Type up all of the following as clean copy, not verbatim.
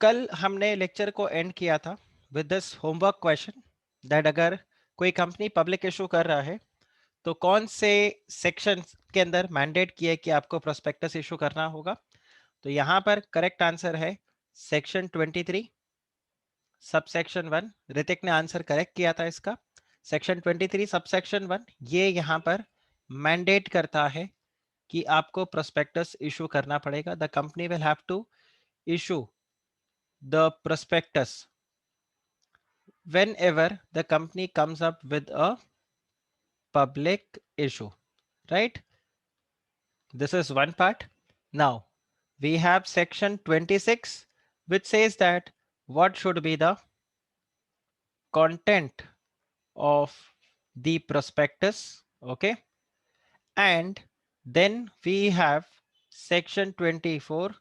कल हमने लेक्चर को एंड किया था with this homework question that अगर कोई कंपनी पब्लिक इशू कर रहा है तो कौन से सेक्शन के अंदर मैंडेट किया है कि आपको प्रोस्पेक्टस इशू करना होगा। तो यहाँ पर करेक्ट आंसर है सेक्शन 23 सबसेक्शन 1। ऋतिक ने आंसर करेक्ट किया था इसका। सेक्शन 23 सबसेक्शन 1 ये यहाँ पर मैंडेट करता है कि आपको प्रोस्पेक्टस इशू करना पड़ेगा। The company will have to issue the prospectus whenever the company comes up with a public issue, right? This is one part. Now we have section 26 which says that what should be the content of the prospectus, okay? And then we have section 24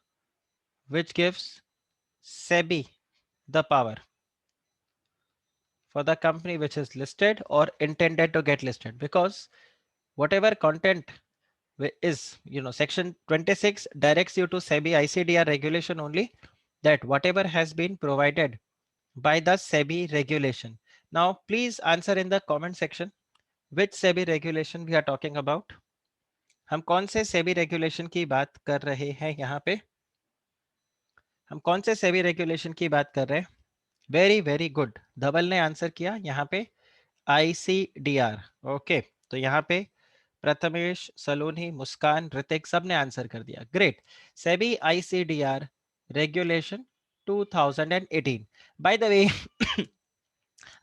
which gives SEBI the power for the company which is listed or intended to get listed, because whatever content is, section 26 directs you to SEBI ICDR regulation only, that whatever has been provided by the SEBI regulation. Now please answer in the comment section which SEBI regulation we are talking about. हम कौन से SEBI regulation की बात कर रहे हैं यहाँ पे? हम कौन से SEBI regulation की बात कर रहे हैं? वेरी वेरी गुड, धवल ने आंसर किया यहाँ पे ICDR। ओके, तो यहाँ पे प्रथमेश, सलोनी, मुस्कान, ऋतिक सब ने आंसर कर दिया। Great. SEBI ICDR regulation 2018। By the way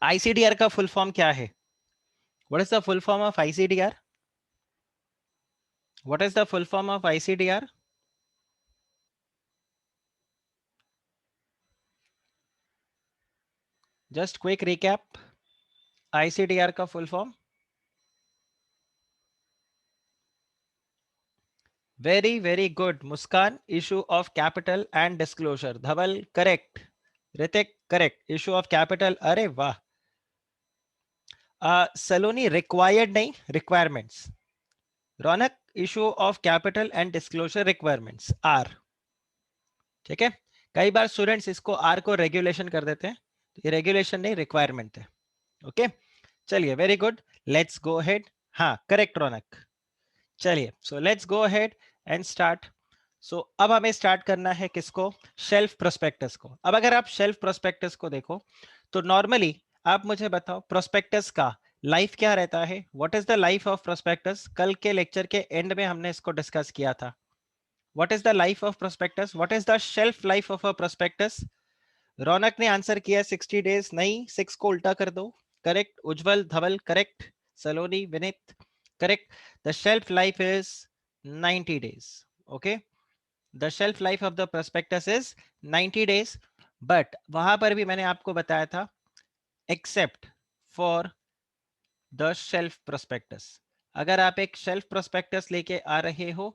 ICDR का फुल फॉर्म क्या है? What is the full form of ICDR? What is the full form of ICDR? Just quick recap, ICDR का full form. Very very good Muskan, issue of capital and disclosure. Dhawal correct, Hrithik correct, issue of capital. अरे वाह। Saloni required नहीं, requirements. Raunak, issue of capital and disclosure requirements are. ठीक है, कई बार students इसको are को regulation कर देते हैं, तो ये रेगुलेशन नहीं रिक्वायरमेंट है। ओके, चलिए very good, let's go ahead. हाँ करेक्ट रौनक। चलिए so let's go ahead and start. So अब हमें स्टार्ट करना है किसको? शेल्फ प्रोस्पेक्टस को। अब अगर आप शेल्फ प्रोस्पेक्टस को देखो तो नॉर्मली आप मुझे बताओ प्रोस्पेक्टस का लाइफ क्या रहता है? What is the life of prospectus? कल के लेक्चर के एंड में हमने इसको डिस्कस किया था। What is the life of prospectus? What is the shelf life of a prospectus? Raunak ने आंसर किया 60 डेज। नहीं, 6 को उल्टा कर दो। Correct. Ujjwal, Dhawal correct, Saloni, Vineet correct. The shelf life is 90 days. Okay, the shelf life of the prospectus is 90 days. But वहां पर भी मैंने आपको बताया था except for the shelf prospectus। अगर आप एक शेल्फ प्रोस्पेक्टस लेके आ रहे हो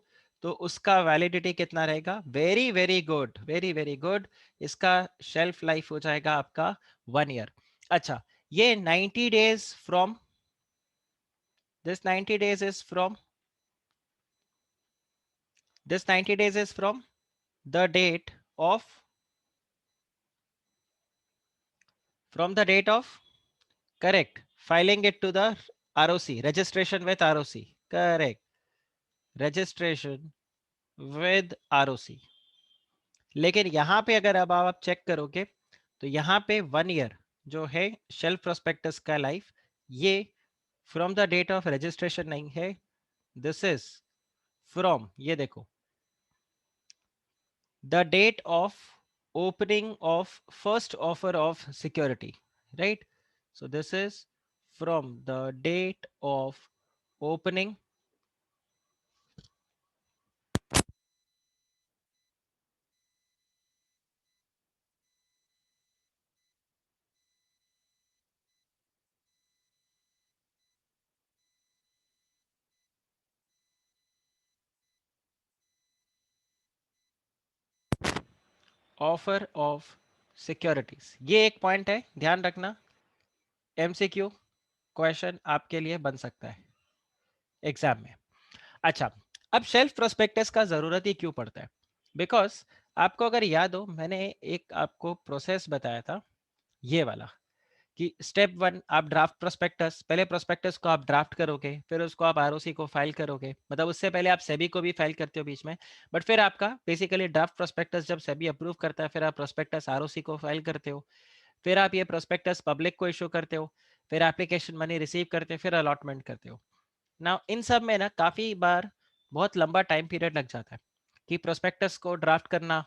तो उसका वैलिडिटी कितना रहेगा? Very very good, very very good. इसका शेल्फ लाइफ हो जाएगा आपका 1 year। अच्छा, ये 90 days from, this 90 days is from, this 90 days is from the date of, from the date of, correct, filing it to the ROC, registration with ROC, correct, registration with ROC। लेकिन यहाँ पे अगर अब आप check करोगे तो यहाँ पे 1 year जो है शेल्फ प्रोस्पेक्टस का लाइफ, ये from the date of registration नहीं है, दिस इज फ्रॉम, ये देखो, the date of opening of first offer of security, right? So this is from the date of opening offer of securities। ये एक point है, ध्यान रखना, MCQ क्वेश्चन आपके लिए बन सकता है एग्जाम में। अच्छा, अब शेल्फ प्रोस्पेक्टस का जरूरत ही क्यों पड़ता है? बिकॉज आपको अगर याद हो, मैंने एक आपको प्रोसेस बताया था, ये वाला, कि स्टेप 1 आप ड्राफ्ट प्रोस्पेक्टस, पहले प्रोस्पेक्टस को आप ड्राफ्ट करोगे, फिर उसको आप आरओसी को फाइल करोगे, मतलब उससे पहले आप सेबी को भी फाइल करते हो बीच में, बट फिर आपका बेसिकली ड्राफ्ट प्रोस्पेक्टस जब सेबी अप्रूव करता है, फिर आप प्रोस्पेक्टस आरओसी को फाइल करते हो, फिर आप ये प्रोस्पेक्टस पब्लिक को इशू करते हो, फिर एप्लीकेशन मनी रिसीव करते हो, फिर अलॉटमेंट करते हो ना। इन सब में ना काफी बार बहुत लंबा टाइम पीरियड लग जाता है, कि प्रोस्पेक्टस को ड्राफ्ट करना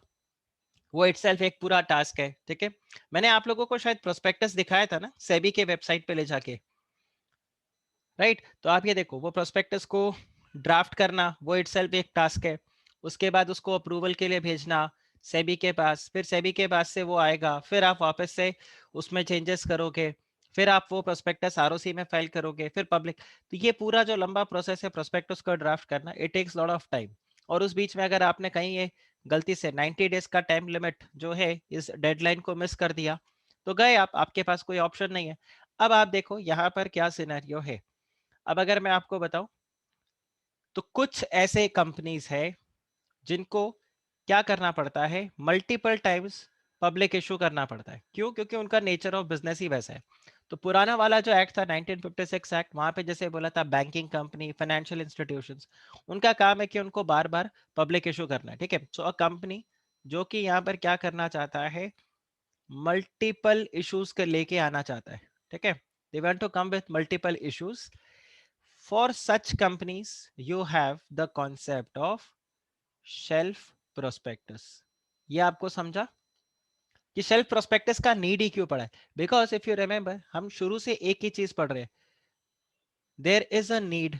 वो इटसेल्फ एक पूरा टास्क है, ठीक है। मैंने आप लोगों को शायद प्रोस्पेक्टस दिखाया था ना सेबी के वेबसाइट पे ले जाके, राइट। तो आप ये देखो, वो प्रोस्पेक्टस को ड्राफ्ट करना वो इटसेल्फ एक टास्क है, उसके बाद उसको अप्रूवल के लिए भेजना सेबी के पास, फिर सेबी के पास से वो आएगा, फिर आप वापस से उसमें चेंजेस करोगे, फिर आप वो प्रोस्पेक्टस आरओसी में फाइल करोगे, फिर पब्लिक। तो ये पूरा जो लंबा प्रोसेस है प्रोस्पेक्टस को ड्राफ्ट करना, it takes lot of time. और उस बीच में अगर आपने कहीं ये गलती से 90 डेज का टाइम लिमिट जो है इस डेडलाइन को मिस कर दिया, तो गए आप, आपके पास कोई ऑप्शन नहीं है। अब आप देखो यहाँ पर क्या सिनेरियो है। अब अगर मैं आपको बताऊं, तो कुछ ऐसे कंपनीज है जिनको क्या करना पड़ता है, मल्टीपल टाइम्स पब्लिक इशू करना पड़ता है। क्यों? क्योंकि उनका नेचर ऑफ बिजनेस ही वैसा है। तो पुराना वाला जो एक्ट था 1956 एक्ट, वहां पे जैसे बोला था बैंकिंग कंपनी, फाइनेंशियल इंस्टीट्यूशंस, उनका काम है कि उनको बार बार पब्लिक इशू करना है, ठीक है। सो अ कंपनी जो कि यहाँ पर क्या करना चाहता है, मल्टीपल इश्यूज के लेके आना चाहता है, ठीक है। They want to come with multiple issues. For such companies you have the concept of shelf prospectus. ये आपको समझा कि शेल्फ प्रोस्पेक्टस का नीड ही क्यों पड़ा है? बिकॉज इफ यू रिमेंबर, हम शुरू से एक ही चीज पढ़ रहे हैं, there is a need,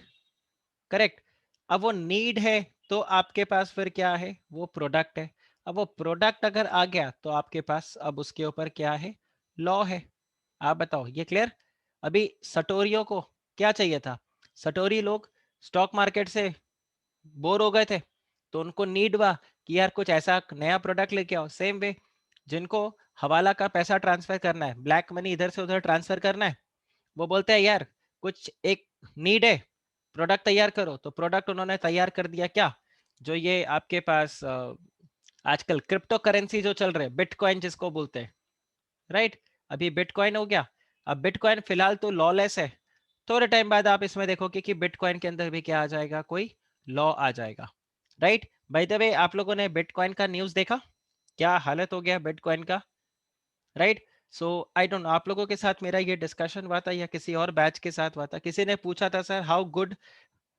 correct. अब वो नीड है, तो आपके पास फिर क्या है, वो प्रोडक्ट है। अब वो प्रोडक्ट अगर आ गया, तो आपके पास अब उसके ऊपर क्या है, लॉ है। आप बताओ, ये क्लियर? अभी सटोरियों को क्या चाहिए था? सटोरी लोग स्टॉक मार्केट से बोर हो गए थे, तो उनको नीड हुआ कि यार कुछ ऐसा नया प्रोडक्ट लेके आओ। सेम वे, जिनको हवाला का पैसा ट्रांसफर करना है, ब्लैक मनी इधर से उधर ट्रांसफर करना है, वो बोलते हैं यार कुछ एक नीड है, प्रोडक्ट तैयार करो। तो प्रोडक्ट उन्होंने तैयार कर दिया, क्या? जो ये आपके पास आजकल क्रिप्टो करेंसी जो चल रहे हैं, बिटकॉइन जिसको बोलते हैं, राइट। अभी बिटकॉइन हो गया। अब बिटकॉइन फिलहाल तो लॉलेस है, थोड़े टाइम बाद आप इसमें देखोगे कि बिटकॉइन के अंदर भी क्या आ जाएगा, कोई लॉ आ जाएगा, राइट। बाय द वे, आप लोगों ने बिटकॉइन का न्यूज़ देखा? क्या हालत हो गया बिटकॉइन का, right. So I don't know आप लोगों के साथ मेरा ये डिस्कशन हुआ था या किसी और बैच के साथ हुआ था, किसी ने पूछा था sir how good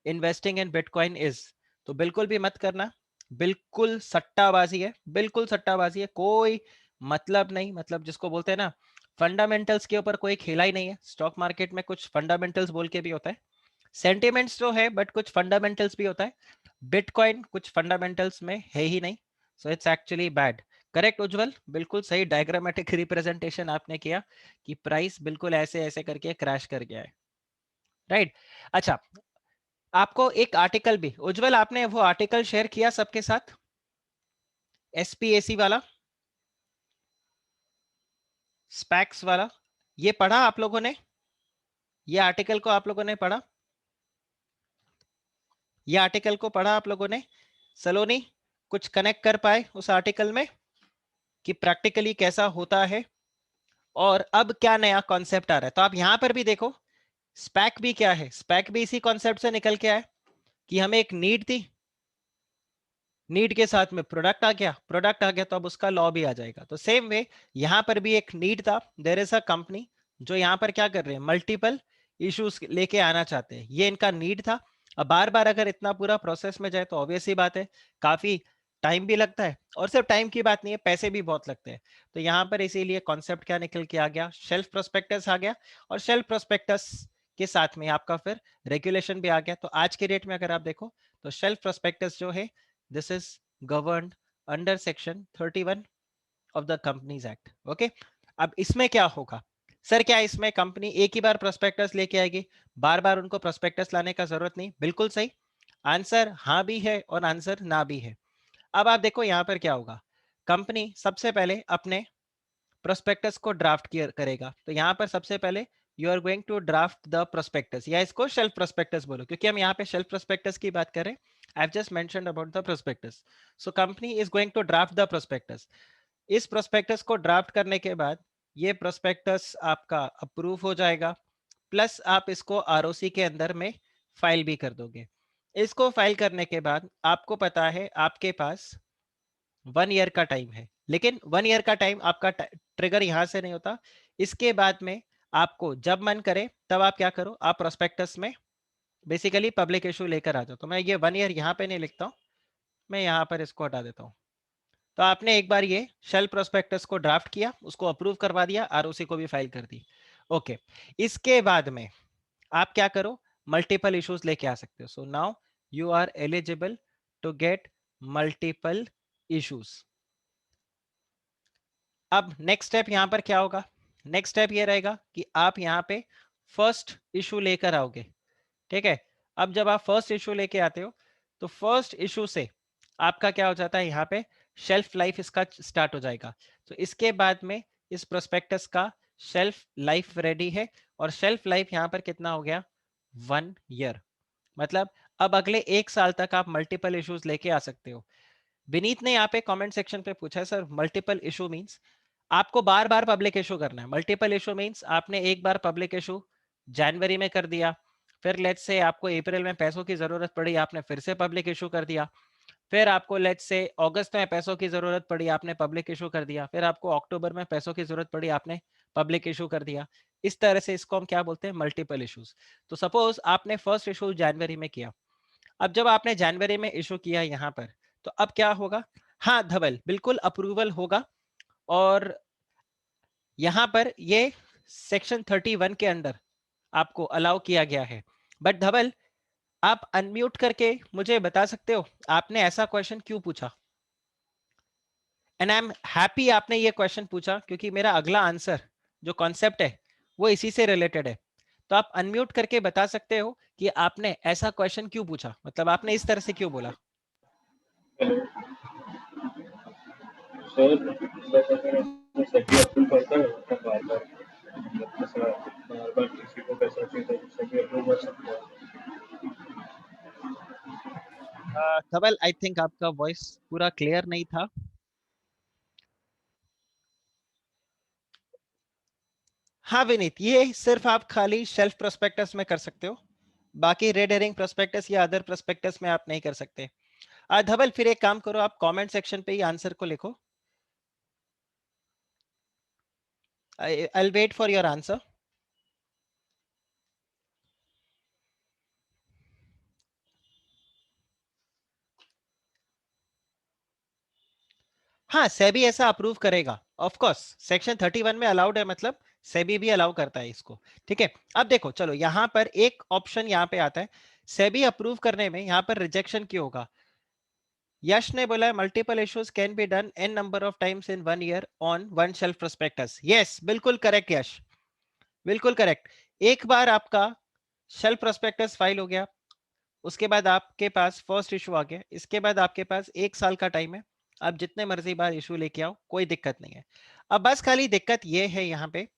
investing in bitcoin is. तो बिल्कुल भी मत करना, बिल्कुल सट्टाबाजी है, बिल्कुल सट्टाबाजी है, कोई मतलब नहीं। मतलब जिसको बोलते हैं ना, फंडामेंटल्स के ऊपर कोई खेला ही नहीं है। स्टॉक मार्केट में कुछ फंडामेंटल्स बोल के भी होता है, सेंटिमेंट्स जो है, बट कुछ फंडामेंटल्स भी होता है। बिटकॉइन कुछ फंडामेंटल्स में है ही नहीं, so it's actually bad. Correct Ujjwal, बिल्कुल सही डायग्रामेटिक रिप्रेजेंटेशन आपने किया कि प्राइस बिल्कुल ऐसे ऐसे करके क्रैश कर गया है, राइट। अच्छा, आपको एक आर्टिकल भी, उज्जवल आपने वो आर्टिकल शेयर किया सबके साथ, एसपीएसी वाला, स्पैक्स वाला, ये पढ़ा आप लोगों ने? ये आर्टिकल को आप लोगों ने पढ़ा? ये आर्टिकल को पढ़ा आप लोगों ने? सलोनी, कुछ कनेक्ट कर पाए उस आर्टिकल में कि प्रैक्टिकली कैसा होता है और अब क्या नया कॉन्सेप्ट आ रहा है? तो आप यहां पर भी देखो, स्पैक भी क्या है, स्पैक भी इसी कॉन्सेप्ट से निकल के आया कि हमें एक नीड थी, नीड के साथ में प्रोडक्ट आ गया, प्रोडक्ट आ गया तो अब उसका लॉ भी आ जाएगा। तो सेम वे यहां पर भी एक नीड था, देयर इज अ कंपनी जो यहां पर क्या कर रहे हैं, मल्टीपल इश्यूज लेके आना चाहते हैं, ये इनका नीड था। अब बार बार अगर इतना पूरा प्रोसेस में जाए तो ऑब्वियस ही बात है, काफी टाइम भी लगता है, और सिर्फ टाइम की बात नहीं है, पैसे भी बहुत लगते हैं। तो यहाँ पर इसीलिए कॉन्सेप्ट क्या निकल के आ गया, शेल्फ प्रोस्पेक्टस आ गया। और शेल्फ प्रोस्पेक्टस के साथ में आपका फिर रेगुलेशन भी आ गया। तो आज के डेट में अगर आप देखो, तो शेल्फ प्रोस्पेक्टस जो है, this is governed under section 31 of the companies act, okay। अब इसमें क्या होगा सर, क्या इसमें कंपनी एक ही बार प्रोस्पेक्टस लेके आएगी, बार बार उनको प्रोस्पेक्टस लाने का जरूरत नहीं? बिल्कुल सही आंसर, हाँ भी है और आंसर ना भी है। अब आप देखो यहाँ पर क्या होगा, कंपनी सबसे पहले अपने प्रोस्पेक्टस को ड्राफ्ट करेगा। तो यहाँ पर सबसे पहले you are going to draft the prospectus, या इसको शेल्फ प्रोस्पेक्टस बोलो, क्योंकि हम यहाँ पे शेल्फ प्रोस्पेक्टस की बात करें। I've just mentioned about the prospectus. So company is going to draft the prospectus. इस prospectus को draft करने के बाद ये prospectus आपका approve हो जाएगा, प्लस आप इसको आरओसी के अंदर में फाइल भी कर दोगे। इसको फाइल करने के बाद आपको पता है आपके पास 1 ईयर का टाइम है, लेकिन 1 ईयर का टाइम आपका ट्रिगर यहां से नहीं होता। इसके बाद में आपको जब मन करे तब आप क्या करो, आप प्रोस्पेक्टस में बेसिकली पब्लिक इशू लेकर आ जाओ। तो मैं ये 1 ईयर यहाँ पे नहीं लिखता हूँ, मैं यहाँ पर इसको हटा देता हूँ। तो आपने एक बार ये शेल प्रोस्पेक्टस को ड्राफ्ट किया, उसको अप्रूव करवा दिया, आरओसी को भी फाइल कर दी। ओके, इसके बाद में आप क्या करो, मल्टीपल इश्यूज लेके आ सकते हो। So now you are eligible to get multiple issues. अब नेक्स्ट स्टेप यहां पर क्या होगा, नेक्स्ट स्टेप ये रहेगा कि आप यहां पे फर्स्ट इशू लेकर आओगे। ठीक है, अब जब आप फर्स्ट इशू लेके आते हो तो फर्स्ट इशू से आपका क्या हो जाता है, यहाँ पे शेल्फ लाइफ इसका स्टार्ट हो जाएगा। तो इसके बाद में इस प्रोस्पेक्टस का शेल्फ लाइफ रेडी है, और शेल्फ लाइफ यहाँ पर कितना हो गया, 1 ईयर। मतलब अब अगले 1 साल तक आप मल्टीपल इश्यूज लेके आ सकते हो। विनीत ने यहाँ पे कमेंट सेक्शन पे पूछा है, सर मल्टीपल इशू मींस आपको बार बार पब्लिक इशू करना है। मल्टीपल इशू मींस आपने एक बार पब्लिक इशू जनवरी में कर दिया, फिर लेट्स से आपको अप्रैल में पैसों की जरूरत पड़ी, आपने फिर से पब्लिक इशू कर दिया, फिर आपको लेट्स से अगस्त में पैसों की जरूरत पड़ी, आपने पब्लिक इशू कर दिया, फिर आपको अक्टूबर में पैसों की जरूरत पड़ी, आपने पब्लिक इशू कर दिया। इस तरह से इसको हम क्या बोलते हैं, मल्टीपल इश्यूज। तो सपोज आपने फर्स्ट इशू जनवरी में किया, अब जब आपने जनवरी में इशू किया यहाँ पर, तो अब क्या होगा, हाँ धवल बिल्कुल अप्रूवल होगा, और यहां पर ये सेक्शन 31 के अंडर आपको अलाउ किया गया है। बट धवल आप अनम्यूट करके मुझे बता सकते हो आपने ऐसा क्वेश्चन क्यों पूछा? एंड आई एम हैप्पी आपने ये क्वेश्चन पूछा, क्योंकि मेरा अगला आंसर जो कॉन्सेप्ट है वो इसी से रिलेटेड है। तो आप अनम्यूट करके बता सकते हो कि आपने ऐसा क्वेश्चन क्यों पूछा, मतलब आपने इस तरह से क्यों बोला? हेलो सर, सर अगर ऐसा सभी अप्रूव करता है तो बार-बार मतलब ऐसा बार-बार किसी को पैसा चाहिए तो सभी अप्रूव कर सकते हैं। धवल आई थिंक आपका वॉइस पूरा क्लियर नहीं था। हाँ विनीत, ये सिर्फ आप खाली शेल्फ प्रोस्पेक्टस में कर सकते हो, बाकी रेड हेरिंग प्रोस्पेक्टस या अदर प्रोस्पेक्टस में आप नहीं कर सकते। धवल फिर एक काम करो, आप कमेंट सेक्शन पे ही आंसर को लिखो। I'll wait for your answer. हाँ सेबी ऐसा अप्रूव करेगा, ऑफ कोर्स सेक्शन 31 में अलाउड है, मतलब सेबी भी अलाउ करता है इसको। ठीक है, अब देखो चलो यहाँ पर एक ऑप्शन यहाँ पे आता है, सेबी अप्रूव करने में यहाँ पर रिजेक्शन क्यों होगा? यश ने बोला है multiple issues can be done an number of times in 1 year on one shelf prospectus. Yes बिल्कुल करेक्ट यश, बिल्कुल करेक्ट। एक बार आपका शेल्फ प्रोस्पेक्टस फाइल हो गया, उसके बाद आपके पास फर्स्ट इशू आ गया, इसके बाद आपके पास 1 साल का टाइम है, आप जितने मर्जी बार इशू लेके आओ, कोई दिक्कत नहीं है। अब बस खाली दिक्कत ये है यहाँ पे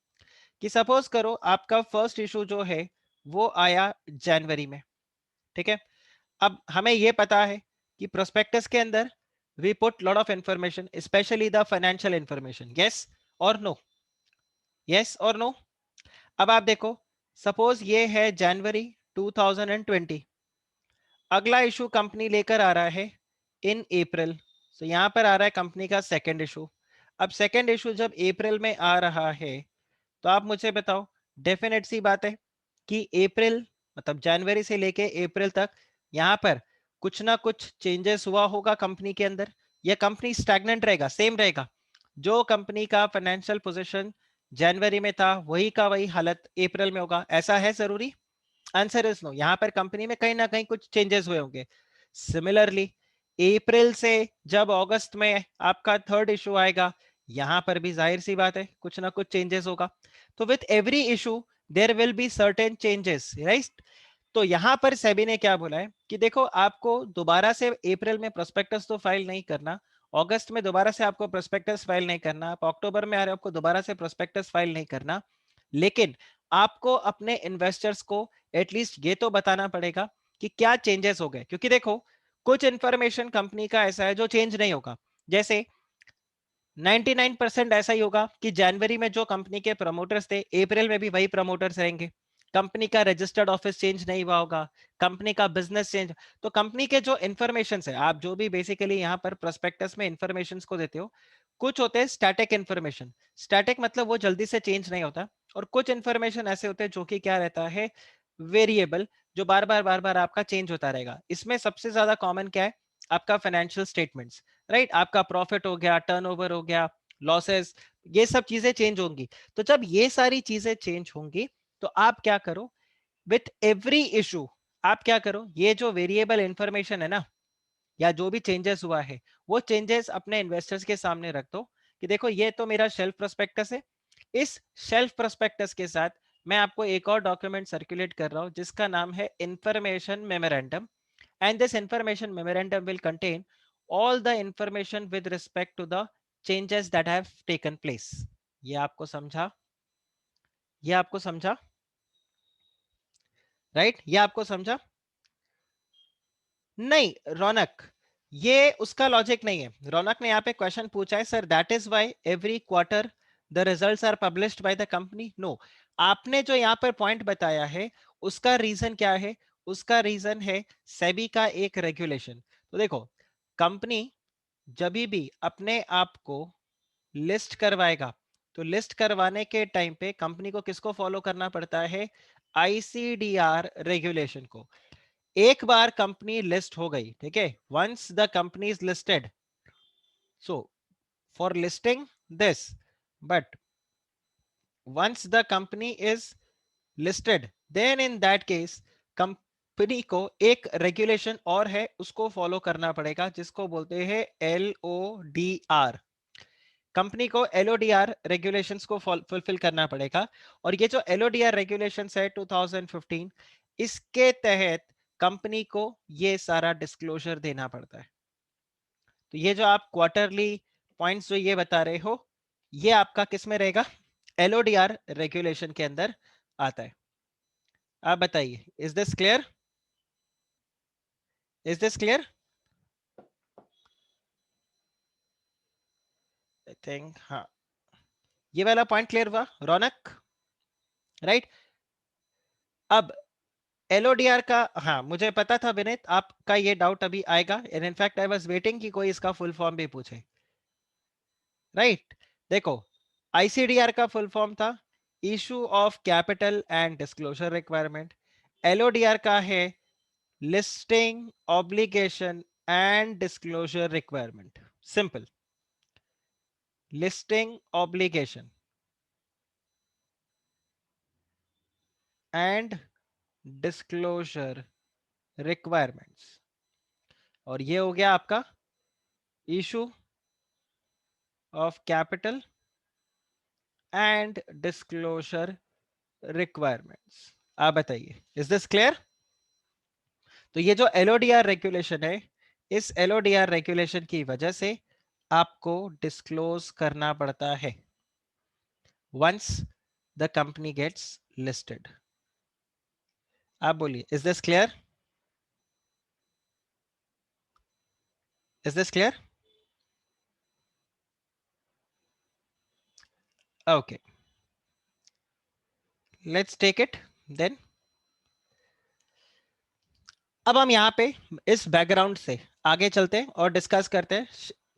कि सपोज करो आपका फर्स्ट इशू जो है वो आया जनवरी में। ठीक है, अब हमें ये पता है कि प्रोस्पेक्टस के अंदर we put lot of information, especially the financial information. Yes और नो, यस और नो। अब आप देखो, सपोज ये है जनवरी 2020, अगला इशू कंपनी लेकर आ रहा है इन अप्रैल। तो यहां पर आ रहा है कंपनी का सेकंड इशू। अब सेकंड इशू जब अप्रैल में आ रहा है, तो आप मुझे बताओ, डेफिनेट सी बात है कि अप्रैल मतलब जनवरी से लेके अप्रैल तक यहां पर कुछ ना कुछ चेंजेस हुआ होगा कंपनी के अंदर, या कंपनी स्टैग्नेंट रहेगा, सेम रहेगा? जो कंपनी का फाइनेंशियल पोजीशन जनवरी में था वही का वही हालत अप्रैल में होगा, ऐसा है जरूरी? आंसर इज नो, यहाँ पर कंपनी में कहीं ना कहीं कुछ चेंजेस हुए होंगे। सिमिलरली अप्रैल से जब अगस्त में आपका थर्ड इशू आएगा, यहां पर भी जाहिर सी बात है कुछ ना कुछ चेंजेस होगा। तो with every issue there will be certain changes, right? तो यहां पर सेबी ने क्या बोला है कि देखो आपको दोबारा से अप्रैल में प्रोस्पेक्टस तो फाइल नहीं करना, अगस्त में दोबारा से आपको प्रोस्पेक्टस फाइल नहीं करना, आप अक्टूबर में आ रहे हो आपको दोबारा से प्रोस्पेक्टस फाइल नहीं करना, लेकिन आपको अपने इन्वेस्टर्स को एटलीस्ट ये तो बताना पड़ेगा कि क्या चेंजेस हो गए। क्योंकि देखो कुछ इंफॉर्मेशन कंपनी का ऐसा है जो चेंज नहीं होगा, जैसे 99% ऐसा ही होगा कि जनवरी में जो कंपनी के प्रमोटर्स थे अप्रैल में भी वही प्रमोटर्स रहेंगे। कंपनी का रजिस्टर्ड ऑफिस चेंज नहीं हुआ होगा, कंपनी का बिजनेस चेंज। तो कंपनी के जो इंफॉर्मेशन है, आप जो भी बेसिकली यहाँ पर प्रोस्पेक्टस में इंफॉर्मेशन को देते हो, कुछ होते हैं स्टैटिक इंफॉर्मेशन। स्टैटिक मतलब वो जल्दी से चेंज नहीं होता, और कुछ इंफॉर्मेशन ऐसे होते हैं जो कि क्या रहता है, वेरिएबल, जो बार बार आपका चेंज होता रहेगा। इसमें सबसे ज्यादा कॉमन क्या है, आपका फाइनेंशियल स्टेटमेंट्स, राइट। आपका प्रॉफिट हो गया, टर्नओवर हो गया, लॉसेस, ये सब चीजें चेंज होंगी। तो जब ये सारी चीजें चेंज होंगी तो आप क्या करो, विथ एवरी इशू आप क्या करो, ये जो वेरिएबल इंफॉर्मेशन है ना, या जो भी चेंजेस हुआ है, वो चेंजेस अपने इन्वेस्टर्स के सामने रख दो कि देखो ये तो मेरा शेल्फ प्रोस्पेक्टस है। इस शेल्फ प्रोस्पेक्टस के साथ मैं आपको एक और डॉक्यूमेंट सर्कुलेट कर रहा हूं जिसका नाम है information memorandum, and this information memorandum will contain all the information with respect to the changes that have taken place। ये आपको समझा, ये आपको समझा, राइट, ये आपको समझा। नहीं रौनक, ये उसका लॉजिक नहीं है। रौनक ने यहाँ पे क्वेश्चन पूछा है, sir that is why every quarter the results are published by the company. No, आपने जो यहाँ पर पॉइंट बताया है उसका रीजन क्या है, उसका रीजन है सेबी का एक रेगुलेशन। तो देखो, कंपनी जब भी अपने आप को लिस्ट करवाएगा, तो लिस्ट करवाने के टाइम पे कंपनी को किसको फॉलो करना पड़ता है, आईसीडीआर रेगुलेशन को। एक बार कंपनी लिस्ट हो गई, ठीक है, once the company is listed, so for listing this, but once the company is listed, then in that case company को एक रेगुलेशन और है उसको फॉलो करना पड़ेगा, जिसको बोलते हैं एलओडीआर। कंपनी को एलओडीआर रेगुलेशंस को फुलफिल करना पड़ेगा। और ये जो एलओडीआर रेगुलेशंस है 2015, इसके तहत कंपनी को ये सारा डिस्क्लोजर देना पड़ता है। तो ये जो आप क्वार्टरली पॉइंट्स जो ये बता रहे हो, ये आपका किस में रहेगा, एलओडीआर रेगुलेशन के अंदर आता है। आप बताइए, is this clear, is this clear? I think हाँ, ये वाला पॉइंट क्लियर हुआ रौनक, राइट। अब एलओडीआर का, हाँ मुझे पता था विनीत आपका ये डाउट अभी आएगा, and in fact I was waiting कि कोई इसका फुल फॉर्म भी पूछे, राइट। देखो, आईसीडीआर का फुल फॉर्म था issue of capital and disclosure requirement. LODR का है listing obligation and disclosure requirement. Simple, listing obligation and disclosure requirements. और ये हो गया आपका issue of capital and disclosure requirements. आप बताइए, इज दिस क्लियर? तो ये जो एलओडीआर रेगुलेशन है, इस एलओडीआर रेगुलेशन की वजह से आपको डिस्क्लोज करना पड़ता है once the company gets listed. आप बोलिए, is this clear, is this clear? Okay, let's take it then. अब हम यहाँ पे इस बैकग्राउंड से आगे चलते हैं और डिस्कस करते हैं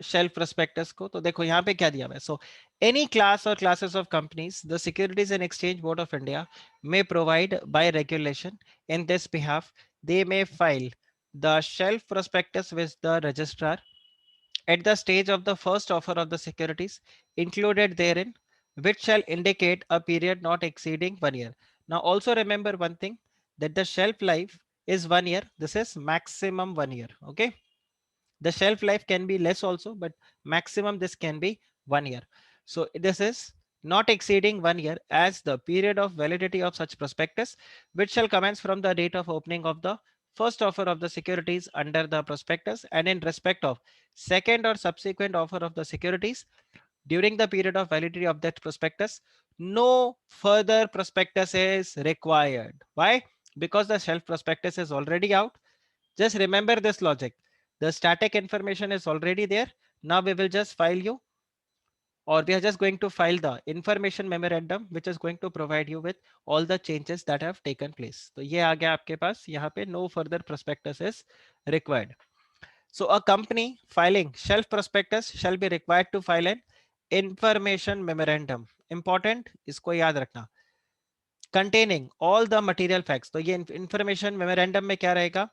शेल्फ प्रोस्पेक्टस को। तो देखो यहाँ पे क्या दिया हुआ है, सो एनी क्लास और classes of companies the securities and exchange board of India may provide by regulation in this behalf, they may file the shelf prospectus with the registrar at the stage of the first offer of the securities included therein, which shall indicate a period not exceeding 1 year. Now also remember one thing, that the shelf life is 1 year. This is maximum 1 year. Okay. The shelf life can be less also, but maximum this can be 1 year. So this is not exceeding 1 year as the period of validity of such prospectus, which shall commence from the date of opening of the first offer of the securities under the prospectus, and in respect of second or subsequent offer of the securities during the period of validity of that prospectus, no further prospectus is required. Why? Because the shelf prospectus is already out. Just remember this logic. The static information is already there. Now we will just file you, or we are just going to file the information memorandum which is going to provide you with all the changes that have taken place. तो ये आ गया आपके पास यहाँ पे, no further prospectus is required. So a company filing shelf prospectus shall be required to file an information memorandum. Important, इसको याद रखना. Containing all the material facts. तो ये information memorandum में क्या रहेगा?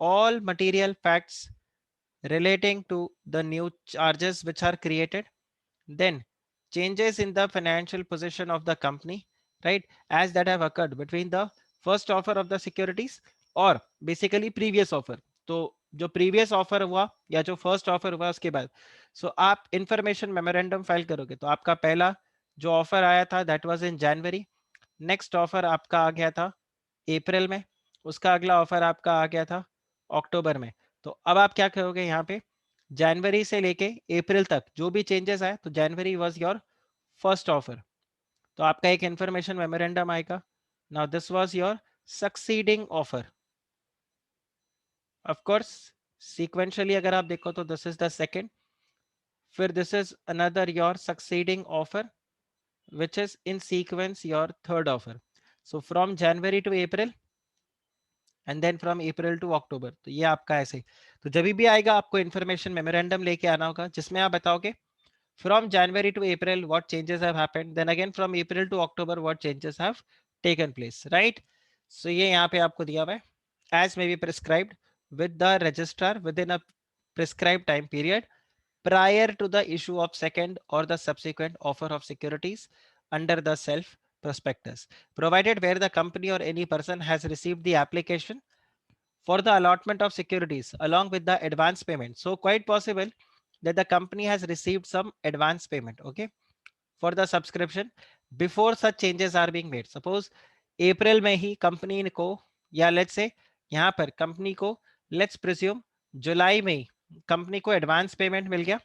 All material facts relating to the new charges which are created, then changes in the financial position of the company, right, as that have occurred between the first offer of the securities or basically previous offer. तो जो previous offer हुआ या जो first offer हुआ उसके बाद, so आप information memorandum file करोगे. तो आपका पहला जो ऑफर आया था that was in January, next offer आपका आ गया था अप्रैल में, उसका अगला ऑफर आपका आ गया था अक्टूबर में. तो अब आप क्या करोगे यहाँ पे, जनवरी से लेके अप्रैल तक जो भी चेंजेस आए, तो जनवरी वाज योर फर्स्ट ऑफर, तो आपका एक इंफॉर्मेशन मेमोरेंडम आएगा. Now this was your succeeding offer. Of course sequentially अगर आप देखो तो दिस इज द सेकंड, फिर this is another your succeeding offer which is in sequence your third offer. So from January to April and then from April to October. तो ये आपका ऐसे. तो जब भी आएगा आपको इंफॉर्मेशन मेमोरेंडम लेके आना होगा जिसमें आप बताओगे from January to April what changes have happened, then again from April to October what changes have taken place, right? So ये यहाँ पे आपको दिया हुआ है, as may be prescribed with the registrar within a prescribed time period prior to the issue of second or the subsequent offer of securities under the self prospectus, provided where the company or any person has received the application for the allotment of securities along with the advance payment. So quite possible that the company has received some advance payment, okay, for the subscription before such changes are being made. Suppose April में ही company को, या let's say यहाँ पर company को let's presume जुलाई में ही company को advance payment मिल गया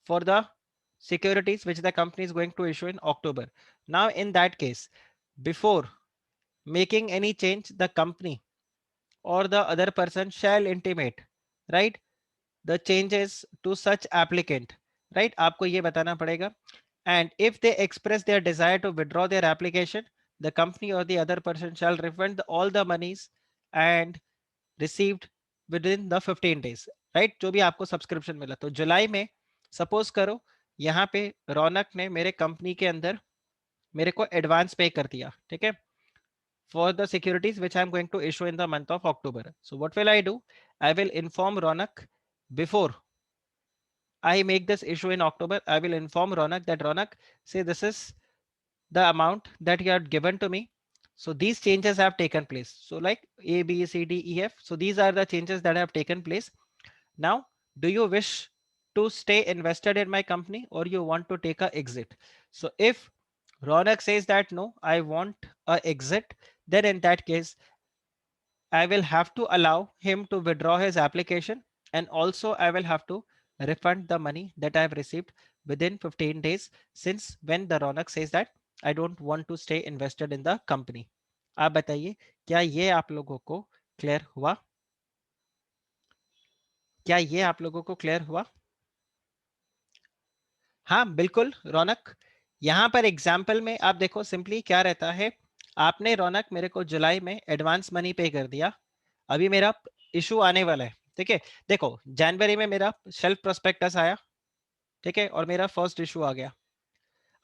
for the securities which the company is going to issue in October. Now in that case, before making any change, the company or the other person shall intimate, right, the changes to such applicant, right? आपको ये बताना पड़ेगा. And if they express their desire to withdraw their application, the company or the other person shall refund all the monies and received within the 15 days, right? जो भी आपको subscription मिला. तो जुलाई में सपोज करो यहाँ पे रौनक ने मेरे कंपनी के अंदर मेरे को एडवांस पे कर दिया, ठीक है, for the securities which I am going to issue in the month of October. So what will I do? I will inform Ronak before I make this issue in October. I will inform Ronak that Ronak, say this is the amount that you had given to me. So these changes have taken place. So like A, B, C, D, E, F. So these are the changes that have taken place. Now, do you wish to stay invested in my company or you want to take a exit? So if Ronak says that no, I want a exit, then in that case, I will have to allow him to withdraw his application, and also I will have to refund the money that I have received within 15 days since when the Ronak says that I don't want to stay invested in the company. आप बताइए क्या ये आप लोगों को clear हुआ? क्या ये आप लोगों को क्लियर हुआ? हाँ बिल्कुल रौनक, यहाँ पर एग्जाम्पल में आप देखो सिंपली क्या रहता है. आपने रौनक मेरे को जुलाई में एडवांस मनी पे कर दिया, अभी मेरा इशू आने वाला है, ठीक है. देखो जनवरी में मेरा शेल्फ प्रोस्पेक्टस आया, ठीक है, और मेरा फर्स्ट इशू आ गया.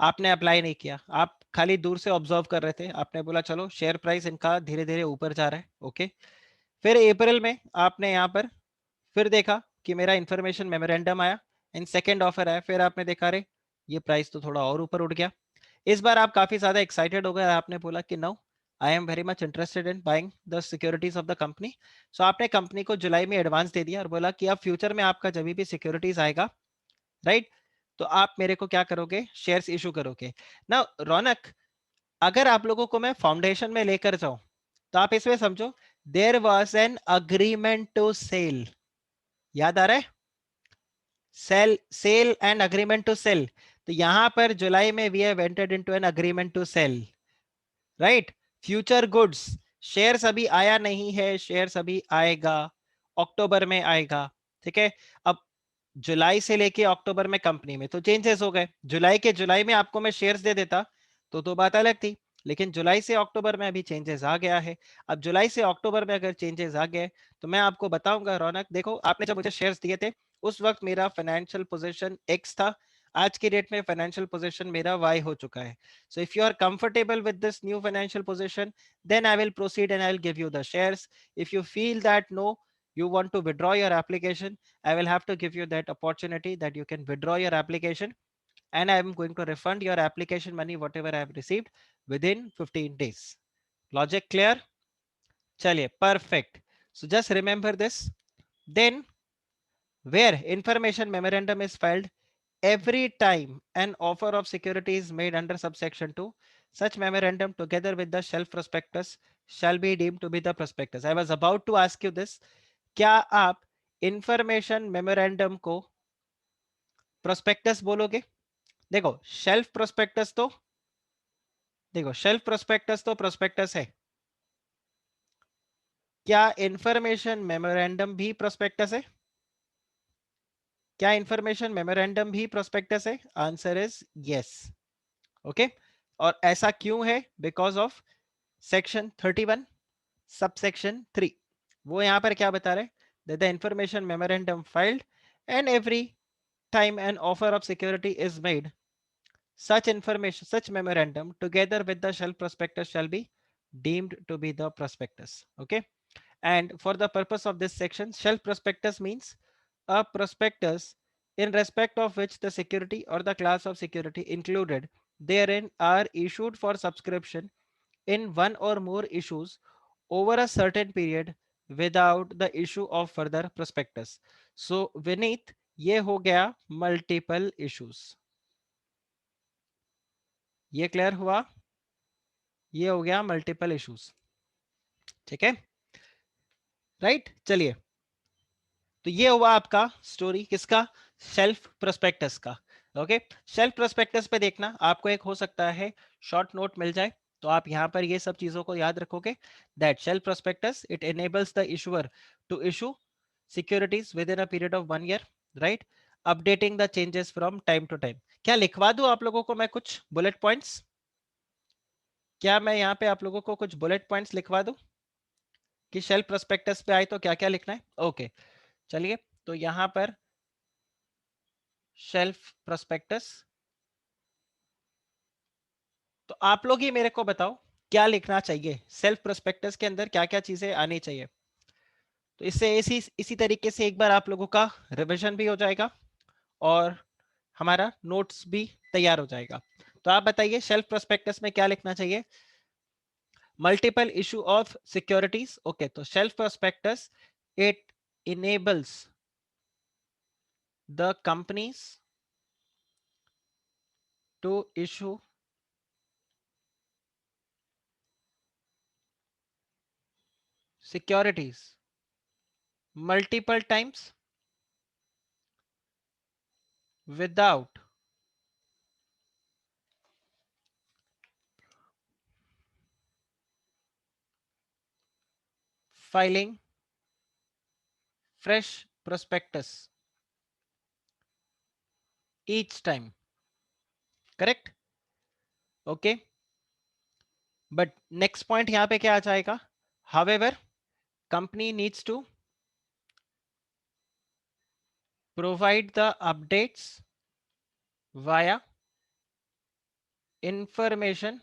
आपने अप्लाई नहीं किया, आप खाली दूर से ऑब्जर्व कर रहे थे, आपने बोला चलो शेयर प्राइस इनका धीरे धीरे ऊपर जा रहा है, ओके. फिर अप्रैल में आपने यहाँ पर फिर देखा कि मेरा इंफॉर्मेशन मेमोरेंडम आया एंड सेकंड ऑफर आया, फिर आपने देखा रे ये प्राइस तो थोड़ा और ऊपर उठ गया. इस बार आप काफी ज्यादा एक्साइटेड हो गए, आपने बोला कि no I am very much interested in buying the securities of the company. So आपने कंपनी को जुलाई में एडवांस दे दिया और बोला कि अब फ्यूचर में आपका जब भी सिक्योरिटीज आएगा, राइट, तो आप मेरे को क्या करोगे, शेयर्स इशू करोगे ना. रौनक, अगर आप लोगों को मैं फाउंडेशन में लेकर जाऊं तो आप इसमें समझो there was an agreement to sale. याद आ रहा है? Sale and agreement to sale. तो यहां पर जुलाई में we have entered into an agreement to sale, right. Future goods, shares अभी आया नहीं है, शेयर्स अभी आएगा, अक्टूबर में आएगा. ठीक है। अब जुलाई से लेके अक्टूबर में कंपनी में तो चेंजेस हो गए, जुलाई के जुलाई में आपको मैं शेयर्स दे देता तो बात अलग थी, लेकिन जुलाई से अक्टूबर में अभी चेंजेस आ गया है। अब जुलाई से अक्टूबर में अगर चेंजेस आ गए तो मैं आपको बताऊंगा रौनक, देखो आपने जब मुझे शेयर्स दिए थे उस वक्त मेरा फाइनेंशियल पोजीशन एक्स था, आज की डेट में फाइनेंशियल पोजीशन मेरा वाई हो चुका है। So if you are comfortable with this new financial position, then I will proceed and I will give you the shares. If you feel that no, you want to withdraw your application, I will have to give you that opportunity that you can withdraw your application, and I am going to refund your application money whatever I have received within 15 days. Logic clear? Chaliye, perfect. So just remember this. Then where information memorandum is filed, every time an offer of security is made under subsection 2, such memorandum together with the shelf prospectus shall be deemed to be the prospectus. I was about to ask you this. क्या आप information memorandum को prospectus बोलोगे? देखो shelf prospectus तो, देखो shelf prospectus तो prospectus है, क्या इंफॉर्मेशन मेमोरेंडम भी प्रोस्पेक्टस है? क्या इंफॉर्मेशन मेमोरेंडम भी प्रोस्पेक्टस है? Answer is yes. ओके, और ऐसा क्यों है? Because of section 31 subsection 3। वो यहां पर क्या बता रहे? That the information memorandum filed and every time an offer of security is made, such memorandum together with the shell prospectus shall be deemed to be the prospectus. Okay, and for the purpose of this section, shell prospectus means a prospectus in respect of which the security or the class of security included therein are issued for subscription in one or more issues over a certain period without the issue of further prospectus. So Vineet, ये हो गया multiple issues, ये clear हुआ? ये हो गया multiple issues, ठीक है, राइट। चलिए, तो ये हुआ आपका स्टोरी किसका? सेल्फ प्रोस्पेक्टस का। ओके, सेल्फ प्रोस्पेक्टस पे देखना आपको एक हो सकता है शॉर्ट नोट मिल जाए, तो आप यहां पर ये सब चीजों को याद रखोगे। That self prospectus it enables the issuer to issue securities within a period of 1 year, right, updating the changes from time to time. क्या लिखवा दूं आप लोगों को मैं कुछ बुलेट पॉइंट्स? क्या मैं यहाँ पे आप लोगों को कुछ बुलेट पॉइंट्स लिखवा दूं कि शेल्फ प्रोस्पेक्टस पे आए तो क्या क्या लिखना है? ओके, चलिए, तो यहाँ पर शेल्फ प्रोस्पेक्टस, तो आप लोग ही मेरे को बताओ क्या लिखना चाहिए सेल्फ प्रोस्पेक्टस के अंदर, क्या क्या चीजें आनी चाहिए। तो इससे इसी तरीके से एक बार आप लोगों का रिवीजन भी हो जाएगा और हमारा नोट्स भी तैयार हो जाएगा। तो आप बताइए शेल्फ प्रोस्पेक्टस में क्या लिखना चाहिए? Multiple issue of securities. Okay, तो shelf prospectus it enables the companies to issue securities multiple times without filing fresh prospectus each time, correct? Okay, but next point यहाँ पे क्या आ जाएगा? However, company needs to provide the updates via information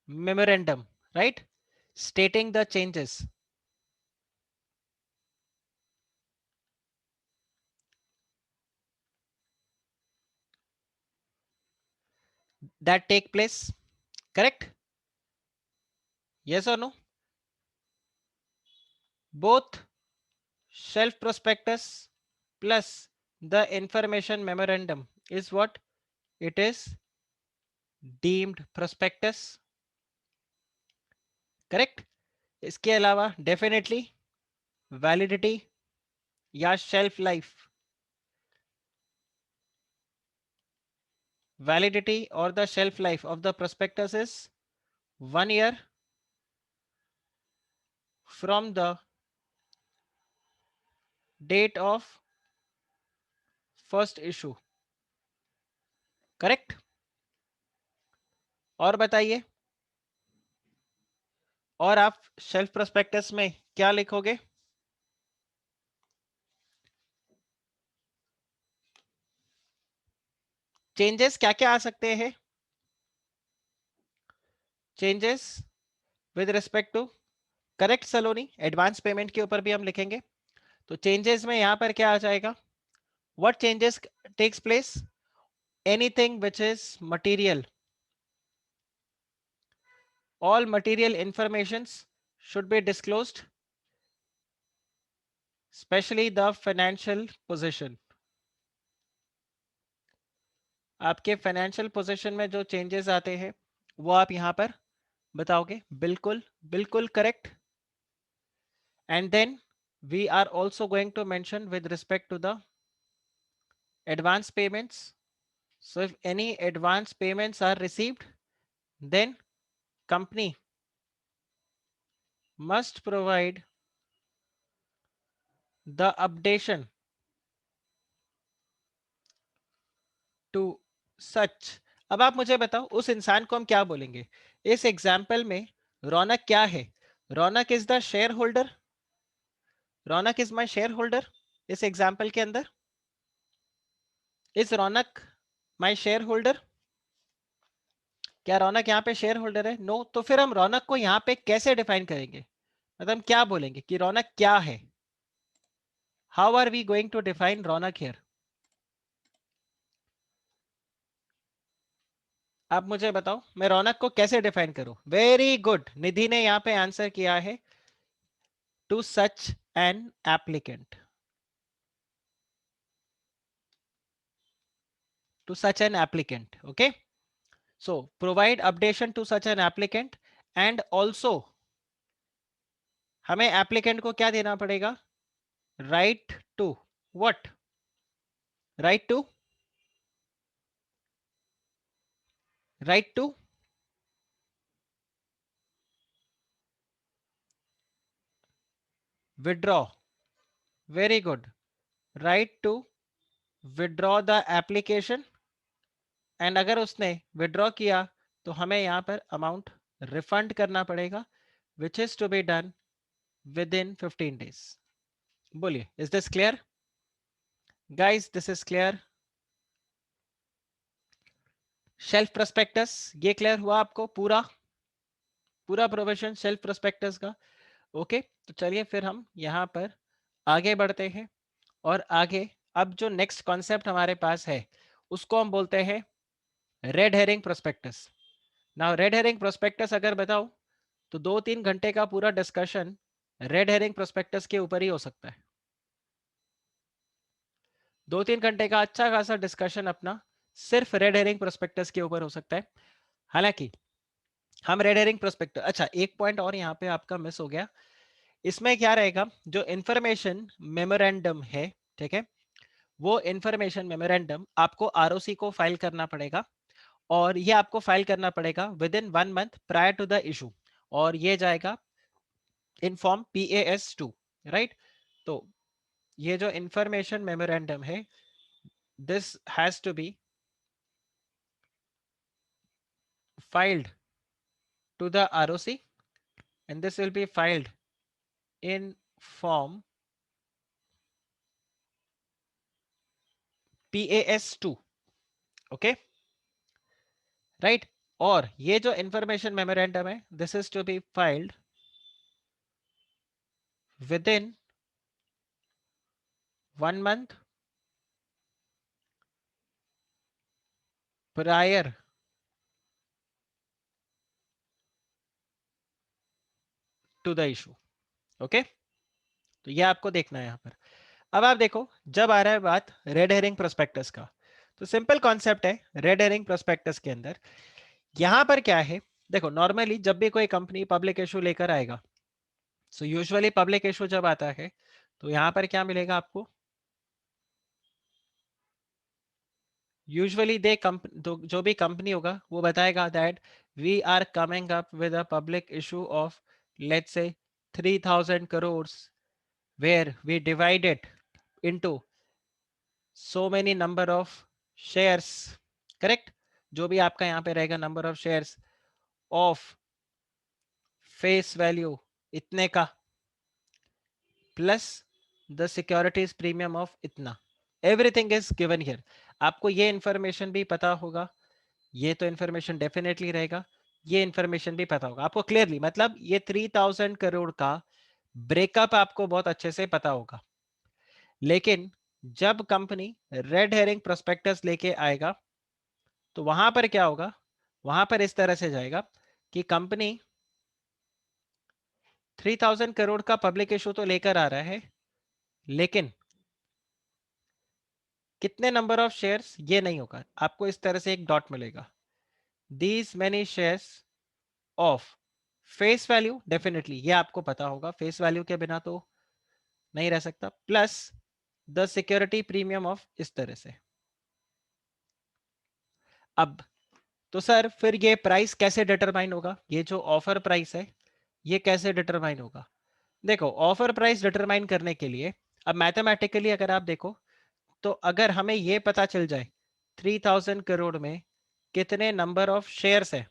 memorandum, right, stating the changes that take place, correct? Yes or no? Both shelf prospectus plus the information memorandum is what? It is deemed prospectus, correct? इसके अलावा definitely validity या shelf life, validity or the shelf life of the prospectus is 1 year from the date of first issue, correct. और बताइए, और आप shelf prospectus में क्या लिखोगे? चेंजेस क्या क्या आ सकते हैं? Changes with respect to, correct Saloni, advance payment के ऊपर भी हम लिखेंगे। तो चेंजेस में यहां पर क्या आ जाएगा? What changes takes place? Anything which is material, all material informations should be disclosed, especially the financial position। आपके फाइनेंशियल पोजीशन में जो चेंजेस आते हैं वो आप यहां पर बताओगे। बिल्कुल बिल्कुल correct. And then we are also going to mention with respect to the advance payments. So if any advance payments are received, then company must provide the updation to such। अब आप मुझे बताओ उस इंसान को हम क्या बोलेंगे? इस एग्जाम्पल में रौनक क्या है? Raunak is the shareholder. Raunak is my shareholder इस एग्जाम्पल के अंदर। Is Raunak my shareholder? क्या रौनक यहाँ पे शेयर होल्डर है? नो। तो फिर हम रौनक को यहाँ पे कैसे डिफाइन करेंगे? मतलब हम क्या बोलेंगे कि रौनक क्या है? How are we going to define Raunak here? आप मुझे बताओ मैं रौनक को कैसे डिफाइन करूं? वेरी गुड, निधि ने यहां पे आंसर किया है, to such an applicant. To such an applicant, okay. So provide updation to such an applicant, and also हमें एप्लीकेंट को क्या देना पड़ेगा? Right to what? Right to, right to withdraw. Very good, right to withdraw the application. And अगर उसने withdraw किया तो हमें यहां पर अमाउंट रिफंड करना पड़ेगा, which is to be done within 15 days। बोलिए, is this clear guys? This is clear? Shelf prospectus ये क्लियर हुआ आपको? पूरा पूरा प्रोविजन शेल्फ प्रोस्पेक्टस का, ओके। तो चलिए फिर हम यहाँ पर आगे बढ़ते हैं, और आगे अब जो नेक्स्ट कॉन्सेप्ट हमारे पास है उसको हम बोलते हैं red herring prospectus. Now red herring prospectus अगर बताओ तो 2-3 घंटे का पूरा डिस्कशन रेड हेरिंग प्रोस्पेक्टस के ऊपर ही हो सकता है। 2-3 घंटे का अच्छा खासा डिस्कशन अपना सिर्फ रेड हेरिंग प्रोस्पेक्टस के ऊपर हो सकता है। हालांकि हम रेड हेरिंग प्रोस्पेक्टस, अच्छा एक पॉइंट और यहाँ पे आपका मिस हो गया। इसमें क्या रहेगा? जो इंफॉर्मेशन मेमोरेंडम है, ठीक है, वो इंफॉर्मेशन मेमोरेंडम आपको आरओसी को फाइल करना पड़ेगा, और ये आपको फाइल करना पड़ेगा within 1 month prior to the issue, और ये जाएगा इन फॉर्म PAS2, राइट। तो ये जो इंफॉर्मेशन मेमोरेंडम है, this has to be filed to the ROC, and this will be filed in form PAS2, okay, right। और ये जो इंफॉर्मेशन मेमोरेंडम है, this is to be filed within 1 month prior to the issue, okay. तो ये आपको देखना है यहाँ पर। अब आप देखो, जब आ रहा है बात रेड हेरिंग प्रोस्पेक्टस का, तो सिंपल कॉन्सेप्ट है रेड हेरिंग प्रोस्पेक्टस के अंदर। यहां पर क्या है? देखो, नॉर्मली जब भी कोई कंपनी पब्लिक इशू लेकर आएगा, सो यूजुअली पब्लिक इशू जब आता है तो यहां पर क्या मिलेगा आपको? यूजुअली जो भी कंपनी होगा वो बताएगा that we are coming up with a public issue of let's say 3000 crores, where we divide it into so many number of shares, correct, जो भी आपका यहाँ पे रहेगा number of shares of face value इतने का plus the securities premium of इतना, everything is given here. आपको ये इंफॉर्मेशन भी पता होगा, ये तो इंफॉर्मेशन डेफिनेटली रहेगा, ये इंफॉर्मेशन भी पता होगा आपको क्लियरली, मतलब ये 3000 करोड़ का ब्रेकअप आपको बहुत अच्छे से पता होगा। लेकिन जब कंपनी रेड हेरिंग प्रोस्पेक्टस लेके आएगा तो वहां पर क्या होगा, वहां पर इस तरह से जाएगा कि कंपनी 3000 करोड़ का पब्लिक इशू तो लेकर आ रहा है, लेकिन कितने नंबर ऑफ शेयर्स ये नहीं होगा, आपको इस तरह से एक डॉट मिलेगा, these many shares of face value, definitely ये आपको पता होगा, फेस वैल्यू के बिना तो नहीं रह सकता, plus the security premium of, इस तरह से। अब तो सर फिर ये प्राइस कैसे डिटरमाइन होगा, ये जो ऑफर प्राइस है ये कैसे डिटरमाइन होगा? देखो ऑफर प्राइस डिटरमाइन करने के लिए अब मैथमेटिकली अगर आप देखो तो अगर हमें ये पता चल जाए 3000 करोड़ में कितने नंबर ऑफ शेयर्स है,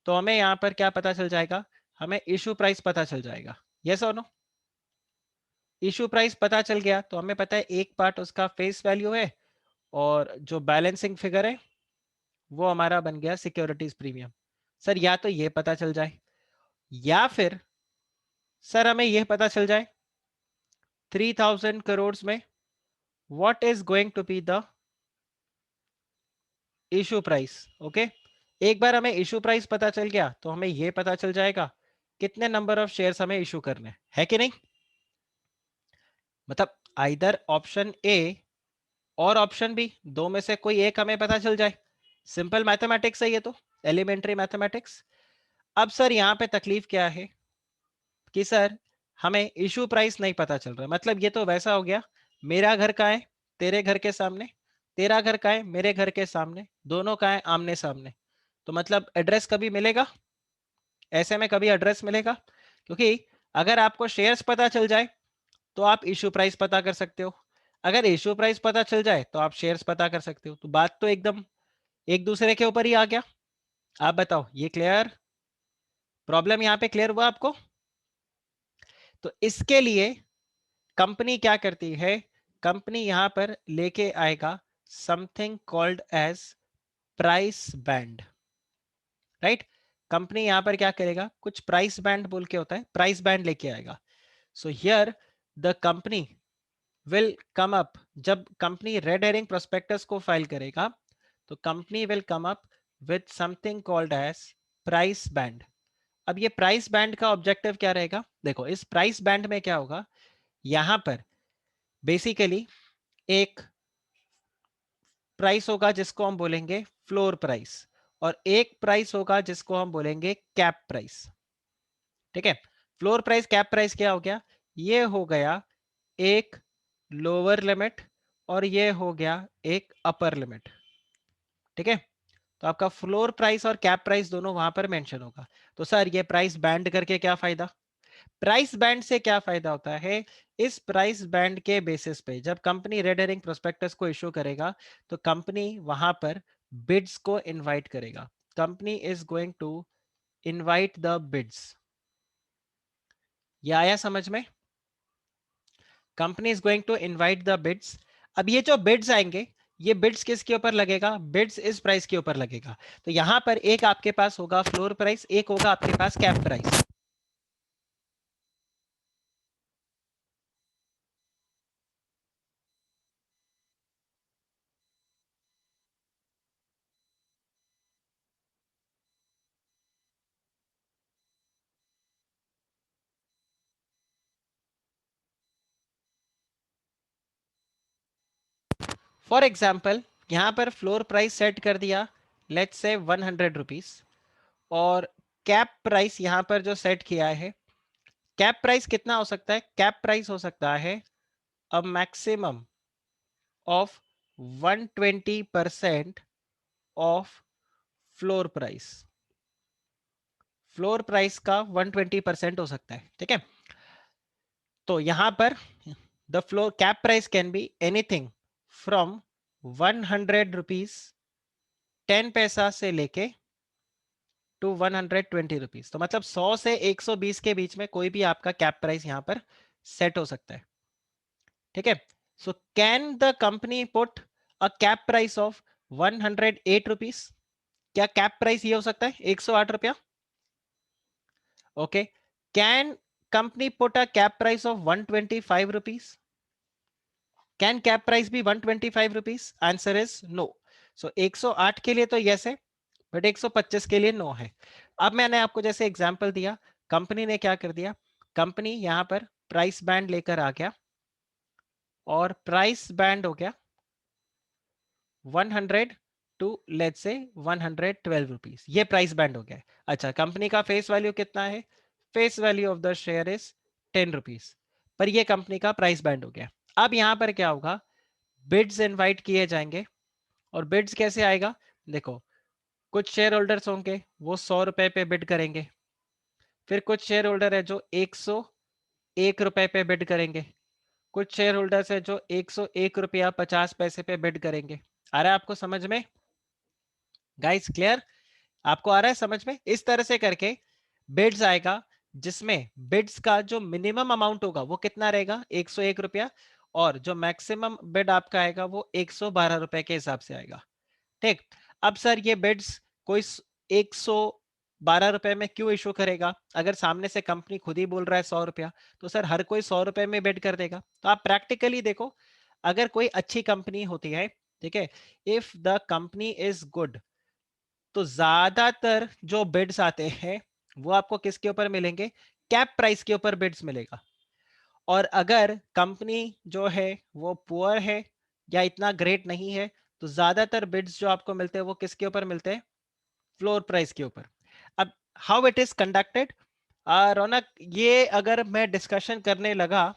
तो हमें यहां पर क्या पता चल जाएगा, हमें इशू प्राइस पता चल जाएगा। यस और नो? इशू प्राइस पता चल गया तो हमें पता है एक पार्ट उसका फेस वैल्यू है और जो बैलेंसिंग फिगर है वो हमारा बन गया सिक्योरिटीज प्रीमियम। सर या तो ये पता चल जाए या फिर सर हमें यह पता चल जाए 3000 करोड़ में what is going to be the issue price. Okay, एक बार हमें इशू प्राइस पता चल गया तो हमें यह पता चल जाएगा कितने नंबर ऑफ शेयर्स हमें इशू करने है कि नहीं। मतलब आइदर ऑप्शन ए और ऑप्शन बी, दो में से कोई एक हमें पता चल जाए। सिंपल मैथमेटिक्स है ये तो, एलिमेंट्री मैथमेटिक्स। अब सर यहां पे तकलीफ क्या है कि सर हमें इशू प्राइस नहीं पता चल रहा, मतलब ये तो वैसा हो गया, मेरा घर का है तेरे घर के सामने, तेरा घर का है मेरे घर के सामने, दोनों का है आमने सामने, तो मतलब एड्रेस कभी मिलेगा? ऐसे में कभी एड्रेस मिलेगा? क्योंकि अगर आपको शेयर्स पता चल जाए तो आप इशू प्राइस पता कर सकते हो, अगर इशू प्राइस पता चल जाए तो आप शेयर्स पता कर सकते हो, तो बात तो एकदम एक दूसरे के ऊपर ही आ गया। आप बताओ ये क्लियर, प्रॉब्लम यहां पे क्लियर हुआ आपको? तो इसके लिए कंपनी क्या करती है, कंपनी यहां पर लेके आएगा something called as price band, right. Company यहां पर क्या करेगा, कुछ प्राइस बैंड बोल के होता है, प्राइस बैंड लेके आएगा। So here the company will come up, जब कंपनी रेड हेरिंग प्रोस्पेक्टस को फाइल करेगा तो company will come up with something called as price band. अब ये प्राइस बैंड का ऑब्जेक्टिव क्या रहेगा, देखो इस प्राइस बैंड में क्या होगा, यहां पर बेसिकली एक प्राइस होगा जिसको हम बोलेंगे फ्लोर प्राइस, और एक प्राइस होगा जिसको हम बोलेंगे कैप प्राइस। ठीक है, फ्लोर प्राइस कैप प्राइस क्या हो गया, ये हो गया एक लोअर लिमिट और ये हो गया एक अपर लिमिट। ठीक है, तो आपका फ्लोर प्राइस और कैप प्राइस दोनों वहां पर मेंशन होगा। तो सर ये प्राइस बैंड करके क्या फायदा, प्राइस बैंड से क्या फायदा होता है, इस प्राइस बैंड के बेसिस पे जब कंपनी रेड हेरिंग प्रोस्पेक्टस को इशू करेगा तो कंपनी वहां पर बिड्स को इनवाइट करेगा, company is going to invite the bids. ये आया समझ में, company is going to invite the bids. अब ये जो बिड्स आएंगे, ये बिड्स किसके ऊपर लगेगा, बिड्स इस प्राइस के ऊपर लगेगा। तो यहां पर एक आपके पास होगा फ्लोर प्राइस, एक होगा आपके पास कैप प्राइस। फॉर एग्जाम्पल यहां पर फ्लोर प्राइस सेट कर दिया लेट्स से 100 रुपीज, और कैप प्राइस यहां पर जो सेट किया है, कैप प्राइस कितना हो सकता है, कैप प्राइस हो सकता है a maximum of 120% of floor price, floor price का 120% हो सकता है। ठीक है, तो यहां पर the floor cap price can be anything from 100 rupees 10 पैसा से लेके टू 120 रुपीज। तो मतलब 100 से 120 के बीच में कोई भी आपका कैप प्राइस यहां पर सेट हो सकता है। ठीक है, so can the company put a cap price of 108 rupees? क्या कैप प्राइस ये हो सकता है 108 रुपया? ओके, can company put a cap price of 125 rupees? Can cap price भी 125 rupees? Answer is no. So 108 के लिए तो यस है, बट 125 के लिए नो है। अब मैंने आपको जैसे एग्जांपल दिया, कंपनी ने क्या कर दिया, कंपनी यहां पर प्राइस बैंड लेकर आ गया और प्राइस बैंड हो गया 100 टू लेट्स से 112 रुपीज, ये प्राइस बैंड हो गया है। अच्छा, कंपनी का फेस वैल्यू कितना है? Face value of the share is 10 rupees, पर ये कंपनी का प्राइस बैंड हो गया। अब यहां पर क्या होगा, बिड्स इनवाइट किए जाएंगे। और बिड्स कैसे आएगा? देखो, कुछ शेयर होल्डर्स होंगे वो 100 रुपए पे बिड करेंगे, फिर कुछ शेयर होल्डर है जो 101 रुपए पे बिड करेंगे, कुछ शेयर होल्डर्स है जो 101 रुपया 50 पैसे पे बिड करेंगे। आ रहा है आपको समझ में गाइस? क्लियर? आपको आ रहा है समझ में? इस तरह से करके बिड्स आएगा, जिसमें बिड्स का जो मिनिमम अमाउंट होगा वो कितना रहेगा? 101 रुपया, और जो मैक्सिमम बिड आपका आएगा वो 112 रुपए के हिसाब से आएगा। ठीक, अब सर ये बिड्स कोई 112 रुपए में क्यों इशू करेगा? अगर सामने से कंपनी खुद ही बोल रहा है 100 रुपया, तो सर हर कोई 100 रुपए में बिड कर देगा। तो आप प्रैक्टिकली देखो, अगर कोई अच्छी कंपनी होती है, ठीक है, if the company is good, तो ज्यादातर जो बिड्स आते हैं वो आपको किसके ऊपर मिलेंगे? कैप प्राइस के ऊपर बिड्स मिलेगा। और अगर कंपनी जो है वो पुअर है या इतना ग्रेट नहीं है, तो ज्यादातर बिड्स जो आपको मिलते हैं वो किसके ऊपर मिलते हैं? फ्लोर प्राइस के ऊपर। अब हाउ इट इज कंडक्टेड, रौनक, ये अगर मैं डिस्कशन करने लगा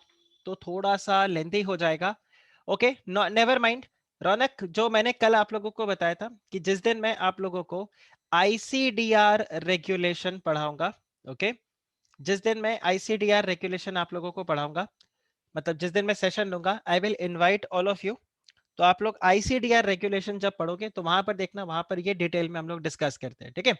तो थोड़ा सा लेंथी हो जाएगा। ओके, नेवर माइंड रौनक, जो मैंने कल आप लोगों को बताया था कि जिस दिन मैं आप लोगों को आईसीडीआर रेगुलेशन पढ़ाऊंगा, ओके, जिस दिन मैं आईसीडीआर रेगुलेशन आप लोगों को पढ़ाऊंगा, मतलब जिस दिन मैं सेशन लूंगा, I will invite all of you. तो आप लोग आईसीडीआर रेगुलेशन जब पढ़ोगे तो वहां पर देखना, वहां पर ये डिटेल में हम लोग डिस्कस करते हैं। ठीक है,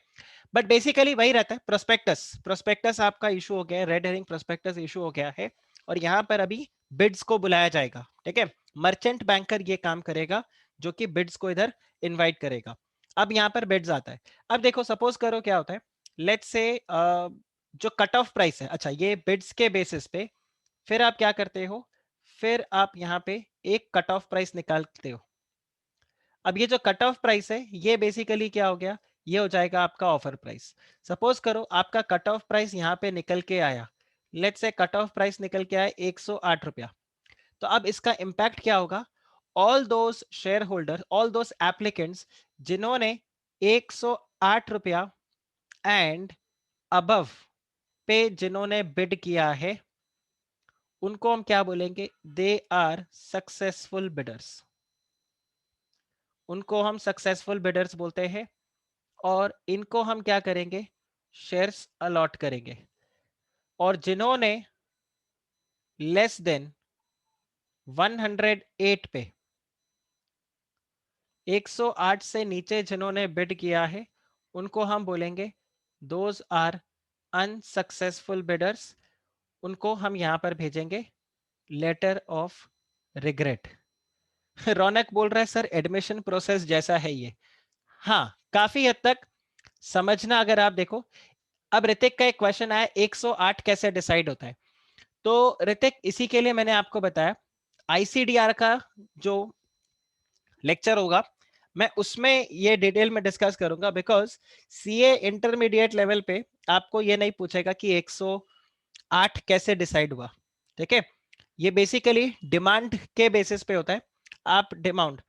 बट बेसिकली वही रहता है। प्रोस्पेक्टस, प्रोस्पेक्टस आपका इशू हो गया है, रेड हेरिंग प्रोस्पेक्टस इशू हो गया है, और यहाँ पर अभी बिड्स को बुलाया जाएगा। ठीक है, मर्चेंट बैंकर ये काम करेगा, जो कि बिड्स को इधर इनवाइट करेगा। अब यहाँ पर बिड्स आता है। अब देखो, सपोज करो क्या होता है, लेट्स से जो कट ऑफ प्राइस है, अच्छा ये बिड्स के बेसिस पे, फिर आप क्या करते हो, फिर आप यहाँ पे एक कट ऑफ प्राइस निकालते हो। अब ये जो कट ऑफ प्राइस है ये बेसिकली क्या हो गया, ये हो जाएगा आपका ऑफर प्राइस। सपोज करो आपका कट ऑफ प्राइस यहाँ पे निकल के आया, let's say cut off price निकल के आया 108 रुपया। तो अब इसका इंपैक्ट क्या होगा? All those share holder, all those applicants जिन्होंने 108 रुपया एंड अबव पे जिन्होंने बिड किया है, उनको हम क्या बोलेंगे? They are successful bidders. उनको हम सक्सेसफुल बिडर्स बोलते हैं, और इनको हम क्या करेंगे? शेयर्स अलॉट करेंगे। और जिन्होंने लेस देन 108 पे, 108 से नीचे जिन्होंने बिड किया है, उनको हम बोलेंगे दोज आर अनसक्सेसफुल बिडर्स। उनको हम यहां पर भेजेंगे लेटर ऑफ रिग्रेट। रौनक बोल रहा है सर एडमिशन प्रोसेस जैसा है ये। हाँ, काफी हद तक समझना अगर आप देखो। अब ऋतिक का एक क्वेश्चन आया, 108 कैसे डिसाइड होता है? तो ऋतिक, इसी के लिए मैंने आपको बताया आईसीडीआर का जो लेक्चर होगा, मैं उसमें ये डिटेल में डिस्कस करूंगा, बिकॉज सीए इंटरमीडिएट लेवल पे आपको ये नहीं पूछेगा कि 108 कैसे डिसाइड हुआ। ठीक है, ये बेसिकली डिमांड के बेसिस पे होता है। आप डिमांड,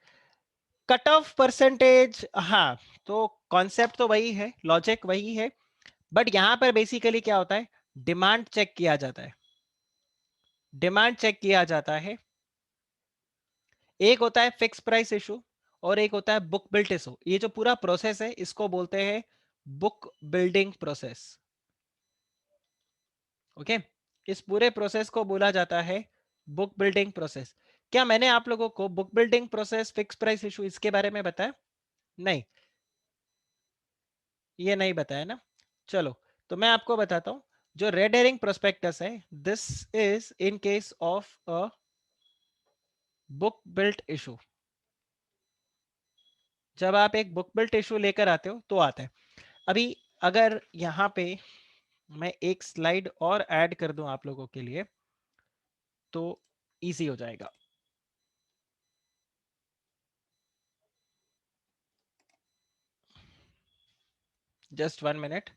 कट ऑफ परसेंटेज, हाँ, तो कॉन्सेप्ट तो वही है, लॉजिक वही है, बट यहां पर बेसिकली क्या होता है, डिमांड चेक किया जाता है। डिमांड चेक किया जाता है। एक होता है फिक्स प्राइस इशू और एक होता है बुक बिल्ट इशू। ये जो पूरा प्रोसेस है इसको बोलते हैं बुक बिल्डिंग प्रोसेस। ओके, इस पूरे प्रोसेस को बोला जाता है बुक बिल्डिंग प्रोसेस। क्या मैंने आप लोगों को book building process, fix price issue, इसके बारे में बताया? नहीं, ये नहीं बताया ना। चलो, तो मैं आपको बताता हूं। जो रेड हेरिंग प्रोस्पेक्टस है, this is in case of a book built issue. जब आप एक बुक बिल्ट इशू लेकर आते हो तो आता है। अभी अगर यहाँ पे मैं एक स्लाइड और ऐड कर दूं आप लोगों के लिए तो इजी हो जाएगा। Just 1 minute.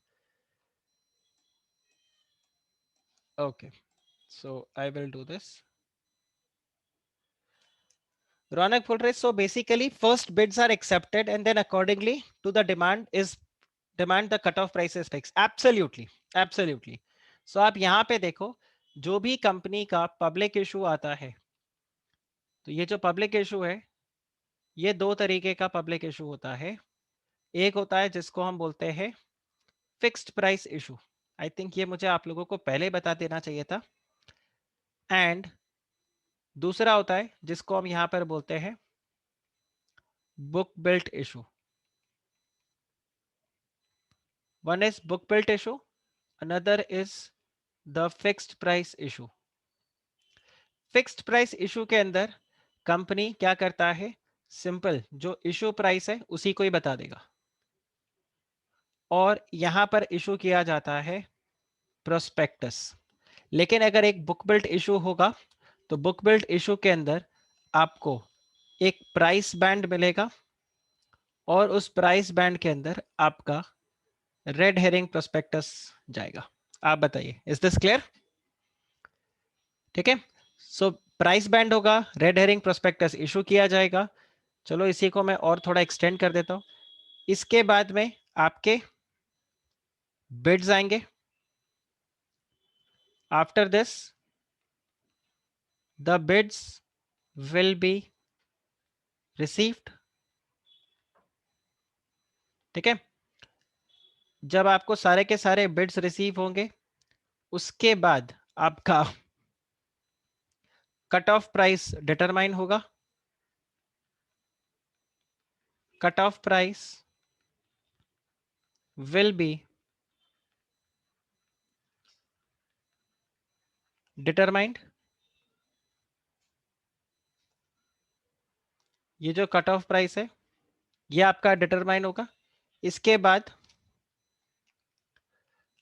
Okay, so I will do this. Ronak बोल रहे, so basically first bids are accepted and then accordingly to the demand the cutoff price is fixed. Absolutely, absolutely. So आप यहाँ पे देखो, जो भी कंपनी का पब्लिक इशू आता है, तो ये जो पब्लिक इशू है, ये दो तरीके का पब्लिक इशू होता है। एक होता है जिसको हम बोलते हैं fixed price issue. I think ये मुझे आप लोगों को पहले बता देना चाहिए था। एंड दूसरा होता है जिसको हम यहाँ पर बोलते हैं book built issue. One is book built issue, another is the fixed price issue. Fixed price issue के अंदर कंपनी क्या करता है, सिंपल जो इशू प्राइस है उसी को ही बता देगा, और यहां पर इशू किया जाता है प्रोस्पेक्टस। लेकिन अगर एक बुक बिल्ट इशू होगा तो बुक बिल्ट इशू के अंदर आपको एक प्राइस बैंड मिलेगा, और उस प्राइस बैंड के अंदर आपका रेड हेरिंग प्रोस्पेक्टस जाएगा। आप बताइए, इज दिस क्लियर? ठीक है, सो प्राइस बैंड होगा, रेड हेरिंग प्रोस्पेक्टस इशू किया जाएगा। चलो इसी को मैं और थोड़ा एक्सटेंड कर देता हूं। इसके बाद में आपके बिड्स आएंगे। After this the bids will be received. ठीक है, जब आपको सारे के सारे बिड्स रिसीव होंगे, उसके बाद आपका कट ऑफ प्राइस डिटरमाइन होगा। Cut off price will be determined. ये जो कट ऑफ प्राइस है ये आपका डिटरमाइन होगा। इसके बाद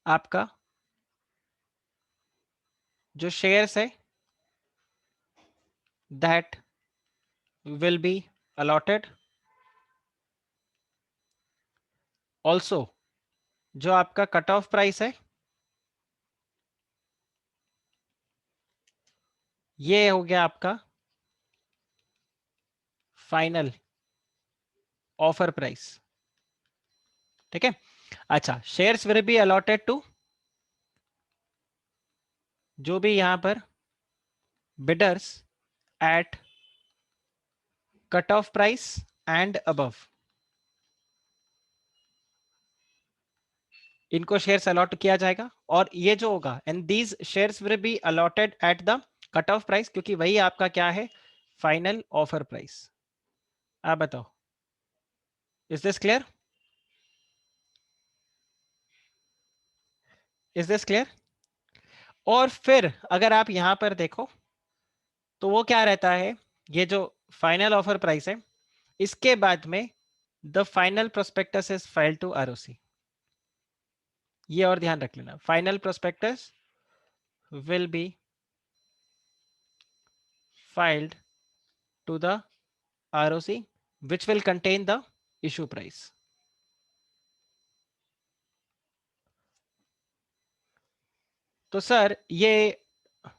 आपका जो शेयर्स है that will be allotted. Also जो आपका कट ऑफ प्राइस है ये हो गया आपका फाइनल ऑफर प्राइस। ठीक है, अच्छा, shares will be allotted to जो भी यहां पर bidders at cut off price and above, इनको शेयर्स अलॉट किया जाएगा। और ये जो होगा, and these shares will be allotted at the cut off price, क्योंकि वही आपका क्या है, फाइनल ऑफर प्राइस। आप बताओ, is this clear? Is this clear? और फिर अगर आप यहां पर देखो तो वो क्या रहता है, ये जो फाइनल ऑफर प्राइस है, इसके बाद में the final prospectus is file to ROC. ये और ध्यान रख लेना, final prospectus will be filed to the ROC which will contain the issue price. तो सर ये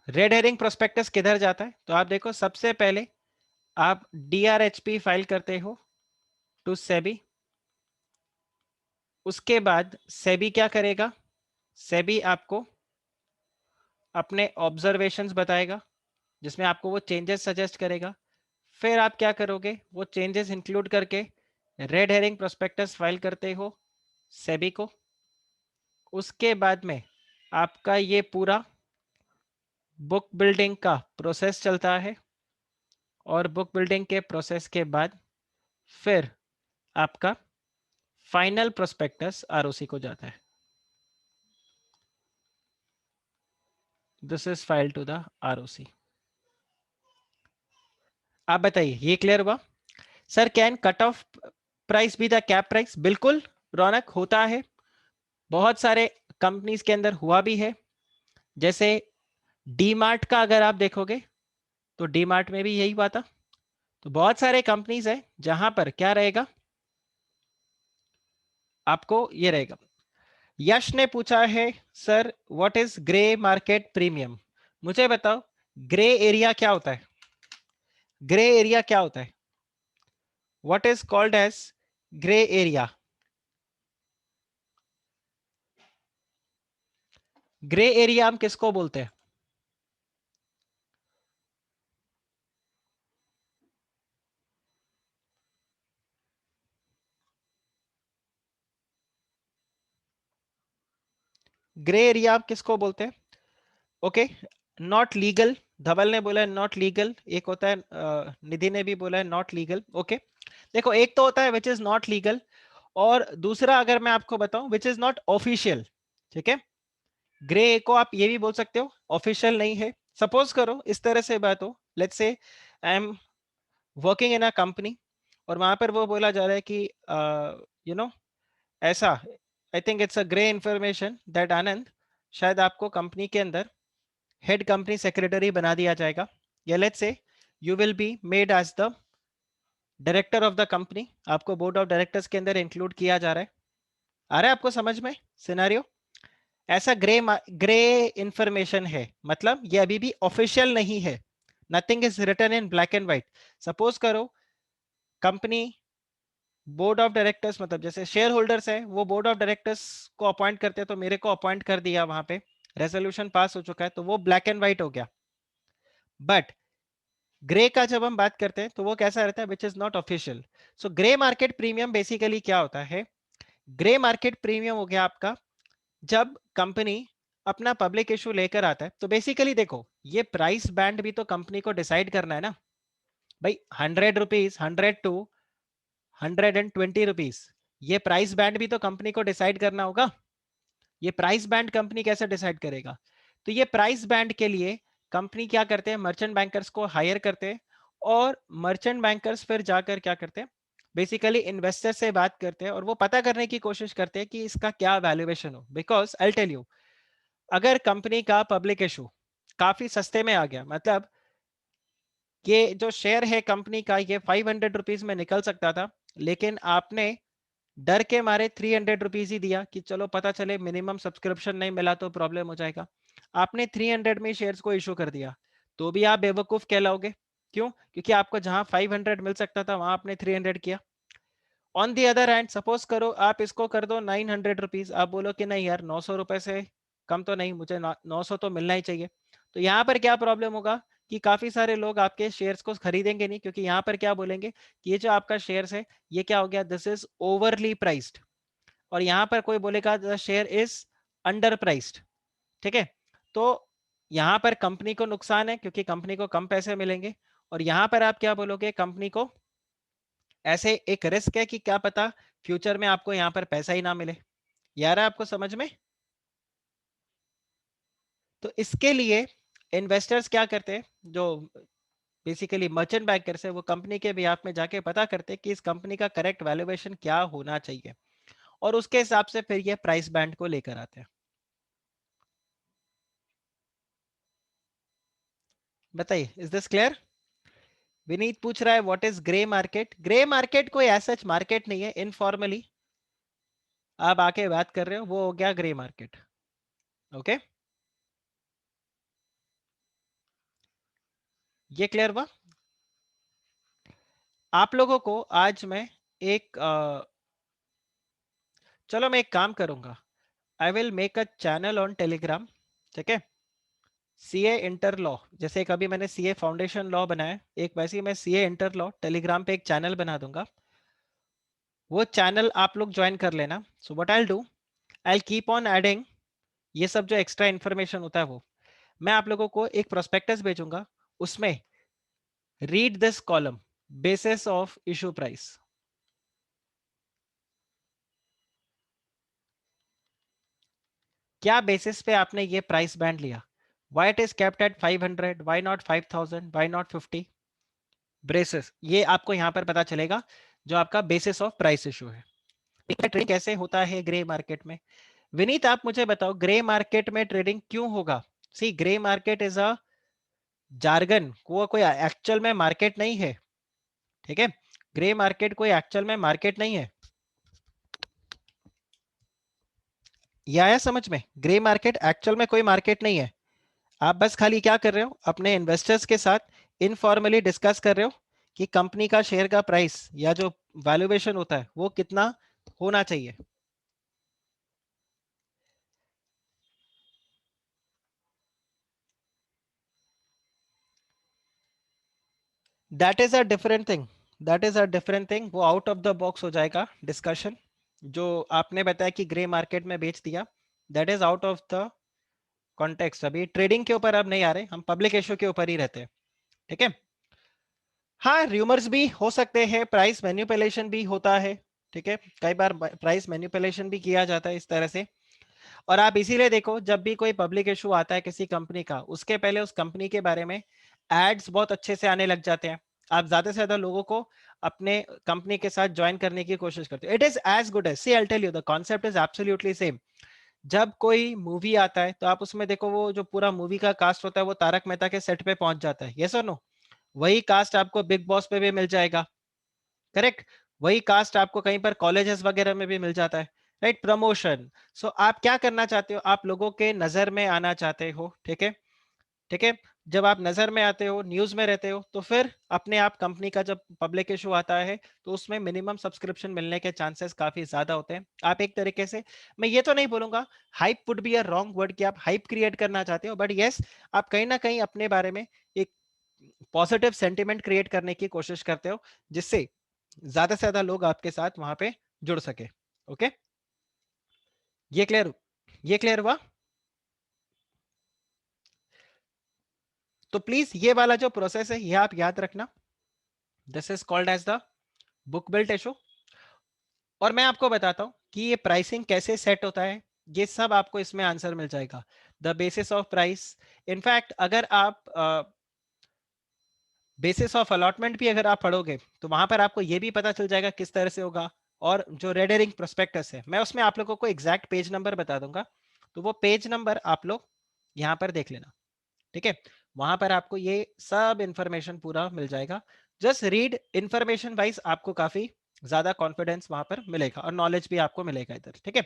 रेड हेरिंग प्रोस्पेक्टस किधर जाता है, तो आप देखो सबसे पहले आप DRHP फाइल करते हो टू सेबी। उसके बाद सेबी क्या करेगा, सेबी आपको अपने ऑब्जर्वेशंस बताएगा जिसमें आपको वो चेंजेस सजेस्ट करेगा। फिर आप क्या करोगे, वो चेंजेस इंक्लूड करके रेड हेरिंग प्रोस्पेक्टस फाइल करते हो सेबी को। उसके बाद में आपका ये पूरा बुक बिल्डिंग का प्रोसेस चलता है और बुक बिल्डिंग के प्रोसेस के बाद फिर आपका फाइनल प्रोस्पेक्टस आरओसी को जाता है. This is file to the ROC. आप बताइए ये क्लियर हुआ? Sir can cut off price be the cap price? बिल्कुल रौनक, होता है. बहुत सारे कंपनीज के अंदर हुआ भी है. जैसे डीमार्ट का अगर आप देखोगे तो डीमार्ट में भी यही हुआ था. तो बहुत सारे कंपनीज है जहां पर क्या रहेगा, आपको ये रहेगा. यश ने पूछा है sir what is grey market premium? मुझे बताओ ग्रे एरिया क्या होता है? ग्रे एरिया क्या होता है? What is called as grey area? Grey area हम किसको बोलते हैं? ग्रे एरिया आप किसको बोलते हैं? Okay, not legal. धवल ने बोला है नॉट लीगल. एक होता है निधि ने भी बोला है नॉट लीगल. ओके, देखो एक तो होता है विच इज नॉट लीगल, और दूसरा अगर मैं आपको बताऊं विच इज नॉट ऑफिशियल. ठीक है, ग्रे को आप ये भी बोल सकते हो ऑफिशियल नहीं है. सपोज करो इस तरह से बात हो, let's say I am working in a company और वहां पर वो बोला जा रहा है कि यू नो ऐसा, I think it's a grey information that Anand, शायद आपको कंपनी के अंदर हेड कंपनी सेक्रेटरी बना दिया जाएगा, या let's say you will be made as the director of the company, आपको बोर्ड ऑफ डायरेक्टर्स के अंदर इंक्लूड किया जा रहा है. आ रहा है आपको समझ में सिनेरियो? ऐसा ग्रे इंफॉर्मेशन है, मतलब ये अभी भी ऑफिशियल नहीं है. Nothing is written in black and white. Suppose करो कंपनी बोर्ड ऑफ डायरेक्टर्स, मतलब जैसे शेयर होल्डर्स है वो बोर्ड ऑफ डायरेक्टर्स को अपॉइंट करते हैं, तो मेरे को अपॉइंट कर दिया, वहां पे रेजोल्यूशन पास हो चुका है, तो वो ब्लैक एंड व्हाइट हो गया. बट ग्रे का जब हम बात करते हैं तो वो कैसा रहता है, which is not official. So grey market premium basically क्या होता है? ग्रे मार्केट प्रीमियम हो गया आपका जब कंपनी अपना पब्लिक इशू लेकर आता है. तो बेसिकली देखो ये प्राइस बैंड भी तो कंपनी को डिसाइड करना है ना भाई. 100 रुपीज, 100 to 120 रुपीज, ये प्राइस बैंड भी तो कंपनी को डिसाइड करना होगा. ये प्राइस बैंड कंपनी कैसे डिसाइड करेगा? तो ये प्राइस बैंड के लिए कंपनी क्या करते हैं, मर्चेंट बैंकर्स को हायर करते हैं, और मर्चेंट बैंकर्स फिर जाकर क्या करते हैं, बेसिकली इन्वेस्टर से बात करते हैं और वो पता करने की कोशिश करते हैं कि इसका क्या वैल्यूएशन हो. बिकॉज आई टेल यू, अगर कंपनी का पब्लिक इशू काफी सस्ते में आ गया, मतलब ये जो शेयर है कंपनी का ये 500 रुपीज में निकल सकता था, लेकिन आपने डर के मारे 300 रुपीज ही दिया कि चलो पता चले मिनिमम सब्सक्रिप्शन नहीं मिला तो प्रॉब्लम हो जाएगा. आपने 300 में शेयर्स को इशू कर दिया, तो भी आप बेवकूफ कहलाओगे. क्यों? क्योंकि आपको जहां 500 मिल सकता था वहां आपने 300 किया. On the other hand suppose करो आप इसको कर दो 900 रुपीज, आप बोलो कि नहीं यार 900 रुपए से कम तो नहीं, मुझे 900 तो मिलना ही चाहिए. तो यहाँ पर क्या प्रॉब्लम होगा कि काफी सारे लोग आपके शेयर्स को खरीदेंगे नहीं, क्योंकि यहाँ पर क्या बोलेंगे कि ये जो आपका शेयर्स है ये क्या हो गया, दिस इज ओवरली प्राइस्ड. और यहाँ पर कोई बोलेगा the share is under priced. ठीक है, तो यहाँ पर कंपनी को नुकसान है क्योंकि कंपनी को कम पैसे मिलेंगे, और यहाँ पर आप क्या बोलोगे, कंपनी को ऐसे एक रिस्क है कि क्या पता फ्यूचर में आपको यहाँ पर पैसा ही ना मिले. यार आपको समझ में? तो इसके लिए इन्वेस्टर्स क्या करते हैं, जो बेसिकली मर्चेंट बैंकर्स है, वो कंपनी के बिहाफ में जाके पता करते हैं कि इस कंपनी का करेक्ट वैल्यूएशन क्या होना चाहिए, और उसके हिसाब से फिर ये प्राइस बैंड को लेकर आते हैं. बताइए, इज दिस क्लियर? विनीत पूछ रहा है what is grey market. Grey market कोई ऐसा मार्केट नहीं है, इनफॉर्मली आप आके बात कर रहे हो, वो हो गया ग्रे मार्केट. ओके, ये क्लियर हुआ आप लोगों को? आज मैं एक चलो मैं एक काम करूंगा, I will make a channel on Telegram. ठीक है, सीए इंटर लॉ, जैसे कभी मैंने सीए फाउंडेशन लॉ बनाया, एक वैसे ही मैं सीए इंटर लॉ टेलीग्राम पे एक चैनल बना दूंगा. वो चैनल आप लोग ज्वाइन कर लेना. So what I will do, I will keep on adding ये सब जो एक्स्ट्रा इन्फॉर्मेशन होता है वो. मैं आप लोगों को एक प्रोस्पेक्टस भेजूंगा, उसमें read this column basis of issue price. क्या बेसिस पे आपने ये प्राइस बैंड लिया? Why it is kept at 500, why not 5000, why not 50? Braces, ये आपको यहां पर पता चलेगा जो आपका बेसिस ऑफ प्राइस इशू है। ट्रेडिंग कैसे होता है ग्रे मार्केट में? विनीत आप मुझे बताओ, ग्रे मार्केट में ट्रेडिंग क्यों होगा? See, grey market is a jargon, वो कोई एक्चुअल में मार्केट नहीं है। ठीक है, ग्रे मार्केट कोई एक्चुअल में मार्केट नहीं है। ये आया समझ में? ग्रे मार्केट एक्चुअल में कोई मार्केट नहीं है। आप बस खाली क्या कर रहे हो, अपने इन्वेस्टर्स के साथ इनफॉर्मली डिस्कस कर रहे हो कि कंपनी का शेयर का प्राइस या जो वैल्यूएशन होता है वो कितना होना चाहिए। That is a different thing, that is a different thing, वो आउट ऑफ द बॉक्स हो जाएगा डिस्कशन। जो आपने बताया कि ग्रे मार्केट में बेच दिया, that is out of the context. अभी ट्रेडिंग के ऊपर अब नहीं आ रहे, हम पब्लिक इशू के ऊपर ही रहते हैं। ठीक है, हाँ र्यूमर्स भी हो सकते हैं, प्राइस मैनिपुलेशन भी होता है। ठीक है, कई बार प्राइस मैनिपुलेशन भी किया जाता है इस तरह से। और आप इसीलिए देखो, जब भी कोई पब्लिक इशू आता है किसी कंपनी का, उसके पहले उस कंपनी के बारे में एड्स बहुत अच्छे से आने लग जाते हैं। आप ज्यादा से ज्यादा लोगों को अपने कंपनी के साथ ज्वाइन करने की कोशिश करते हो। It is as good as, see I tell you the concept is absolutely same. जब कोई मूवी आता है तो आप उसमें देखो, वो जो पूरा मूवी का कास्ट होता है वो तारक मेहता के सेट पे पहुंच जाता है, यस और नो? वही कास्ट आपको बिग बॉस पे भी मिल जाएगा, करेक्ट? वही कास्ट आपको कहीं पर कॉलेजेस वगैरह में भी मिल जाता है, राइट? प्रमोशन। सो आप क्या करना चाहते हो, आप लोगों के नजर में आना चाहते हो। ठीक है, ठीक है, जब आप नजर में आते हो, न्यूज में रहते हो, तो फिर अपने आप कंपनी का जब पब्लिक इशू आता है तो उसमें मिनिमम सब्सक्रिप्शन मिलने के चांसेस काफी ज्यादा होते हैं। आप एक तरीके से, मैं ये तो नहीं बोलूंगा hype would be a wrong word कि आप हाइप क्रिएट करना चाहते हो, बट यस, आप कहीं ना कहीं अपने बारे में एक पॉजिटिव सेंटिमेंट क्रिएट करने की कोशिश करते हो, जिससे ज्यादा से ज्यादा लोग आपके साथ वहां पे जुड़ सके। ओके, ये क्लियर, ये क्लियर हुआ? तो प्लीज ये वाला जो प्रोसेस है ये आप याद रखना, this is called as the book built issue. और मैं आपको बताता हूं कि ये प्राइसिंग कैसे सेट होता है, ये सब आपको इसमें आंसर मिल जाएगा, the basis of price. In fact अगर आप बेसिस ऑफ अलॉटमेंट भी अगर आप पढ़ोगे तो वहां पर आपको ये भी पता चल जाएगा किस तरह से होगा। और जो रेड हेरिंग प्रोस्पेक्टस है, मैं उसमें आप लोगों को एग्जैक्ट पेज नंबर बता दूंगा, तो वो पेज नंबर आप लोग यहाँ पर देख लेना। ठीक है, वहां पर आपको ये सब इंफॉर्मेशन पूरा मिल जाएगा। जस्ट रीड, इंफॉर्मेशन वाइज आपको काफी ज्यादा कॉन्फिडेंस वहां पर मिलेगा और नॉलेज भी आपको मिलेगा इधर। ठीक है,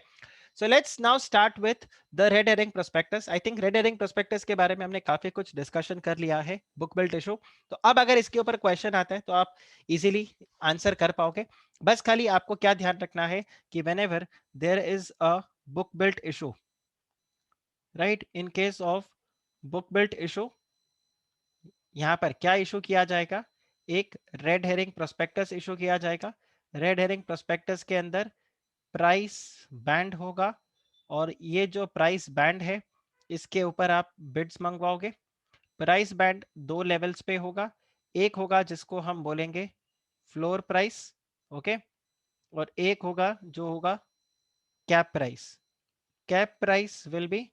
so let's now start with the red herring prospectus. I think red herring prospectus के बारे में हमने काफी कुछ डिस्कशन कर लिया है, बुक बिल्ट इशू। तो अब अगर इसके ऊपर क्वेश्चन आता है तो आप इजीली आंसर कर पाओगे। बस खाली आपको क्या ध्यान रखना है कि whenever there is a book built issue, right, in case of book built issue, यहां पर क्या इशू किया जाएगा? एक रेड हेरिंग प्रोस्पेक्टस इशू किया जाएगा। रेड हेरिंग प्रोस्पेक्टस के अंदर प्राइस बैंड होगा, और ये जो प्राइस बैंड है इसके ऊपर आप बिड्स मंगवाओगे। प्राइस बैंड दो लेवल्स पे होगा, एक होगा जिसको हम बोलेंगे फ्लोर प्राइस, ओके, और एक होगा जो होगा cap price. Cap price will be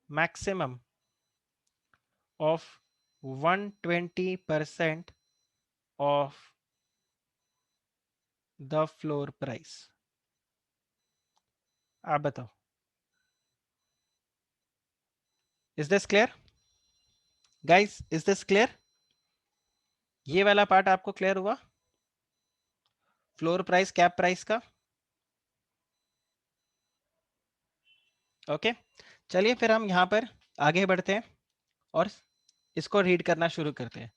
maximum of 120% of the floor price. आप बताओ, is this clear guys? Is this clear? ये वाला पार्ट आपको क्लियर हुआ, फ्लोर प्राइस कैप प्राइस का? ओके, चलिए फिर हम यहाँ पर आगे बढ़ते हैं और इसको रीड करना शुरू करते हैं।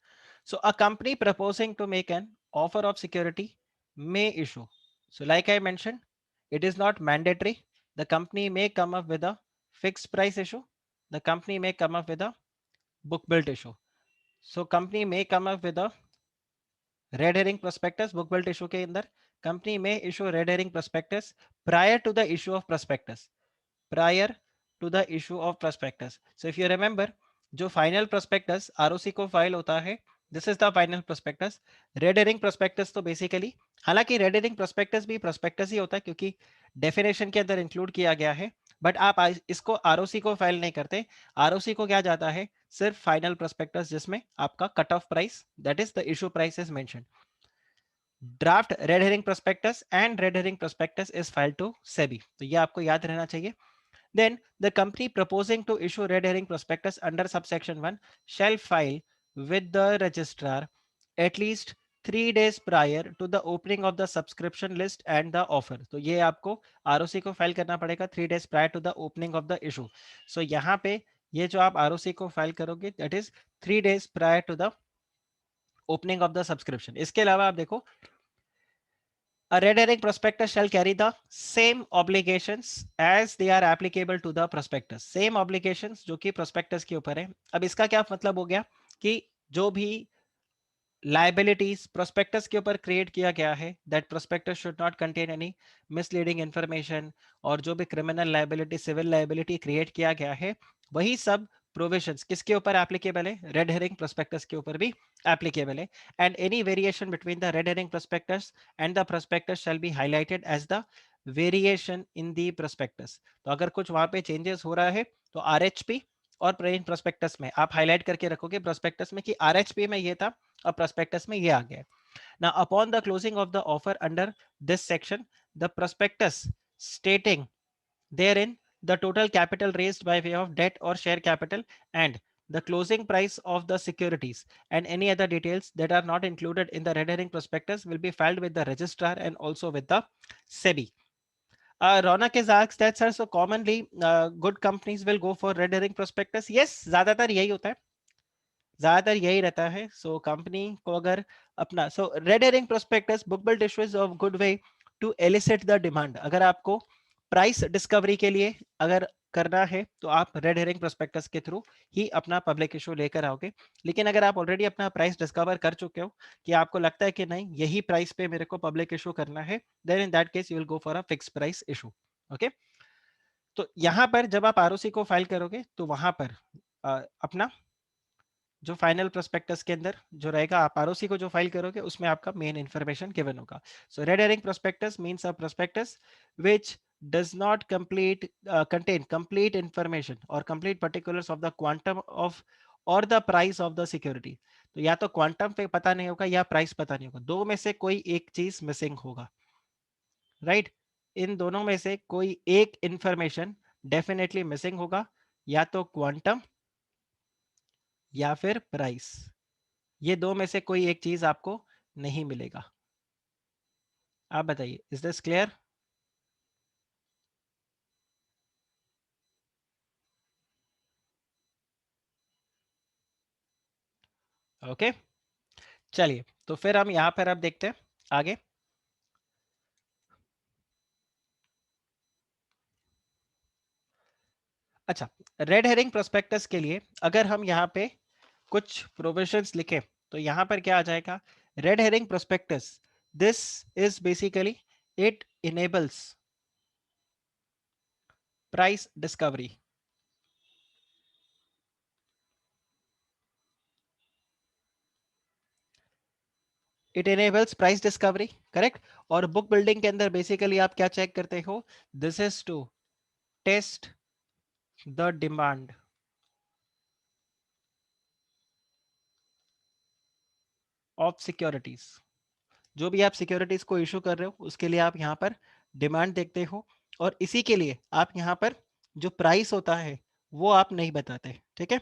So a company proposing to make an offer of security may issue. So like I mentioned, it is not mandatory. The company may come up with a fixed price issue. The company may come up with a book built issue. So company may come up with a red herring prospectus, book built issue के अंदर company may issue red herring prospectus prior to the issue of prospectus, prior to the issue of prospectus. So if you remember, जो final prospectus ROC को file होता है, this is the final prospectus. Red herring prospectus तो basically, हालांकि red herring prospectus भी prospectus ही होता है क्योंकि डेफिनेशन के अंदर इंक्लूड किया गया है, बट आप इसको आरओसी को फाइल नहीं करते। आरओसी को क्या जाता है, सिर्फ फाइनल प्रोस्पेक्टस जिसमें आपका cut off price, that is the issue price is mentioned. Draft red herring prospectus and red herring prospectus is filed to SEBI, तो ये आपको याद रहना चाहिए। Then the company proposing to issue red herring prospectus under subsection 1 shall file with the registrar at least 3 days prior to the opening of the subscription list and the offer. तो ये आपको ROC को file करना पड़ेगा 3 days prior to the opening of the issue. So यहाँ पे ये जो आप आरओसी को फाइल करोगे that is 3 days prior to the opening of the subscription. इसके अलावा आप देखो, a red herring prospectus shall carry the same obligations as they are applicable to the prospectus. Same obligations जो कि prospectus के ऊपर है। अब इसका क्या मतलब हो गया कि जो भी लाइबिलिटीज प्रोस्पेक्टस के ऊपर क्रिएट किया गया है, that prospectus should not contain any misleading information, और जो भी criminal liability, civil liability create किया गया है, वही सब प्रोविजंस किसके ऊपर एप्लीकेबल है, रेड हेरिंग प्रोस्पेक्टस के ऊपर भी एप्लीकेबल है। And any variation between the red herring prospectus and the prospectus shall be highlighted as the variation in the prospectus. तो अगर कुछ वहां पे चेंजेस हो रहा है तो आरएचपी और प्रोस्पेक्टस में आप हाईलाइट करके रखोगे प्रोस्पेक्टस में कि आरएचपी में ये था और prospectus में ये आ गया। Now upon the closing of the offer under this section, the prospectus stating therein the total capital raised by way of debt or share capital and the closing price of the securities and any other details that are not included in the red herring prospectus will be filed with the registrar and also with the SEBI. Ronak is asked that, sir, so commonly good companies will go for red herring prospectus. Yes, ज्यादातर यही होता है, ज्यादातर यही रहता है। So company को अगर अपना, so red herring prospectus book build issues of good way to elicit the demand. अगर आपको प्राइस डिस्कवरी के लिए अगर करना है तो आप रेड हेरिंग प्रोस्पेक्टस के थ्रू ही अपना पब्लिक इशू लेकर आओगे। लेकिन अगर आप ऑलरेडी अपना प्राइस डिस्कवर कर चुके हो कि आपको लगता है कि नहीं यही प्राइस पे मेरे को पब्लिक इशू करना है, then in that case you will go for a fix price issue. Okay, तो यहां पर जब आप आरओसी को फाइल करोगे तो वहां पर अपना जो फाइनल प्रोस्पेक्टस के अंदर जो रहेगा, आप आरओसी को जो फाइल करोगे उसमें आपका मेन इंफॉर्मेशन गिवन होगा। So red herring prospectus means a prospectus which does not contain complete information or complete particulars of the quantum of or the price of the security. तो या तो quantum पे पता नहीं होगा या प्राइस पता नहीं होगा, दो में से कोई एक चीज मिसिंग होगा, राइट इन दोनों में से कोई एक इंफॉर्मेशन डेफिनेटली मिसिंग होगा, या तो क्वांटम या फिर प्राइस, ये दो में से कोई एक चीज आपको नहीं मिलेगा। आप बताइए, इज दिस क्लियर? ओके, चलिए तो फिर हम यहां पर अब देखते हैं आगे। अच्छा, रेड हेरिंग प्रोस्पेक्टस के लिए अगर हम यहाँ पे कुछ प्रोविजंस लिखें तो यहां पर क्या आ जाएगा, red herring prospectus, this is basically it enables price discovery. It enables price discovery, correct. और बुक बिल्डिंग के अंदर बेसिकली आप क्या चेक करते हो, this is to test the demand of securities. जो भी आप सिक्योरिटीज को इशू कर रहे हो उसके लिए आप यहाँ पर डिमांड देखते हो, और इसी के लिए आप यहाँ पर जो प्राइस होता है वो आप नहीं बताते, ठीक है,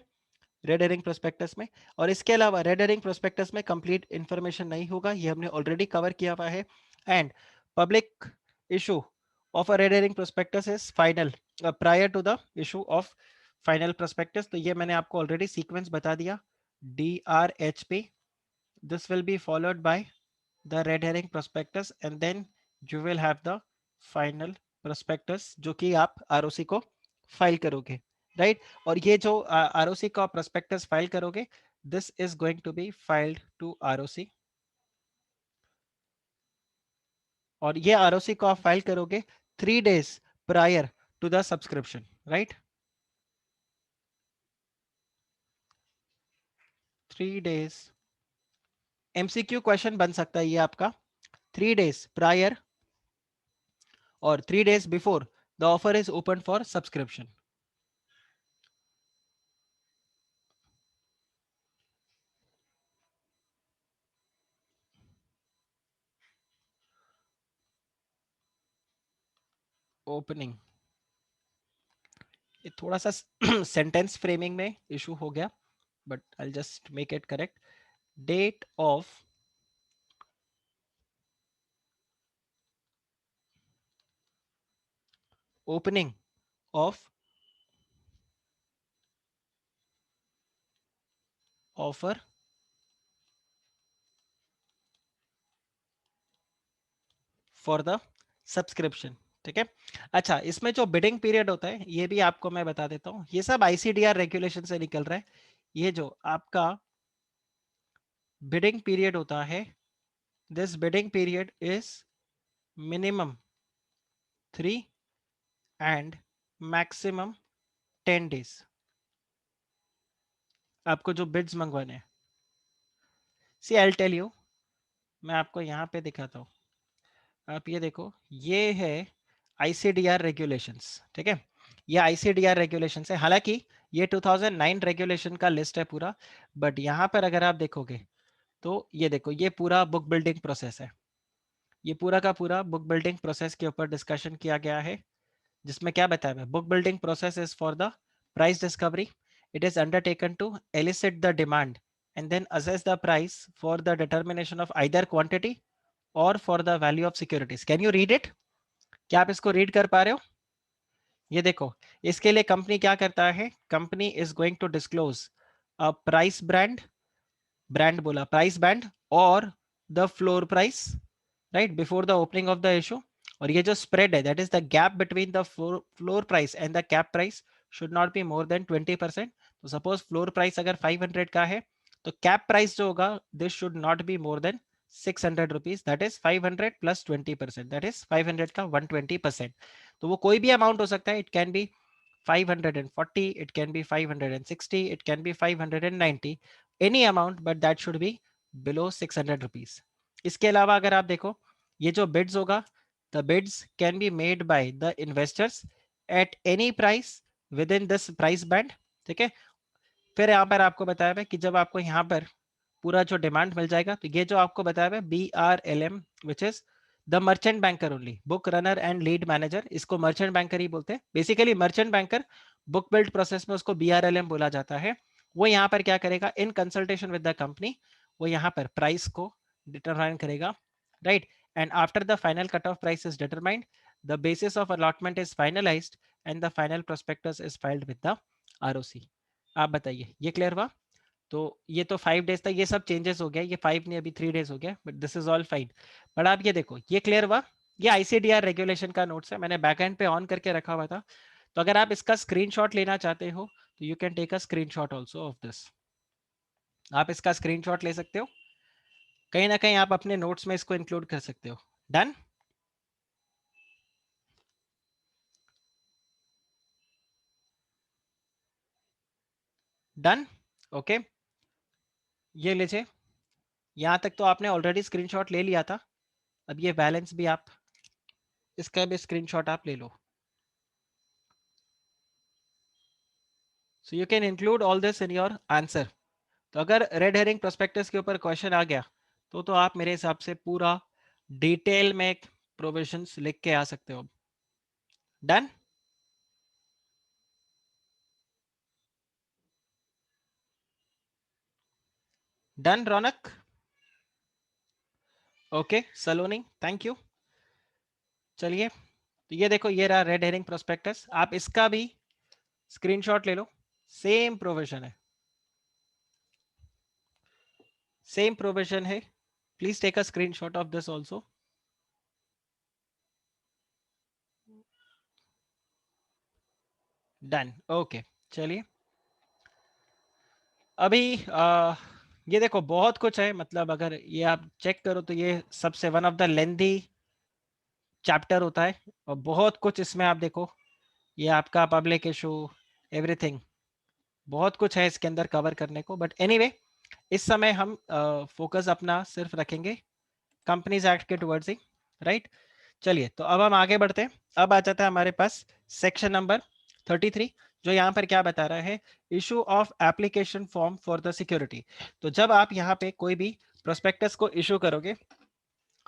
रेड हेरिंग प्रोस्पेक्टस में। और इसके अलावा रेड हेरिंग प्रोस्पेक्टस में कंप्लीट इंफॉर्मेशन नहीं होगा, ये हमने ऑलरेडी कवर किया हुआ है। And public issue of a red herring prospectus is final prior to the issue of final prospectus. तो ये मैंने आपको ऑलरेडी सीक्वेंस बता दिया, DRHP, this will be followed by the red herring prospectus and then you will have the final prospectus जो कि आप ROC को फाइल करोगे, राइट और ये जो आरओसी का prospectus फाइल करोगे, this is going to be filed to ROC, और ये आरओसी को आप फाइल करोगे 3 days prior to the subscription, right. 3 days, MCQ question बन सकता है ये आपका, 3 days प्रायर और 3 days before the offer is open for subscription. Opening, ये थोड़ा सा सेंटेंस फ्रेमिंग में इशू हो गया, but I just make it correct. Date of opening of offer for the subscription. ठीक है. अच्छा, इसमें जो बिडिंग पीरियड होता है ये भी आपको मैं बता देता हूँ, ये सब आईसीडीआर रेगुलेशन से निकल रहा है. ये जो आपका बिडिंग पीरियड होता है, this bidding period is minimum 3 and maximum 10 days. आपको जो बिड्स मंगवाने हैं, सी आई टेल यू, मैं आपको यहाँ पे दिखाता हूँ. आप ये देखो, ये है आईसीडीआर रेगुलेशंस. ठीक है, ये आईसीडीआर रेगुलेशंस है. हालांकि ये 2009 रेगुलेशन का लिस्ट है पूरा, बट यहाँ पर अगर आप देखोगे तो ये देखो, ये पूरा बुक बिल्डिंग प्रोसेस है. ये पूरा का पूरा बुक बिल्डिंग प्रोसेस के ऊपर डिस्कशन किया गया है, जिसमें क्या बताया है, book building process is for the price discovery. It is undertaken to elicit the demand and then assess the price for the determination of either quantity or for the value of securities. Can you read it? क्या आप इसको read कर पा रहे हो? ये देखो, इसके लिए कंपनी क्या करता है, company is going to disclose a price brand, brand बोला, प्राइस बैंड और the floor price, right, before the opening of the issue. और ये जो स्प्रेड है, that is the gap between the floor price and the cap price should not be more than 20%. तो suppose floor price अगर 500 का है, तो cap price जो होगा, this should not be more then 600 rupees. That is 500 plus 20%, that is 500 का 120%. तो वो कोई भी अमाउंट हो सकता है. It can be 540, it can be 560, it can be 590, any amount, but that should be below 600 rupees. इसके अलावा अगर आप देखो, ये जो bids होगा, the bids can be made by the investors at any price within this price band. ठीक है. फिर यहाँ पर आपको बताया है कि जब आपको यहाँ पर पूरा जो डिमांड मिल जाएगा, तो ये जो आपको बताया है BRLM, which is the merchant banker only, book runner and lead manager, इसको मर्चेंट बैंकर ही बोलते हैं. Basically merchant banker book build process में उसको BRLM बोला जाता है. वो यहाँ पर क्या करेगा, in consultation with the company, वो यहाँ पर प्राइस को डिटरमाइन करेगा, right. And after the final cut off price is determined, the basis of allotment is finalised and the final prospectus is filed with the ROC. आप बताइए, ये clear हुआ? तो ये तो 5 days था, ये सब चेंजेस हो गया, ये 5 नहीं अभी 3 days हो गया, but this is all fine. But आप ये देखो, ये क्लियर हुआ? ये आईसीडीआर रेगुलेशन का नोट्स है, मैंने बैकएंड पे ऑन करके रखा हुआ था. तो अगर आप इसका स्क्रीनशॉट लेना चाहते हो, तो you can take a screenshot also of this. आप इसका स्क्रीनशॉट ले सकते हो, कहीं ना कहीं आप अपने नोट्स में इसको इंक्लूड कर सकते हो. डन? डन? ओके, ये लीजिए, यहां तक तो आपने ऑलरेडी स्क्रीनशॉट ले लिया था. अब ये बैलेंस भी आप, इसका भी स्क्रीनशॉट आप ले लो. So you can include all this in your answer. तो अगर रेड हेरिंग प्रोस्पेक्टस के ऊपर क्वेश्चन आ गया, तो आप मेरे हिसाब से पूरा डिटेल में प्रोविजंस लिख के आ सकते हो. Done? Done Raunak? Okay Saloni, thank you. चलिए, तो ये देखो, ये रहा रेड हेरिंग प्रोस्पेक्टस, आप इसका भी स्क्रीनशॉट ले लो. सेम प्रोविजन है, सेम प्रोविजन है. Please take a screenshot of this also. Done. Okay, चलिए. अभी ये देखो, बहुत कुछ है, मतलब अगर ये आप चेक करो तो ये सबसे one of the lengthy chapter होता है, और बहुत कुछ इसमें आप देखो, ये आपका पब्लिक इशू, एवरीथिंग, बहुत कुछ है इसके अंदर कवर करने को. बट एनीवे, इस समय हम फोकस अपना सिर्फ रखेंगे कंपनीज एक्ट के टुवर्ड्स ही, राइट। चलिए, तो अब हम आगे बढ़ते हैं। अब आ जाता है हमारे पास सेक्शन नंबर 33, जो यहाँ पर क्या बता रहा है, issue of application form for the security. तो जब आप यहाँ पे कोई भी प्रोस्पेक्टस को इशू करोगे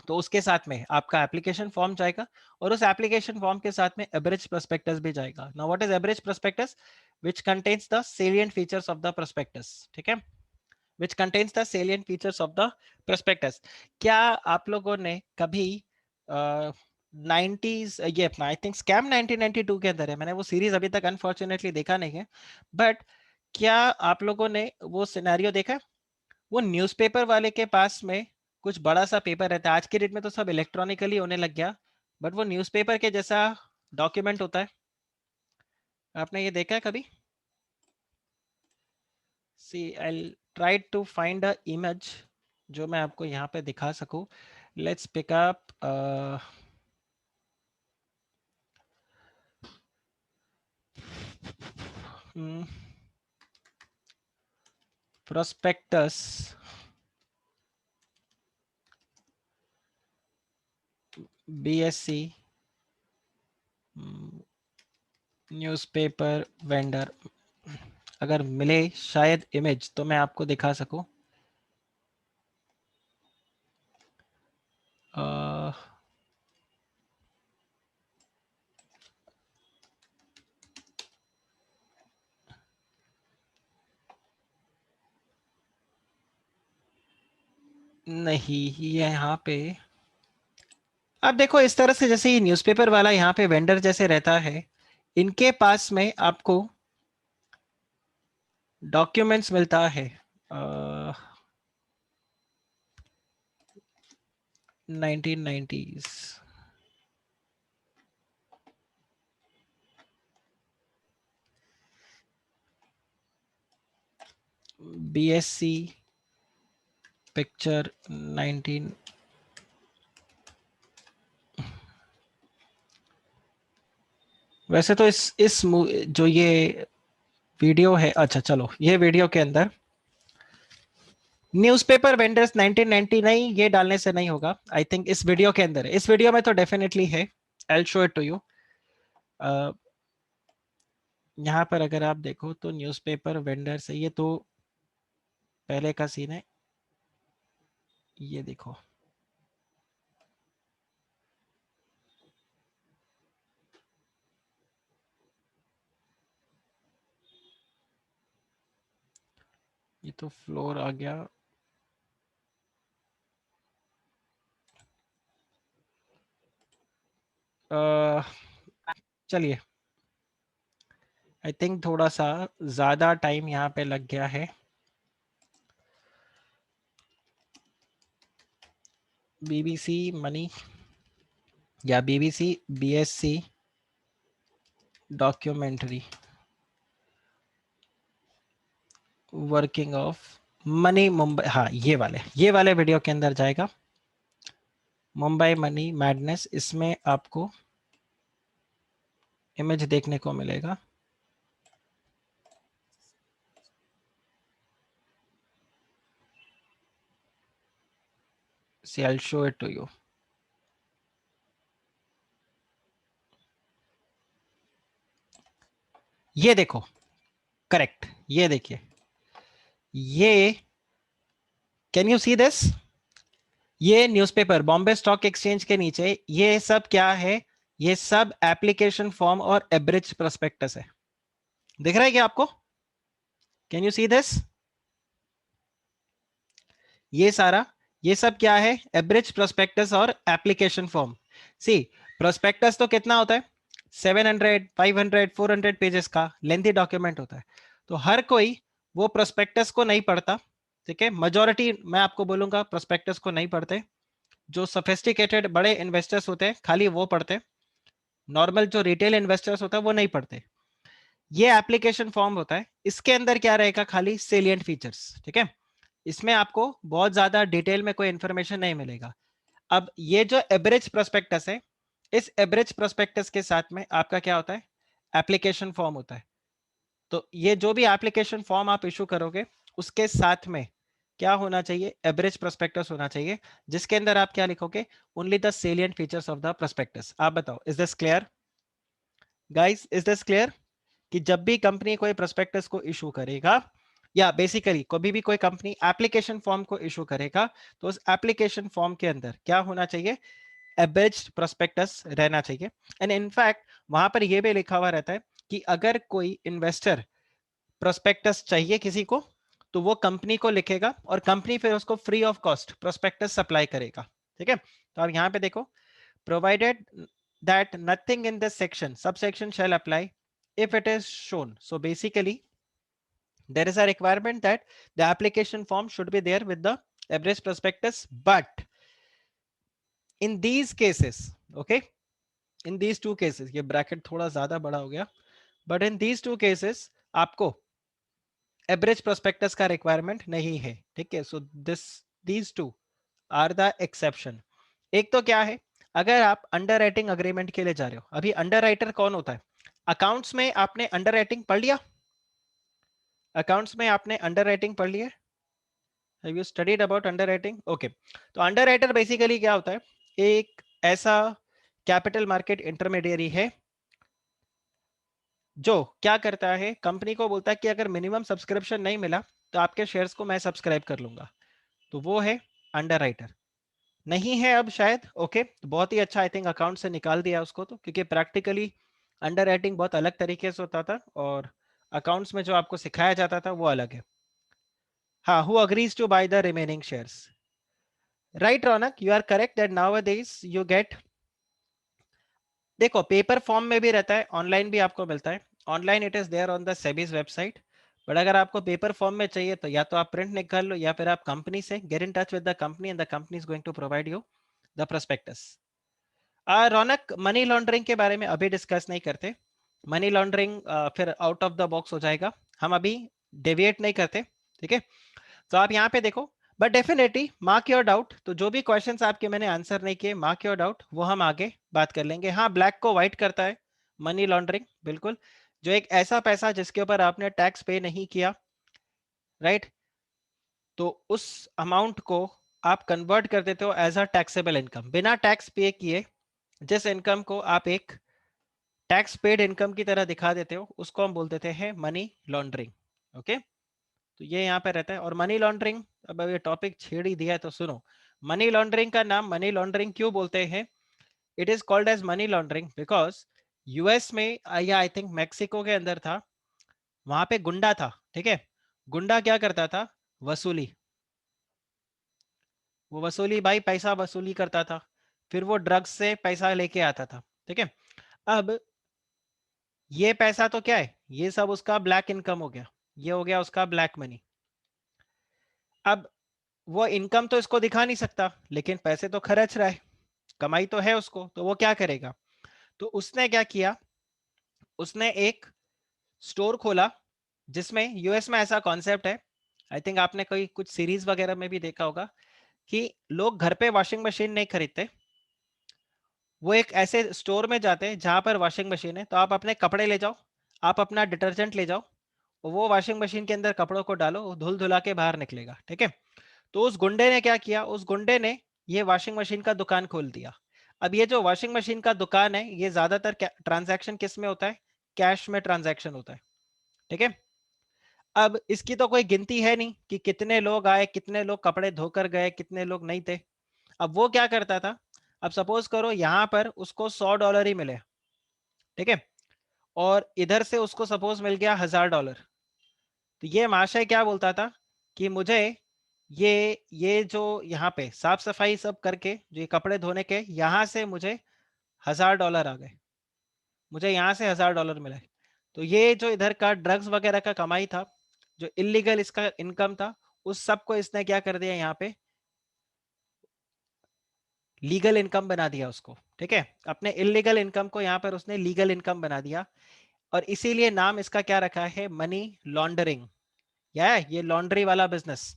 तो उसके साथ में आपका एप्लीकेशन फॉर्म जाएगा, और उस एप्लीकेशन फॉर्म के साथ में एवरेज प्रोस्पेक्टस भी जाएगा। Now what is average prospectus? Which contains the salient features of the prospectus, ठीक है, which contains the salient features of the prospectus। क्या आप लोगों ने कभी 90s, ये अपना आई थिंक स्कैम 1992 के अंदर है, मैंने वो सीरीज अभी तक अनफॉर्चुनेटली देखा नहीं है, बट क्या आप लोगों ने वो सिनेरियो देखा है? वो न्यूज़पेपर वाले के पास में कुछ बड़ा सा पेपर रहता है, आज के डेट में तो सब इलेक्ट्रॉनिकली होने लग गया, बट वो न्यूज़पेपर के जैसा डॉक्यूमेंट होता है, आपने ये देखा है कभी? See I try to find a image जो मैं आपको यहाँ पे दिखा सकूं। Let's pick up prospectus BSc newspaper vendor, अगर मिले शायद इमेज तो मैं आपको दिखा सकूं। नहीं, ये यहाँ पे आप देखो इस तरह से, जैसे ये न्यूज़पेपर वाला यहाँ पे वेंडर जैसे रहता है, इनके पास में आपको डॉक्यूमेंट्स मिलता है 1990s। BSc पिक्चर 19, वैसे तो जो ये वीडियो है, अच्छा चलो, ये वीडियो के अंदर न्यूज़पेपर वेंडर्स 1990 नहीं, ये डालने से नहीं होगा, आई थिंक इस वीडियो के अंदर है, इस वीडियो में तो डेफिनेटली है। I will show it to you. यहाँ पर अगर आप देखो तो न्यूज़पेपर वेंडर्स है, ये तो पहले का सीन है, ये देखो। ये तो फ्लोर आ गया। चलिए, आई थिंक थोड़ा सा ज्यादा टाइम यहाँ पे लग गया है। बीबीसी मनी या BBC BSc documentary working of money Mumbai, हाँ ये वाले वीडियो के अंदर जाएगा, मुंबई मनी मैडनेस, इसमें आपको इमेज देखने को मिलेगा। See, I'll show it to you. ये देखो, करेक्ट, ये देखिए, ये कैन यू सी दिस? ये न्यूज़पेपर बॉम्बे स्टॉक एक्सचेंज के नीचे ये सब क्या है? ये सब एप्लीकेशन फॉर्म और एवरेज प्रोस्पेक्टस है। दिख रहा है क्या आपको? Can you see this? ये सारा, ये सब क्या है? एवरेज प्रोस्पेक्टस और एप्लीकेशन फॉर्म। सी, प्रोस्पेक्टस तो कितना होता है? 700, 500, 400 पेजेस का लेंथी डॉक्यूमेंट होता है। तो हर कोई वो प्रोस्पेक्टस को नहीं पढ़ता, ठीक है, मेजॉरिटी मैं आपको बोलूंगा प्रोस्पेक्टस को नहीं पढ़ते। जो सोफिस्टिकेटेड बड़े इन्वेस्टर्स होते हैं खाली वो पढ़ते, नॉर्मल जो रिटेल इन्वेस्टर्स होता है वो नहीं पढ़ते। ये एप्लीकेशन फॉर्म होता है, इसके अंदर क्या रहेगा? खाली सेलिएंट फीचर्स, ठीक है, इसमें आपको बहुत ज्यादा डिटेल में कोई इंफॉर्मेशन नहीं मिलेगा। अब ये जो एवरेज प्रोस्पेक्टस है, इस एवरेज प्रोस्पेक्टस के साथ में आपका क्या होता है? एप्लीकेशन फॉर्म होता है। तो ये जो भी एप्लीकेशन फॉर्म आप इशू करोगे उसके साथ में क्या होना चाहिए, एवरेज प्रोस्पेक्टस होना चाहिए, जिसके अंदर आप क्या लिखोगे, only the salient features of the prospectus. आप बताओ, is this clear guys, is this clear कि जब भी कंपनी कोई प्रोस्पेक्टस को इशू करेगा, या बेसिकली कभी भी कोई कंपनी एप्लीकेशन फॉर्म को इशू करेगा, तो उस एप्लीकेशन फॉर्म के अंदर क्या होना चाहिए, एबेज्ड प्रोस्पेक्टस रहना चाहिए। एंड इनफैक्ट वहां पर यह भी लिखा हुआ रहता है कि अगर कोई इन्वेस्टर प्रोस्पेक्टस चाहिए किसी को, तो वो कंपनी को लिखेगा और कंपनी फिर उसको free of cost prospectus supply करेगा। ठीक है, तो आप यहां पे देखो, provided that nothing in this section subsection shall apply if it is shown. So basically there is a requirement that the application form should be there with the average prospectus, but in these cases, okay, in these two cases, ये bracket थोड़ा ज्यादा बड़ा हो गया, but in these two cases आपको average prospectus का requirement नहीं है। ठीक है, so these two are the exception. एक तो क्या है, अगर आप अंडर राइटिंग अग्रीमेंट के लिए जा रहे हो, अभी अंडर राइटर कौन होता है, अकाउंट्स में आपने अंडर राइटिंग पढ़ लिया, अकाउंट्स में आपने अंडर राइटिंग पढ़ लिया, have you studied about under writing? Okay, तो अंडर राइटर बेसिकली क्या होता है, एक ऐसा कैपिटल मार्केट इंटरमीडियरी है जो क्या करता है, कंपनी को बोलता है कि अगर मिनिमम सब्सक्रिप्शन नहीं मिला तो आपके शेयर्स को मैं सब्सक्राइब कर लूंगा, तो वो है अंडर राइटर। नहीं है अब शायद, ओके, तो बहुत ही अच्छा, आई थिंक अकाउंट से निकाल दिया उसको, तो क्योंकि प्रैक्टिकली अंडर राइटिंग बहुत अलग तरीके से होता था और अकाउंट्स में जो आपको सिखाया जाता था वो अलग है। हाँ, who agrees to buy the remaining shares, right Raunak, you are correct that nowadays you get, देखो पेपर फॉर्म में भी रहता है, ऑनलाइन भी आपको मिलता है, online it is there on the SEBI's website, but अगर आपको पेपर फॉर्म में चाहिए तो या तो आप प्रिंट निकाल लो या फिर आप कंपनी से get in touch with the company and the company is going to provide you the prospectus. Raunak, money laundering के बारे में अभी डिस्कस नहीं करते, मनी लॉन्ड्रिंग फिर आउट ऑफ द बॉक्स हो जाएगा, हम अभी डेविएट नहीं करते। ठीक है, तो आप यहाँ पे देखो, but definitely mark your doubt, तो जो भी क्वेश्चंस आपके मैंने आंसर नहीं किए, मार्क योर डाउट, वो हम आगे बात कर लेंगे। हाँ, ब्लैक को व्हाइट करता है मनी लॉन्ड्रिंग, बिल्कुल, जो एक ऐसा पैसा जिसके ऊपर आपने टैक्स पे नहीं किया, राइट, तो उस अमाउंट को आप कन्वर्ट कर देते हो एज अ टैक्सेबल इनकम, बिना टैक्स पे किए जिस इनकम को आप एक टैक्स पेड इनकम की तरह दिखा देते हो, उसको हम बोल देते हैं मनी लॉन्ड्रिंग। ओके, तो ये यहाँ पे रहता है। और मनी लॉन्ड्रिंग, अब ये टॉपिक छेड़ ही दिया है तो सुनो, मनी लॉन्ड्रिंग का नाम मनी लॉन्ड्रिंग क्यों बोलते हैं, it is called as money laundering because US में या आई थिंक मैक्सिको के अंदर था, वहां पे गुंडा था। ठीक है, गुंडा क्या करता था, वसूली, वो वसूली भाई, पैसा वसूली करता था, फिर वो ड्रग्स से पैसा लेके आता था। ठीक है, अब ये पैसा तो क्या है, ये सब उसका ब्लैक इनकम हो गया, ये हो गया उसका ब्लैक मनी। अब वो इनकम तो इसको दिखा नहीं सकता, लेकिन पैसे तो खर्च रहा है, कमाई तो है उसको, तो वो क्या करेगा, तो उसने क्या किया, उसने एक स्टोर खोला, जिसमें यूएस में ऐसा कॉन्सेप्ट है, आई थिंक आपने कोई कुछ सीरीज वगैरह में भी देखा होगा, कि लोग घर पे वॉशिंग मशीन नहीं खरीदते, वो एक ऐसे स्टोर में जाते हैं जहां पर वॉशिंग मशीन है, तो आप अपने कपड़े ले जाओ, आप अपना डिटर्जेंट ले जाओ, वो वॉशिंग मशीन के अंदर कपड़ों को डालो, वो धुल धुला के बाहर निकलेगा। ठीक है, तो उस गुंडे ने क्या किया, उस गुंडे ने ये वॉशिंग मशीन का दुकान खोल दिया। अब ये जो वॉशिंग मशीन का दुकान है, ये ज्यादातर ट्रांजैक्शन किस में होता है, कैश में ट्रांजैक्शन होता है। ठीक है, अब इसकी तो कोई गिनती है नहीं कि कितने लोग आए, कितने लोग कपड़े धोकर गए, कितने लोग नहीं थे। अब वो क्या करता था, अब सपोज करो यहां पर उसको $100 ही मिले, ठीक है, और इधर से उसको सपोज मिल गया $1000, तो ये महाशय क्या बोलता था कि मुझे ये जो यहाँ पे साफ सफाई सब करके जो ये कपड़े धोने के, यहाँ से मुझे $1000 आ गए, मुझे यहाँ से $1000 मिला है। तो ये जो इधर का ड्रग्स वगैरह का कमाई था, जो इलीगल इसका इनकम था, उस सब को इसने क्या कर दिया, यहाँ पे लीगल इनकम बना दिया उसको। ठीक है, अपने इलीगल इनकम को यहाँ पर उसने लीगल इनकम बना दिया, और इसीलिए नाम इसका क्या रखा है, मनी लॉन्ड्रिंग, या ये लॉन्ड्री वाला बिजनेस,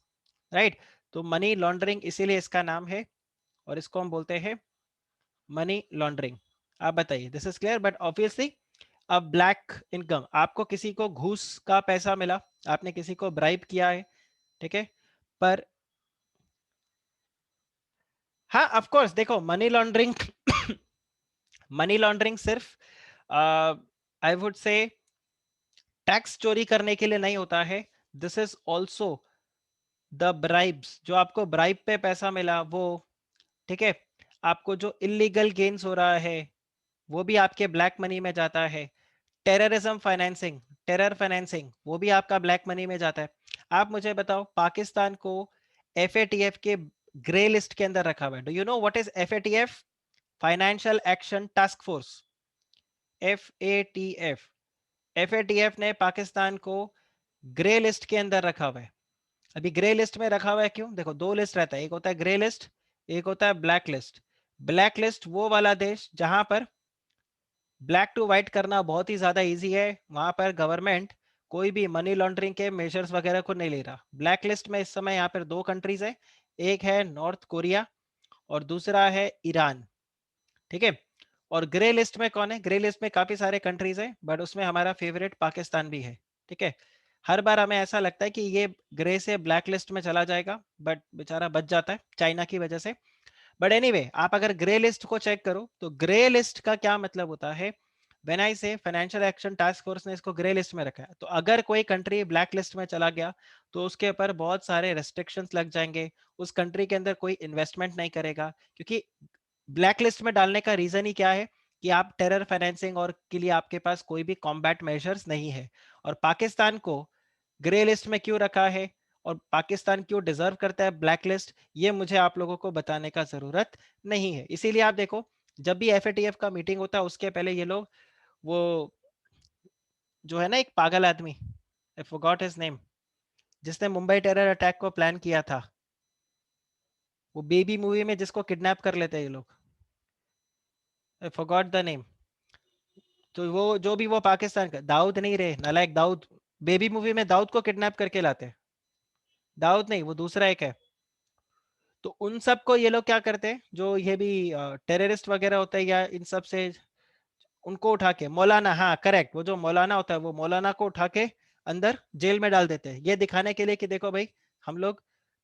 राइट, तो मनी लॉन्ड्रिंग इसीलिए इसका नाम है, और इसको हम बोलते हैं मनी लॉन्ड्रिंग। आप बताइए, this is clear, but obviously अब ब्लैक इनकम, आपको किसी को घूस का पैसा मिला, आपने किसी को ब्राइब किया है, ठीक है, पर हाँ ऑफ कोर्स देखो मनी लॉन्ड्रिंग मनी लॉन्ड्रिंग सिर्फ आई वुड से टैक्स चोरी करने के लिए नहीं होता है. This is also the bribes, जो आपको ब्राइब पे पैसा मिला वो, ठीक है, आपको जो इलीगल गेन्स हो रहा है वो भी आपके ब्लैक मनी में जाता है. टेररिज्म फाइनेंसिंग, टेरर फाइनेंसिंग, वो भी आपका ब्लैक मनी में जाता है. आप मुझे बताओ पाकिस्तान को एफएटीएफ के ग्रे लिस्ट के अंदर रखा हुआ है. Do you know what is FATF? Financial action task force, FATF. FATF ने पाकिस्तान को ग्रे लिस्ट के अंदर रखा हुआ है. अभी ग्रे लिस्ट में रखा हुआ है क्यों? देखो दो लिस्ट रहता है, एक होता है ग्रे लिस्ट, एक होता है ब्लैक लिस्ट. ब्लैक लिस्ट वो वाला देश जहां पर ब्लैक टू व्हाइट करना बहुत ही ज्यादा इजी है, वहां पर गवर्नमेंट कोई भी मनी लॉन्ड्रिंग के मेजर्स वगैरह को नहीं ले रहा. ब्लैक लिस्ट में इस समय यहाँ पर दो कंट्रीज है, एक है नॉर्थ कोरिया और दूसरा है ईरान, ठीक है. और ग्रे लिस्ट में कौन है? ग्रे लिस्ट में काफी सारे कंट्रीज है, बट उसमें हमारा फेवरेट पाकिस्तान भी है, ठीक है. हर बार हमें ऐसा लगता है कि ये ग्रे से ब्लैक लिस्ट में चला जाएगा, बट बेचारा बच जाता है चाइना की वजह से. बट एनीवे आप अगर ग्रे लिस्ट को चेक करो तो ग्रे लिस्ट का क्या मतलब होता है? व्हेन आई से फाइनेंशियल एक्शन टास्क फोर्स ने इसको ग्रे लिस्ट में रखा है, तो अगर कोई कंट्री ब्लैक लिस्ट में चला गया तो उसके ऊपर बहुत सारे रेस्ट्रिक्शंस लग जाएंगे. उस कंट्री के अंदर कोई इन्वेस्टमेंट नहीं करेगा, क्योंकि ब्लैक लिस्ट में डालने का रीजन ही क्या है कि आप टेरर फाइनेंसिंग और के लिए आपके पास कोई भी कॉम्बैट मेजर्स नहीं है. और पाकिस्तान को ग्रे लिस्ट में क्यों रखा है और पाकिस्तान क्यों डिजर्व करता है ब्लैक लिस्ट, ये मुझे आप लोगों को बताने का जरूरत नहीं है. इसीलिए आप देखो जब भी एफएटीएफ का मीटिंग होता है उसके पहले ये लोग, वो जो है ना एक पागल आदमी, आई फॉरगॉट हिज नेम, जिसने मुंबई टेरर अटैक को प्लान किया था, वो बेबी मूवी में जिसको किडनैप कर लेते हैं ये लोग, आई फॉरगॉट द नेम. तो वो जो भी वो पाकिस्तान का दाऊद नहीं रहे, नालायक दाऊद, बेबी मूवी में दाऊद को किडनैप करके लाते हैं. दाऊद नहीं, वो दूसरा एक है. तो उन सब को ये लोग क्या करते हैं, जो ये भी टेररिस्ट वगैरह होते हैं या इन सब से, उनको उठा के मौलाना, हाँ करेक्ट, वो जो मौलाना होता है वो मौलाना को उठा के अंदर जेल में डाल देते हैं, ये दिखाने के लिए कि देखो भाई हम लोग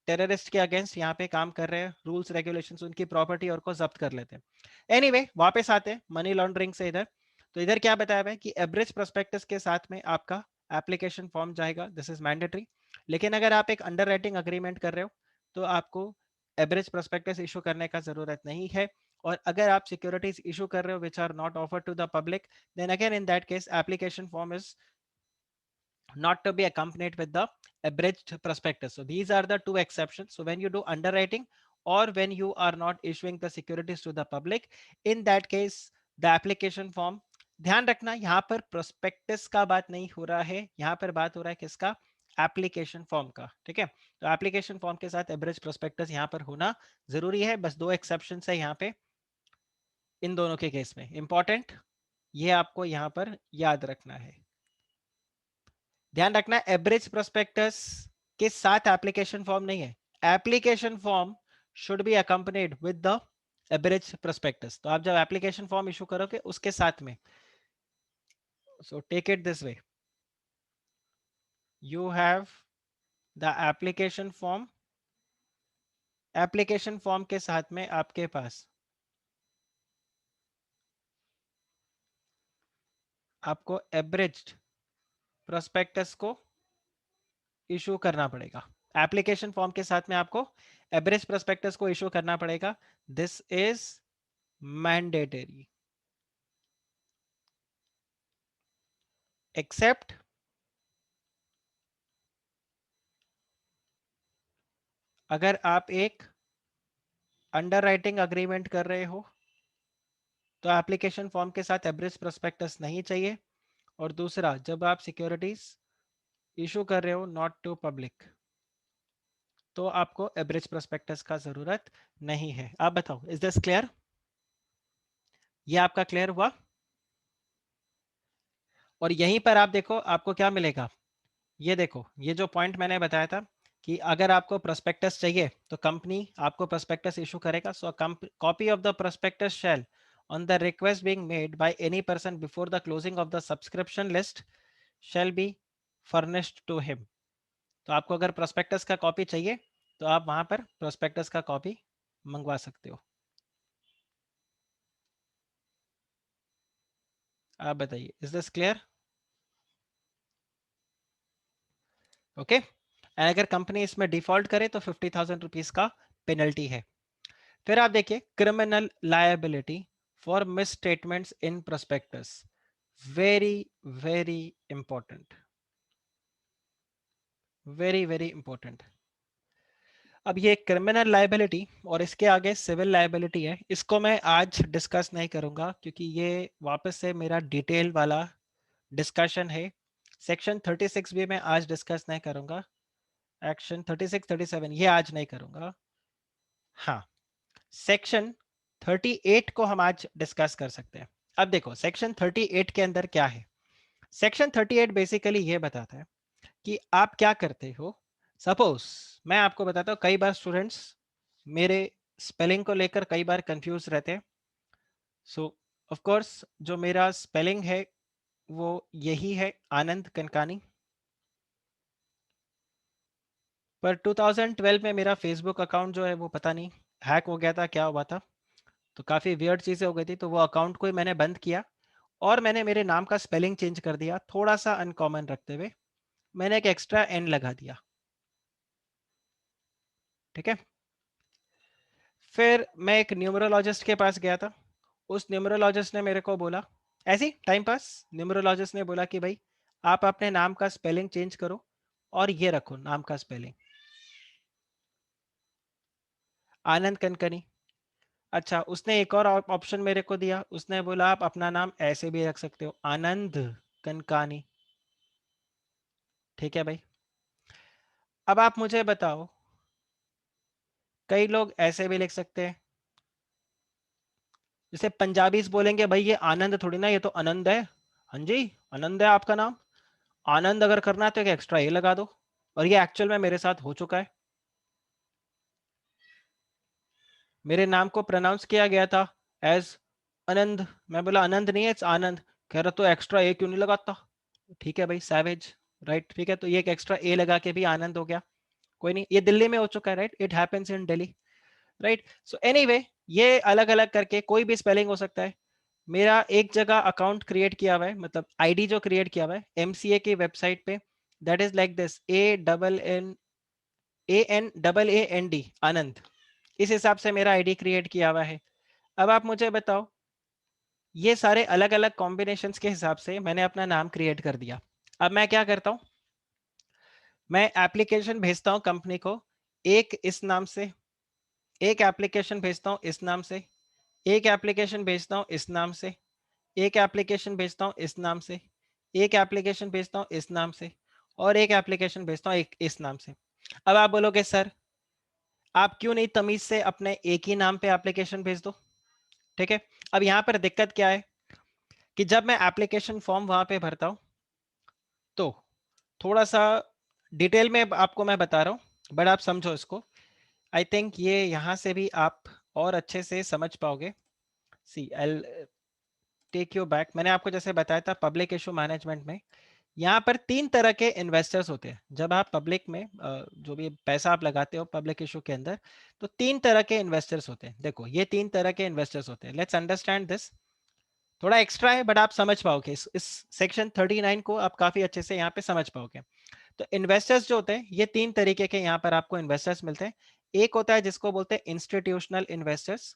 टेररिस्ट के अगेंस्ट यहाँ पे काम कर रहे हैं, रूल्स रेगुलेशंस उनकी प्रॉपर्टी और को जब्त कर लेते हैं. एनीवे वापस आते हैं मनी लॉन्ड्रिंग से इधर. तो इधर क्या बताया हुआ है कि एवरेज प्रोस्पेक्टस के साथ में आपका एप्लीकेशन फॉर्म जाएगा, दिस इज मैंडेटरी. लेकिन अगर आप एक अंडर राइटिंग अग्रीमेंट कर रहे हो तो आपको एवरेज प्रोस्पेक्टस इशू करने का जरूरत नहीं है. और अगर आप सिक्योरिटीज इशू कर रहे हो which are not offered to the public, then again in that case application form is not to be accompanied with the abridged prospectus. So these are the two exceptions. So when you do underwriting or when you are not issuing the securities to the public, in that case the application form, ध्यान रखना यहाँ पर prospectus का बात नहीं हो रहा है, यहाँ पर बात हो रहा है किसका? एप्लीकेशन फॉर्म का, ठीक है. तो एप्लीकेशन फॉर्म के साथ एवरेज प्रोस्पेक्टस यहाँ पर होना जरूरी है. बस दो एक्सेप्शन है यहाँ पे इन दोनों के केस में, इंपॉर्टेंट, ये आपको यहां पर याद रखना है. ध्यान रखना एवरेज प्रोस्पेक्टस के साथ एप्लीकेशन फॉर्म नहीं है, application form should be accompanied with the average prospectus. तो आप जब एप्लीकेशन फॉर्म इशू करोगे उसके साथ में, so take it this way, you have the application form, application form के साथ में आपके पास आपको एवरेज प्रोस्पेक्टस को इशू करना पड़ेगा. एप्लीकेशन फॉर्म के साथ में आपको एवरेज प्रोस्पेक्टस को इशू करना पड़ेगा. दिस इज मैंडेटरी एक्सेप्ट अगर आप एक अंडरराइटिंग अग्रीमेंट कर रहे हो तो एप्लीकेशन फॉर्म के साथ एवरेज प्रोस्पेक्टस नहीं चाहिए. और दूसरा, जब आप सिक्योरिटीज इशू कर रहे हो नॉट टू पब्लिक, तो आपको एवरेज प्रोस्पेक्टस का जरूरत नहीं है. आप बताओ इज दिस क्लियर? ये आपका क्लियर हुआ? और यहीं पर आप देखो आपको क्या मिलेगा, ये देखो ये जो पॉइंट मैंने बताया था कि अगर आपको प्रोस्पेक्टस चाहिए तो कंपनी आपको प्रोस्पेक्टस इशू करेगा. So copy of the prospectus shall on the request being made by any person before the closing of the subscription list shall be furnished to him. तो आपको अगर प्रोस्पेक्टस का copy चाहिए तो आप वहां पर प्रोस्पेक्टस का कॉपी मंगवा सकते हो। आप बताइए, is this clear? Okay. And अगर कंपनी इसमें डिफॉल्ट करे तो 50,000 रुपीज का पेनल्टी है। फिर आप देखिए criminal liability for miss statements in prospectus, very very important, very very important. अब ये क्रिमिनल लायबिलिटी और इसके आगे सिविल लायबिलिटी है, इसको मैं आज डिस्कस नहीं करूंगा क्योंकि ये वापस से मेरा डिटेल वाला डिस्कशन है। सेक्शन 36 भी मैं आज डिस्कस नहीं करूंगा, एक्शन 36 37 ये आज नहीं करूंगा। हाँ, सेक्शन 38 को हम आज डिस्कस कर सकते हैं। अब देखो सेक्शन 38 के अंदर क्या है। सेक्शन 38 बेसिकली ये बताता है कि आप क्या करते हो। सपोज मैं आपको बताता हूँ, कई बार स्टूडेंट्स मेरे स्पेलिंग को लेकर कई बार कंफ्यूज रहते हैं। सो ऑफ कोर्स जो मेरा स्पेलिंग है वो यही है, आनंद कनकानी। पर 2012 में मेरा फेसबुक अकाउंट जो है वो पता नहीं हैक हो गया था, क्या हुआ था, तो काफ़ी वियर्ड चीज़ें हो गई थी, तो वो अकाउंट को ही मैंने बंद किया और मैंने मेरे नाम का स्पेलिंग चेंज कर दिया, थोड़ा सा अनकॉमन रखते हुए मैंने एक एक्स्ट्रा एन लगा दिया। ठीक है। फिर मैं एक न्यूमरोलॉजिस्ट के पास गया था, उस न्यूमरोलॉजिस्ट ने मेरे को बोला, ऐसे ही टाइम पास, न्यूमरोलॉजिस्ट ने बोला कि भाई आप अपने नाम का स्पेलिंग चेंज करो और ये रखो नाम का स्पेलिंग आनंद कनकनी। अच्छा, उसने एक और ऑप्शन मेरे को दिया, उसने बोला आप अपना नाम ऐसे भी रख सकते हो, आनंद कनकानी। ठीक है भाई। अब आप मुझे बताओ, कई लोग ऐसे भी लिख सकते हैं, जैसे पंजाबीज बोलेंगे भाई ये आनंद थोड़ी ना, ये तो आनंद है। हाँ जी, आनंद है आपका नाम। आनंद अगर करना है तो एक एक्स्ट्रा ए लगा दो, और ये एक्चुअल में मेरे साथ हो चुका है। मेरे नाम को प्रोनाउंस किया गया था एज आनंद, मैं बोला आनंद नहीं है इट्स आनंद, कह रहा तो एक्स्ट्रा ए क्यों नहीं लगाता। ठीक है भाई, सैवेज। राइट, ठीक है, तो ये एक एक्स्ट्रा ए लगा के भी आनंद हो गया। कोई नहीं, ये दिल्ली में हो चुका है, right, it happens in Delhi. Right, so anyway ये अलग अलग करके कोई भी स्पेलिंग हो सकता है। मेरा एक जगह अकाउंट क्रिएट किया हुआ है, मतलब आईडी जो क्रिएट किया हुआ है एमसीए की वेबसाइट पे, that is like this, ANNAND आनंद, इस हिसाब से मेरा आईडी क्रिएट किया हुआ है। अब आप मुझे बताओ, ये सारे अलग अलग कॉम्बिनेशंस के हिसाब से मैंने अपना नाम क्रिएट कर दिया। अब मैं क्या करता हूं, मैं एप्लीकेशन भेजता हूं कंपनी को, एक इस नाम से, एक एप्लीकेशन भेजता हूं इस नाम से, एक एप्लीकेशन भेजता हूं इस नाम से, एक एप्लीकेशन भेजता हूं इस नाम से, एक एप्लीकेशन भेजता हूं इस नाम से, और एक एप्लीकेशन भेजता हूं एक इस नाम से। अब आप बोलोगे सर आप क्यों नहीं तमीज से अपने एक ही नाम पे एप्लीकेशन भेज दो। ठीक है, अब यहां पर दिक्कत क्या है कि जब मैं एप्लीकेशन फॉर्म वहां पे भरता हूं तो थोड़ा सा डिटेल में आपको मैं बता रहा हूं, बट आप समझो इसको। आई थिंक ये यहां से भी आप और अच्छे से समझ पाओगे। सी आई टेक यू बैक, मैंने आपको जैसे बताया था पब्लिक इशू मैनेजमेंट में यहाँ पर तीन तरह के इन्वेस्टर्स होते हैं। जब आप पब्लिक में जो भी पैसा आप लगाते हो पब्लिक इशू के अंदर, तो तीन तरह के इन्वेस्टर्स होते हैं। देखो ये तीन तरह के इन्वेस्टर्स होते हैं, लेट्स अंडरस्टैंड दिस। थोड़ा एक्स्ट्रा है बट आप समझ पाओगे, इस सेक्शन 39 को आप काफी अच्छे से यहाँ पे समझ पाओगे। तो इन्वेस्टर्स जो होते हैं ये तीन तरीके के यहाँ पर आपको इन्वेस्टर्स मिलते हैं। एक होता है जिसको बोलते हैं इंस्टीट्यूशनल इन्वेस्टर्स,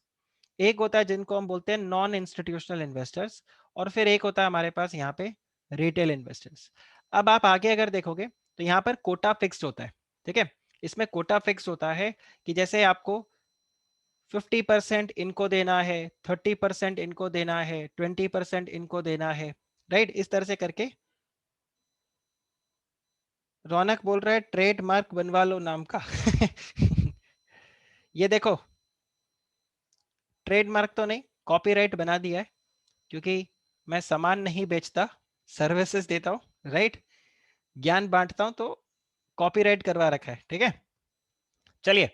एक होता है जिनको हम बोलते हैं नॉन इंस्टीट्यूशनल इन्वेस्टर्स, और फिर एक होता है हमारे पास यहाँ पे रिटेल इन्वेस्टर्स। अब आप आगे अगर देखोगे तो यहाँ पर कोटा फिक्स्ड होता है। ठीक है, इसमें कोटा फिक्स होता है कि जैसे आपको 50% इनको देना है, 30% इनको देना है, 20% इनको देना है। राइट, इस तरह से करके। रौनक बोल रहा है ट्रेडमार्क बनवा लो नाम का। ये देखो, ट्रेडमार्क तो नहीं, कॉपीराइट बना दिया है, क्योंकि मैं सामान नहीं बेचता, सर्विसेज देता हूं, राइट, ज्ञान बांटता हूं, तो कॉपीराइट करवा रखा है। ठीक है, चलिए,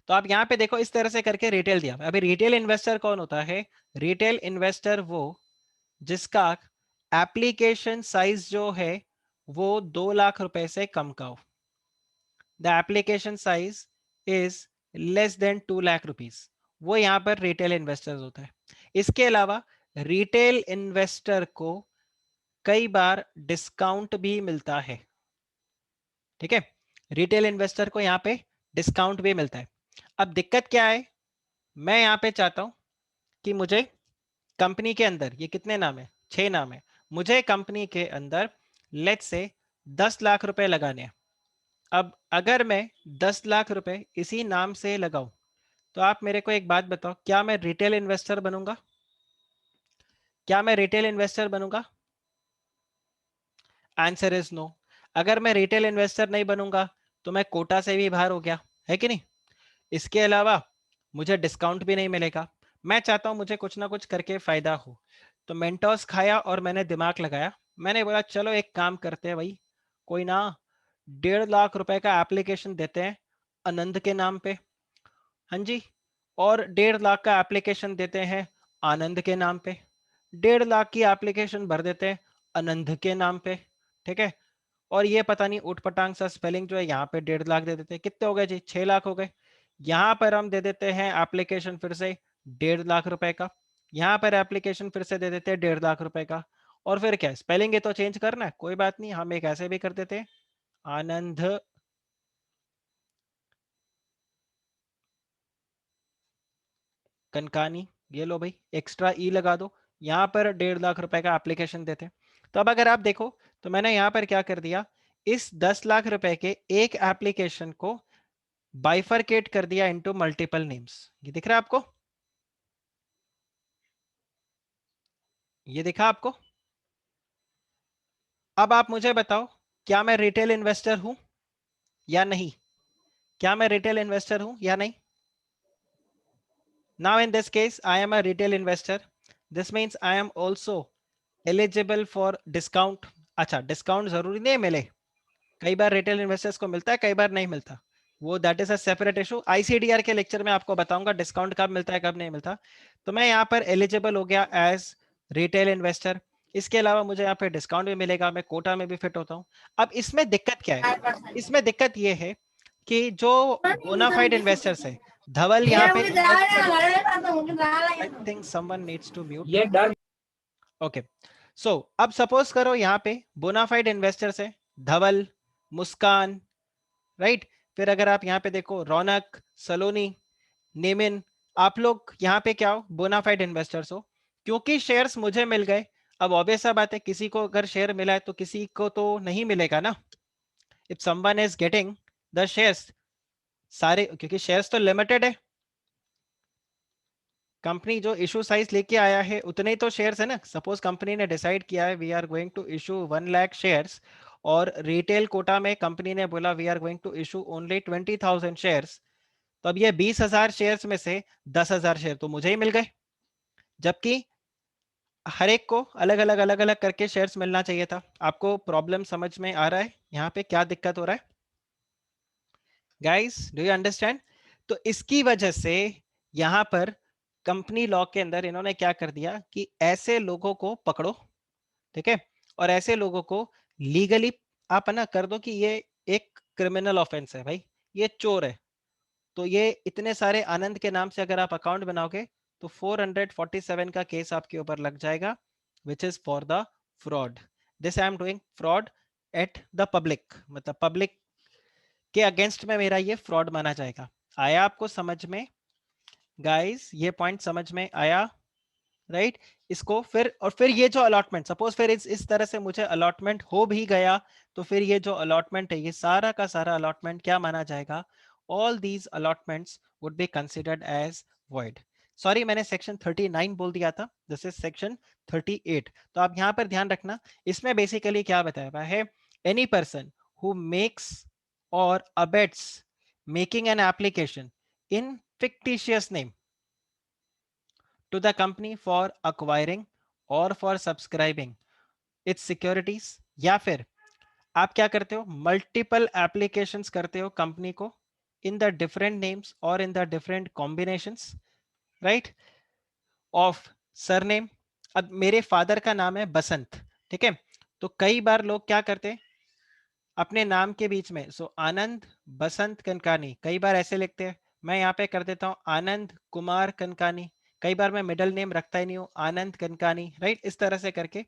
तो आप यहां पे देखो इस तरह से करके रिटेल दिया। अभी रिटेल इन्वेस्टर कौन होता है? रिटेल इन्वेस्टर वो जिसका एप्लीकेशन साइज जो है वो 2 लाख रुपए से कम का हो। The application size is less than 2 lakh rupees, वो यहाँ पर रिटेल इन्वेस्टर्स होता है। इसके अलावा रिटेल इन्वेस्टर को कई बार डिस्काउंट भी मिलता है, ठीक है, रिटेल इन्वेस्टर को यहाँ पे डिस्काउंट भी मिलता है। अब दिक्कत क्या है, मैं यहाँ पे चाहता हूं कि मुझे कंपनी के अंदर, ये कितने नाम है, 6 नाम है, मुझे कंपनी के अंदर लेट्स से 10 लाख रुपए लगाने हैं। अब अगर मैं 10 लाख रुपए इसी नाम से लगाऊं, तो आप मेरे को एक बात बताओ, क्या मैं रिटेल इन्वेस्टर बनूंगा? क्या मैं रिटेल इन्वेस्टर बनूंगा? Answer is no. अगर मैं रिटेल इन्वेस्टर नहीं बनूंगा तो मैं कोटा से भी बाहर हो गया, है कि नहीं? इसके अलावा मुझे डिस्काउंट भी नहीं मिलेगा। मैं चाहता हूं मुझे कुछ ना कुछ करके फायदा हो, तो मेंटोस खाया और मैंने दिमाग लगाया। मैंने बोला चलो एक काम करते हैं भाई, कोई ना 1.5 लाख रुपए का एप्लीकेशन देते हैं आनंद के नाम पे। हाँ जी, और 1.5 लाख का एप्लीकेशन देते हैं आनंद के नाम पे, 1.5 लाख की एप्लीकेशन भर देते हैं आनंद के नाम पे, ठीक है। और ये पता नहीं उठपटांग सा स्पेलिंग जो है, यहाँ पे 1.5 लाख दे देते हैं, कितने हो गए जी, 6 लाख हो गए। यहाँ पर हम दे देते हैं एप्लीकेशन फिर से 1.5 लाख रुपए का, यहाँ पर एप्लीकेशन फिर से दे देते हैं 1.5 लाख रुपए का। और फिर क्या, स्पेलिंग ये तो चेंज करना है, कोई बात नहीं, हम एक ऐसे भी कर देते हैं आनंद कनकानी, ये लो भाई एक्स्ट्रा ई लगा दो, यहाँ पर 1.5 लाख रुपए का एप्लीकेशन देते हैं। तो अब अगर आप देखो तो मैंने यहाँ पर क्या कर दिया, इस 10 लाख रुपए के एक एप्लीकेशन को बाइफरकेट कर दिया इनटू मल्टीपल नेम्स। ये दिख रहा है आपको? ये दिखा आपको? अब आप मुझे बताओ, क्या मैं रिटेल इन्वेस्टर हूं या नहीं? क्या मैं रिटेल इन्वेस्टर हूं या नहीं? Now in this case I am a retail investor, this means I am also eligible for discount. अच्छा, डिस्काउंट जरूरी नहीं मिले, कई बार रिटेल इन्वेस्टर्स को मिलता है, कई बार नहीं मिलता, वो that is a separate issue. ICDR के लेक्चर में आपको बताऊंगा डिस्काउंट कब मिलता है कब नहीं मिलता। तो मैं यहाँ पर एलिजिबल हो गया एज रिटेल इन्वेस्टर। इसके अलावा मुझे यहाँ पे डिस्काउंट भी मिलेगा, मैं कोटा में भी फिट होता हूँ। अब इसमें दिक्कत क्या है, इसमें दिक्कत ये है कि जो बोनाफाइड इन्वेस्टर्स है, धवल यहाँ पे I think someone needs to mute. Okay, so अब सपोज करो यहाँ पे बोनाफाइड इन्वेस्टर्स है धवल, मुस्कान, राइट। फिर अगर आप यहाँ पे देखो रौनक, सलोनी, नेमिन, आप लोग यहाँ पे क्या हो, बोनाफाइड इन्वेस्टर्स हो। क्योंकि शेयर्स मुझे मिल गए, अब ऑब्वियस सा बात है किसी को अगर शेयर मिला है तो किसी को तो नहीं मिलेगा ना। If someone is getting the shares, सारे, क्योंकि शेयर्स तो लिमिटेड है, कंपनी जो इशू साइज लेके आया है उतने ही तो शेयर्स है ना। सपोज कंपनी ने डिसाइड किया है we are going to issue 1 lakh shares, और रिटेल कोटा में कंपनी ने बोला we are going to issue only 20,000 shares, तो अब ये 20,000 शेयर्स में से 10,000 शेयर तो मुझे ही मिल गए, जबकि हर एक को अलग अलग करके शेयर्स मिलना चाहिए था। आपको प्रॉब्लम समझ में आ रहा है यहाँ पे क्या दिक्कत हो रहा है गाइस, डू यू अंडरस्टैंड? तो इसकी वजह से यहाँ पर कंपनी लॉ के अंदर इन्होंने क्या कर दिया कि ऐसे लोगों को पकड़ो, ठीक है, और ऐसे लोगों को लीगली आप ना कर दो कि ये एक क्रिमिनल ऑफेंस है भाई, ये चोर है। तो ये इतने सारे आनंद के नाम से अगर आप अकाउंट बनाओगे तो 447 का केस आपके ऊपर लग जाएगा, which is for the fraud. This I am doing fraud at the public, मतलब पब्लिक के अगेंस्ट में मेरा ये फ्रॉड माना जाएगा। आया आपको समझ में गाइस? ये पॉइंट समझ में आया, राइट? इसको फिर, और फिर ये जो अलॉटमेंट, सपोज फिर इस तरह से मुझे अलॉटमेंट हो भी गया, तो फिर ये जो अलॉटमेंट है ये सारा का सारा अलॉटमेंट क्या माना जाएगा? All these allotments would be considered as void। Sorry, मैंने सेक्शन 39 बोल दिया था, दिस इज सेक्शन 38। तो आप यहां पर ध्यान रखना, इसमें बेसिकली क्या बताया हुआ है, एनी पर्सन हु मेक्स और abets making an application in fictitious name to the company for acquiring or for subscribing its securities, या फिर आप क्या करते हो, मल्टीपल एप्लीकेशंस करते हो कंपनी को इन द डिफरेंट नेम्स और in the different combinations, right, of surname. अब मेरे फादर का नाम है बसंत, ठीक है, तो कई बार लोग क्या करते हैं, अपने नाम के बीच में, सो आनंद बसंत कनकानी, कई बार ऐसे लिखते हैं, मैं यहाँ पे कर देता हूँ आनंद कुमार कनकानी। कई बार मैं मिडिल नेम रखता ही नहीं हूँ, आनंद कनकानी, राइट, इस तरह से करके।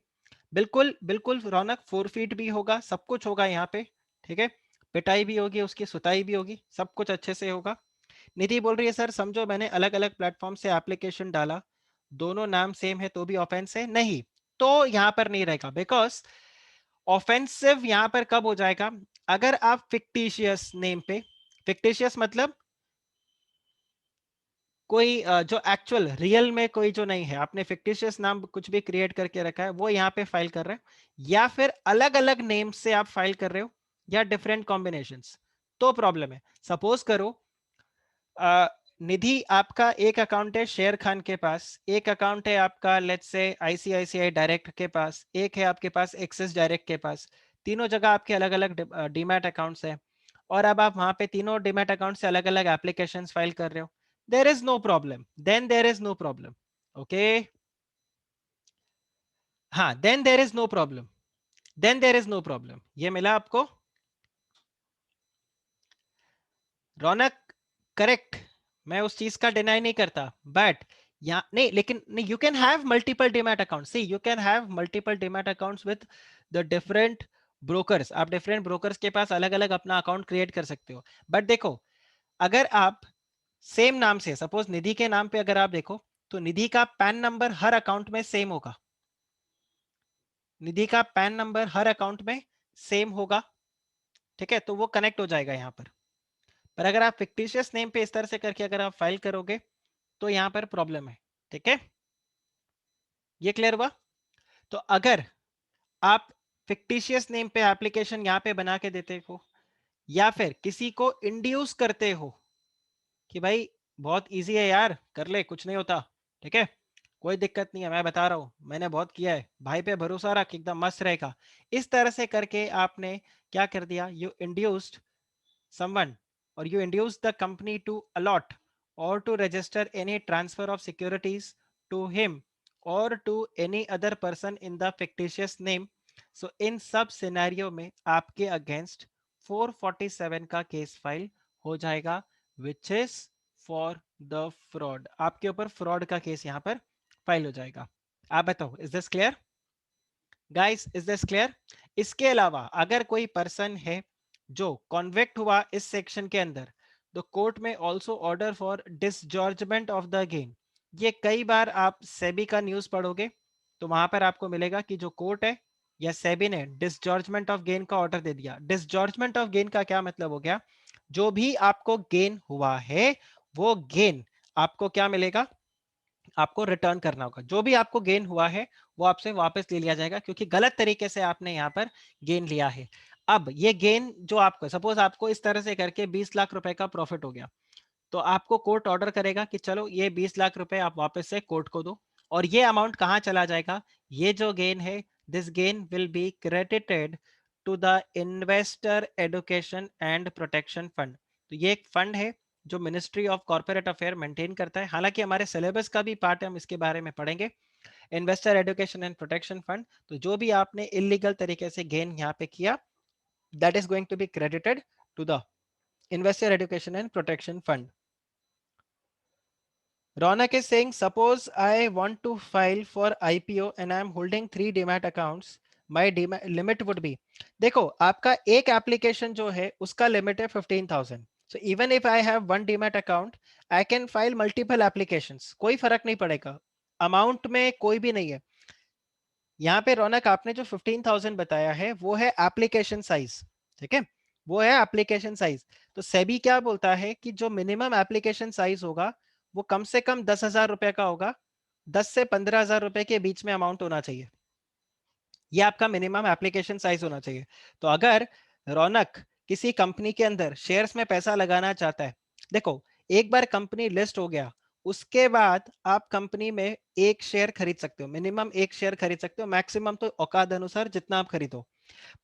बिल्कुल बिल्कुल रौनक, 4 फीट भी होगा, सब कुछ होगा यहाँ पे, ठीक है, पिटाई भी होगी, उसकी सुताई भी होगी, सब कुछ अच्छे से होगा। निधि बोल रही है सर समझो मैंने अलग अलग प्लेटफॉर्म से एप्लीकेशन डाला, दोनों नाम सेम है तो भी ऑफेंस है? नहीं, तो यहाँ पर नहीं रहेगा, बिकॉज ऑफेंसिव यहाँ पर कब हो जाएगा, अगर आप फिक्टिशियस नेम पे, फिक्टिशियस मतलब कोई जो एक्चुअल रियल में कोई जो नहीं है, आपने फिक्टिशियस नाम कुछ भी क्रिएट करके रखा है वो यहाँ पे फाइल कर रहे हो, या फिर अलग अलग नेम से आप फाइल कर रहे हो, या डिफरेंट कॉम्बिनेशंस, तो प्रॉब्लम है। सपोज करो निधि आपका एक अकाउंट है शेर खान के पास, एक अकाउंट है आपका लेट्स से आईसीआईसीआई डायरेक्ट के पास, एक है आपके पास एक्सिस डायरेक्ट के पास, तीनों जगह आपके अलग अलग डीमैट अकाउंट्स है, और अब आप वहां पे तीनों डीमैट अकाउंट से अलग अलग एप्लीकेशंस फाइल कर रहे हो, there is no problem, then there is no problem. Okay, हाँ, then there is no problem, then there is no problem. ये मिला आपको रौनक? करेक्ट, मैं उस चीज का डिनाई नहीं करता, बट यहाँ नहीं, लेकिन नहीं, you can have multiple demat account, see you can have multiple demat accounts with the different brokers, आप डिफरेंट ब्रोकर्स के पास अलग अलग अपना अकाउंट क्रिएट कर सकते हो। बट देखो, अगर आप सेम नाम से, सपोज निधि के नाम पे अगर आप देखो, तो निधि का पैन नंबर हर अकाउंट में सेम होगा, निधि का पैन नंबर हर अकाउंट में सेम होगा, ठीक है, तो वो कनेक्ट हो जाएगा यहाँ पर अगर आप फिक्टिशियस नेम पे इस तरह से करके अगर आप फाइल करोगे तो यहां पर प्रॉब्लम है, ठीक है, ये क्लियर हुआ? तो अगर आप फिक्टिशियस नेम पे एप्लीकेशन यहां पे बना के देते हो, या फिर किसी को इंड्यूस करते हो कि भाई बहुत इजी है यार, कर ले, कुछ नहीं होता, ठीक है, कोई दिक्कत नहीं है, मैं बता रहा हूं, मैंने बहुत किया है, भाई पे भरोसा रख, एकदम मस्त रहेगा, इस तरह से करके आपने क्या कर दिया, you induced someone or you induce the company to allot or to register any transfer of securities to him or to any other person in the fictitious name, so in सब सिनेरियो में आपके against 447 का case file हो जाएगा, which is for the fraud, आपके ऊपर fraud का case यहां पर फाइल हो जाएगा। आप बताओ, is this clear guys, is this clear? इसके अलावा अगर कोई पर्सन है जो कॉन्वेक्ट हुआ इस सेक्शन के अंदर, द कोर्ट में also order for disgorgement of the gain. ये कई बार आप सेबी का न्यूज पढ़ोगे तो वहां पर आपको मिलेगा कि जो कोर्ट है या सेबी ने डिसजॉर्जमेंट ऑफ गेन का ऑर्डर दे दिया। डिसजॉर्जमेंट ऑफ गेन का क्या मतलब हो गया, जो भी आपको गेन हुआ है वो गेन आपको क्या मिलेगा, आपको रिटर्न करना होगा, जो भी आपको गेन हुआ है वो आपसे वापस ले लिया जाएगा, क्योंकि गलत तरीके से आपने यहाँ पर गेन लिया है। अब ये गेन जो आपको, सपोज आपको इस तरह से करके 20 लाख रुपए का प्रॉफिट हो गया, तो आपको कोर्ट ऑर्डर करेगा कि चलो ये 20 लाख रुपए आप वापस से कोर्ट को दो, और ये अमाउंट कहाँ चला जाएगा, ये जो गेन है, this gain will be credited to the investor education and protection fund. तो ये एक फंड है जो ministry of corporate affair maintain करता है, हालांकि हमारे सिलेबस का भी पार्ट है, हम इसके बारे में पढ़ेंगे, investor education and protection fund. तो जो भी आपने इलीगल तरीके से गेन यहाँ पे किया, that is going to be credited to the investor education and protection fund. Ronak is saying, suppose I want to file for IPO and I am holding 3 demat accounts. My demat limit would be, देखो आपका एक application जो है उसका limit है 15,000. So even if I have one demat account, I can file multiple applications. कोई फर्क नहीं पड़ेगा, अमाउंट में कोई भी नहीं है। यहाँ पे रौनक आपने जो 15,000 बताया है वो है एप्लीकेशन साइज, ठीक है, वो है एप्लीकेशन साइज। तो सेबी क्या बोलता है कि जो मिनिमम एप्लीकेशन साइज होगा वो कम से कम 10,000 रुपए का होगा, 10 से 15,000 रुपए के बीच में अमाउंट होना चाहिए, ये आपका मिनिमम एप्लीकेशन साइज होना चाहिए। तो अगर रौनक किसी कंपनी के अंदर शेयर्स में पैसा लगाना चाहता है, देखो एक बार कंपनी लिस्ट हो गया उसके बाद आप कंपनी में एक शेयर खरीद सकते हो, मिनिमम एक शेयर खरीद सकते हो, मैक्सिमम तो औकात अनुसार जितना आप खरीदो।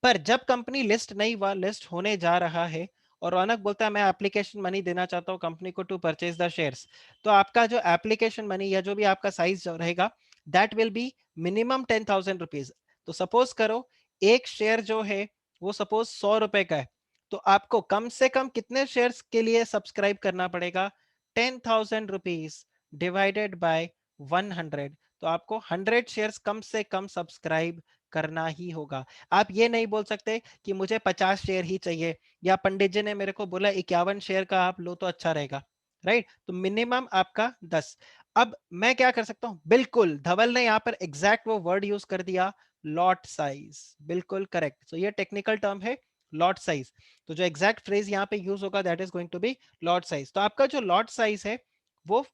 पर जब कंपनी लिस्ट नहीं हुआ, लिस्ट होने जा रहा है, और रौनक बोलता है मैं एप्लीकेशन मनी देना चाहता हूं कंपनी को टू परचेज द शेयर्स, तो आपका जो एप्लीकेशन मनी या जो भी आपका साइज रहेगा that will B minimum 10,000 rupees. तो सपोज करो एक शेयर जो है वो सपोज 100 रुपए का है, तो आपको कम से कम कितने शेयर्स के लिए सब्सक्राइब करना पड़ेगा? 10,000 रुपीज डिवाइडेड बाय 100। तो आपको 100 शेयर्स कम से कम सब्सक्राइब करना ही होगा। आप ये नहीं बोल सकते कि मुझे 50 शेयर ही चाहिए, या पंडित जी ने मेरे को बोला 51 शेयर का आप लो तो अच्छा रहेगा, राइट? तो मिनिमम आपका 10। अब मैं क्या कर सकता हूं? बिल्कुल धवल ने यहाँ पर एग्जैक्ट वो वर्ड यूज कर दिया, लॉट साइज। बिल्कुल करेक्ट। तो ये टेक्निकल टर्म है लॉट साइज। तो जो एग्जैक्ट फ्रेज यहाँ पे यूज होगा that is going to be lot size. तो आपका जो लॉट साइज है वो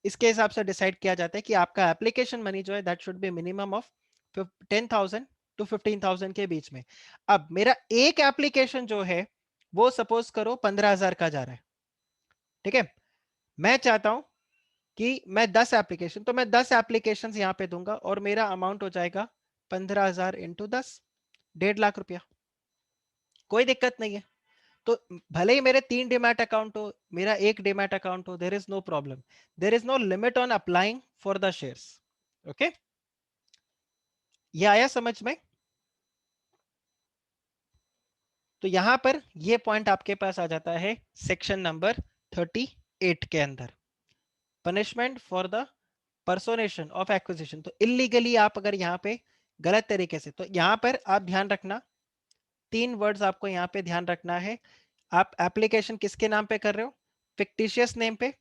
इसके हिसाब से डिसाइड किया जाता है कि आपका एप्लीकेशन मनी जो है that should be minimum of 10,000 to 15,000 के बीच में। अब मेरा एक एप्लीकेशन जो है वो सपोज करो 15,000 का जा रहा है, ठीक है? मैं चाहता हूं कि मैं 10 एप्लीकेशन, तो मैं 10 एप्लीकेशन यहां पे दूंगा और मेरा अमाउंट हो जाएगा 15,000 इंटू 10, 1.5 लाख रुपया। कोई दिक्कत नहीं है। तो भले ही मेरे 3 डीमैट अकाउंट हो, मेरा एक डीमैट अकाउंट हो, there is no problem. There is no limit on applying for the shares. Okay, ये आया समझ में? तो यहां पर ये पॉइंट आपके पास आ जाता है सेक्शन नंबर 38 के अंदर, punishment for the personation of acquisition. तो इलीगली आप अगर यहाँ पे गलत तरीके से, तो यहाँ पर आप ध्यान रखना, 3 वर्ड्स आपको यहाँ पे ध्यान रखना है। आप एप्लीकेशन किसके नाम पे कर रहे हो? फिक्टिशियस नेम पे,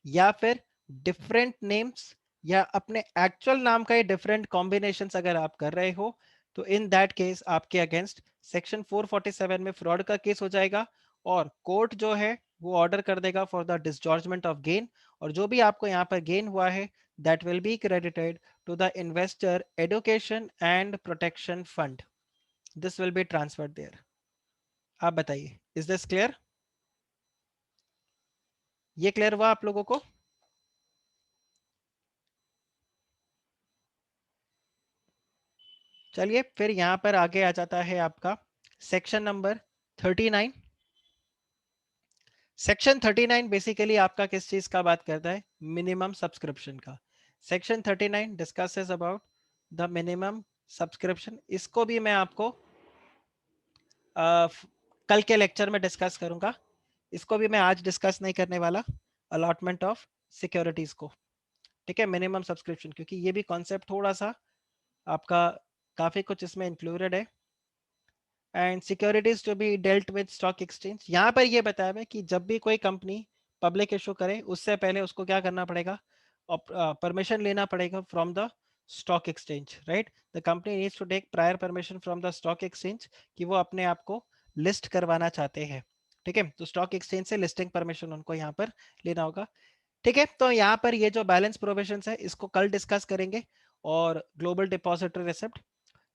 या फिर डिफरेंट नेम्स, या अपने एक्चुअल नाम का ही डिफरेंट कॉम्बिनेशंस अगर आप कर रहे हो, तो इन दैट केस आपके अगेंस्ट सेक्शन 447 में फ्रॉड का केस हो जाएगा, और कोर्ट जो है वो ऑर्डर कर देगा for the disgorgement of gain. और जो भी आपको यहाँ पर गेन हुआ है that will be credited to the investor education and protection fund. This will be transferred there. आप बताइए, इज दिस क्लियर? ये क्लियर हुआ आप लोगों को? चलिए फिर यहां पर आगे आ जाता है आपका सेक्शन नंबर 39। सेक्शन 39 बेसिकली आपका किस चीज का बात करता है? मिनिमम सब्सक्रिप्शन का। Section 39 discusses about the minimum subscription. इसको भी मैं आपको कल के लेक्चर में डिस्कस करूंगा। इसको भी मैं आज डिस्कस नहीं करने वाला, अलॉटमेंट ऑफ सिक्योरिटीज को, ठीक है? मिनिमम सब्सक्रिप्शन, क्योंकि ये भी कॉन्सेप्ट थोड़ा सा आपका काफी कुछ इसमें इंक्लूडेड है। And securities to be dealt with stock exchange, यहाँ पर ये बताया है कि जब भी कोई कंपनी पब्लिक इशू करे उससे पहले उसको क्या करना पड़ेगा? परमिशन लेना पड़ेगा from the stock exchange, right? The company needs to take prior permission from the stock exchange कि वो अपने आप को लिस्ट करवाना चाहते हैं, ठीक है? तो स्टॉक एक्सचेंज से लिस्टिंग परमिशन उनको यहाँ पर लेना होगा, ठीक है? तो यहाँ पर ये जो बैलेंस प्रोविजंस है इसको कल डिस्कस करेंगे, और global depository receipt.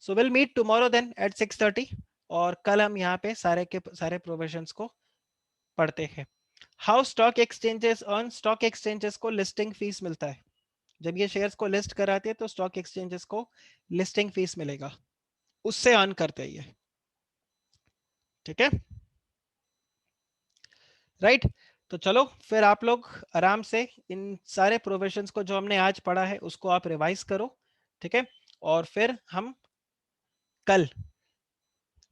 So will meet tomorrow then at 6:30, और कल हम यहाँ पे सारे के सारे प्रोविजंस को पढ़ते हैं। How stock exchanges earn, stock exchanges को लिस्टिंग फीस मिलता है। जब ये शेयर्स को लिस्ट कराते हैं तो स्टॉक एक्सचेंजेस को लिस्टिंग फीस मिलेगा, उससे अर्न करते हैं ये, ठीक है? राइट? तो चलो फिर आप लोग आराम से इन सारे प्रोविजंस को जो हमने आज पढ़ा है उसको आप रिवाइज करो, ठीक है? और फिर हम कल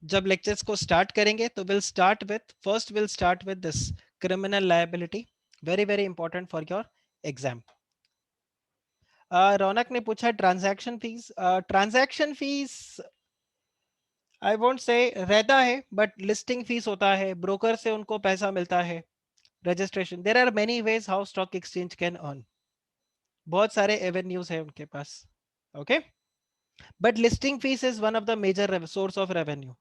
जब लेक्चर्स को स्टार्ट करेंगे तो will start with this criminal liability, very very important for your exam. Raunak ने पूछा transaction fees. Transaction fees I won't say रहता है, बट लिस्टिंग फीस होता है, ब्रोकर से उनको पैसा मिलता है, registration, there are many ways how stock exchange can earn. बहुत सारे एवेन्यूज है उनके पास, okay? But listing fees is one of the major source of revenue,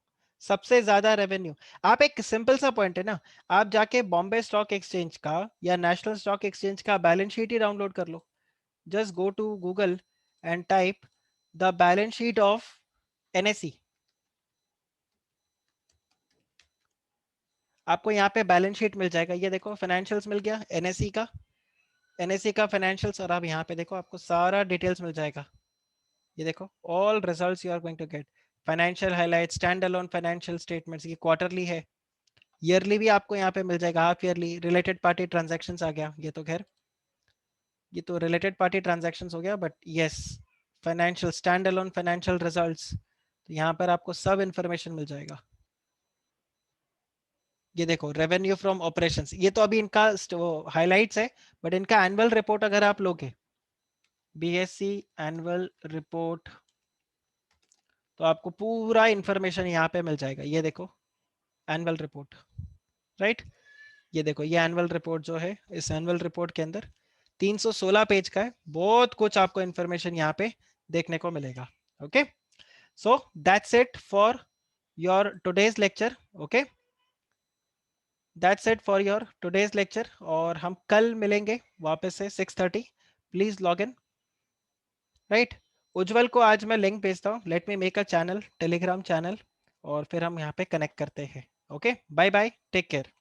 सबसे ज्यादा रेवेन्यू। आप एक सिंपल सा पॉइंट है ना, आप जाके बॉम्बे स्टॉक एक्सचेंज का या नेशनल स्टॉक एक्सचेंज का बैलेंस शीट ही डाउनलोड कर लो। Just go to Google and type the balance sheet of NSE. आपको यहाँ पे बैलेंस शीट मिल जाएगा, ये देखो फाइनेंशियल्स मिल गया एनएसई का, एनएसई का फाइनेंशियल्स, और आप यहाँ पे देखो आपको सारा डिटेल्स मिल जाएगा। ये देखो all results you are going to get, financial highlight, stand alone financial statements, ये क्वार्टरली है, ईयरली भी आपको यहाँ पे मिल जाएगा, half yearly, related party transactions आ गया, ये तो खैर ये तो रिलेटेड पार्टी ट्रांजैक्शंस हो गया, but yes financial stand alone financial results, तो यहाँ पर आपको सब इंफॉर्मेशन मिल जाएगा। ये देखो रेवेन्यू फ्रॉम ऑपरेशंस, ये तो अभी इनका हाइलाइट्स है, बट इनका एनुअल रिपोर्ट अगर आप लोगे, बीएससी एनुअल रिपोर्ट, तो आपको पूरा इंफॉर्मेशन यहाँ पे मिल जाएगा। ये देखो एनुअल रिपोर्ट, राइट। ये देखो ये एनुअल रिपोर्ट जो है, इस एनुअल रिपोर्ट के अंदर 316 पेज का है, बहुत कुछ आपको इंफॉर्मेशन यहाँ पे देखने को मिलेगा। Okay, so that's it for your today's lecture. Okay, that's it for your today's lecture, और हम कल मिलेंगे वापस से 6:30। Please log in, right. Ujjwal को आज मैं लिंक भेजता हूँ, let me make a channel, Telegram channel, और फिर हम यहाँ पे कनेक्ट करते हैं। Okay, bye bye, take care.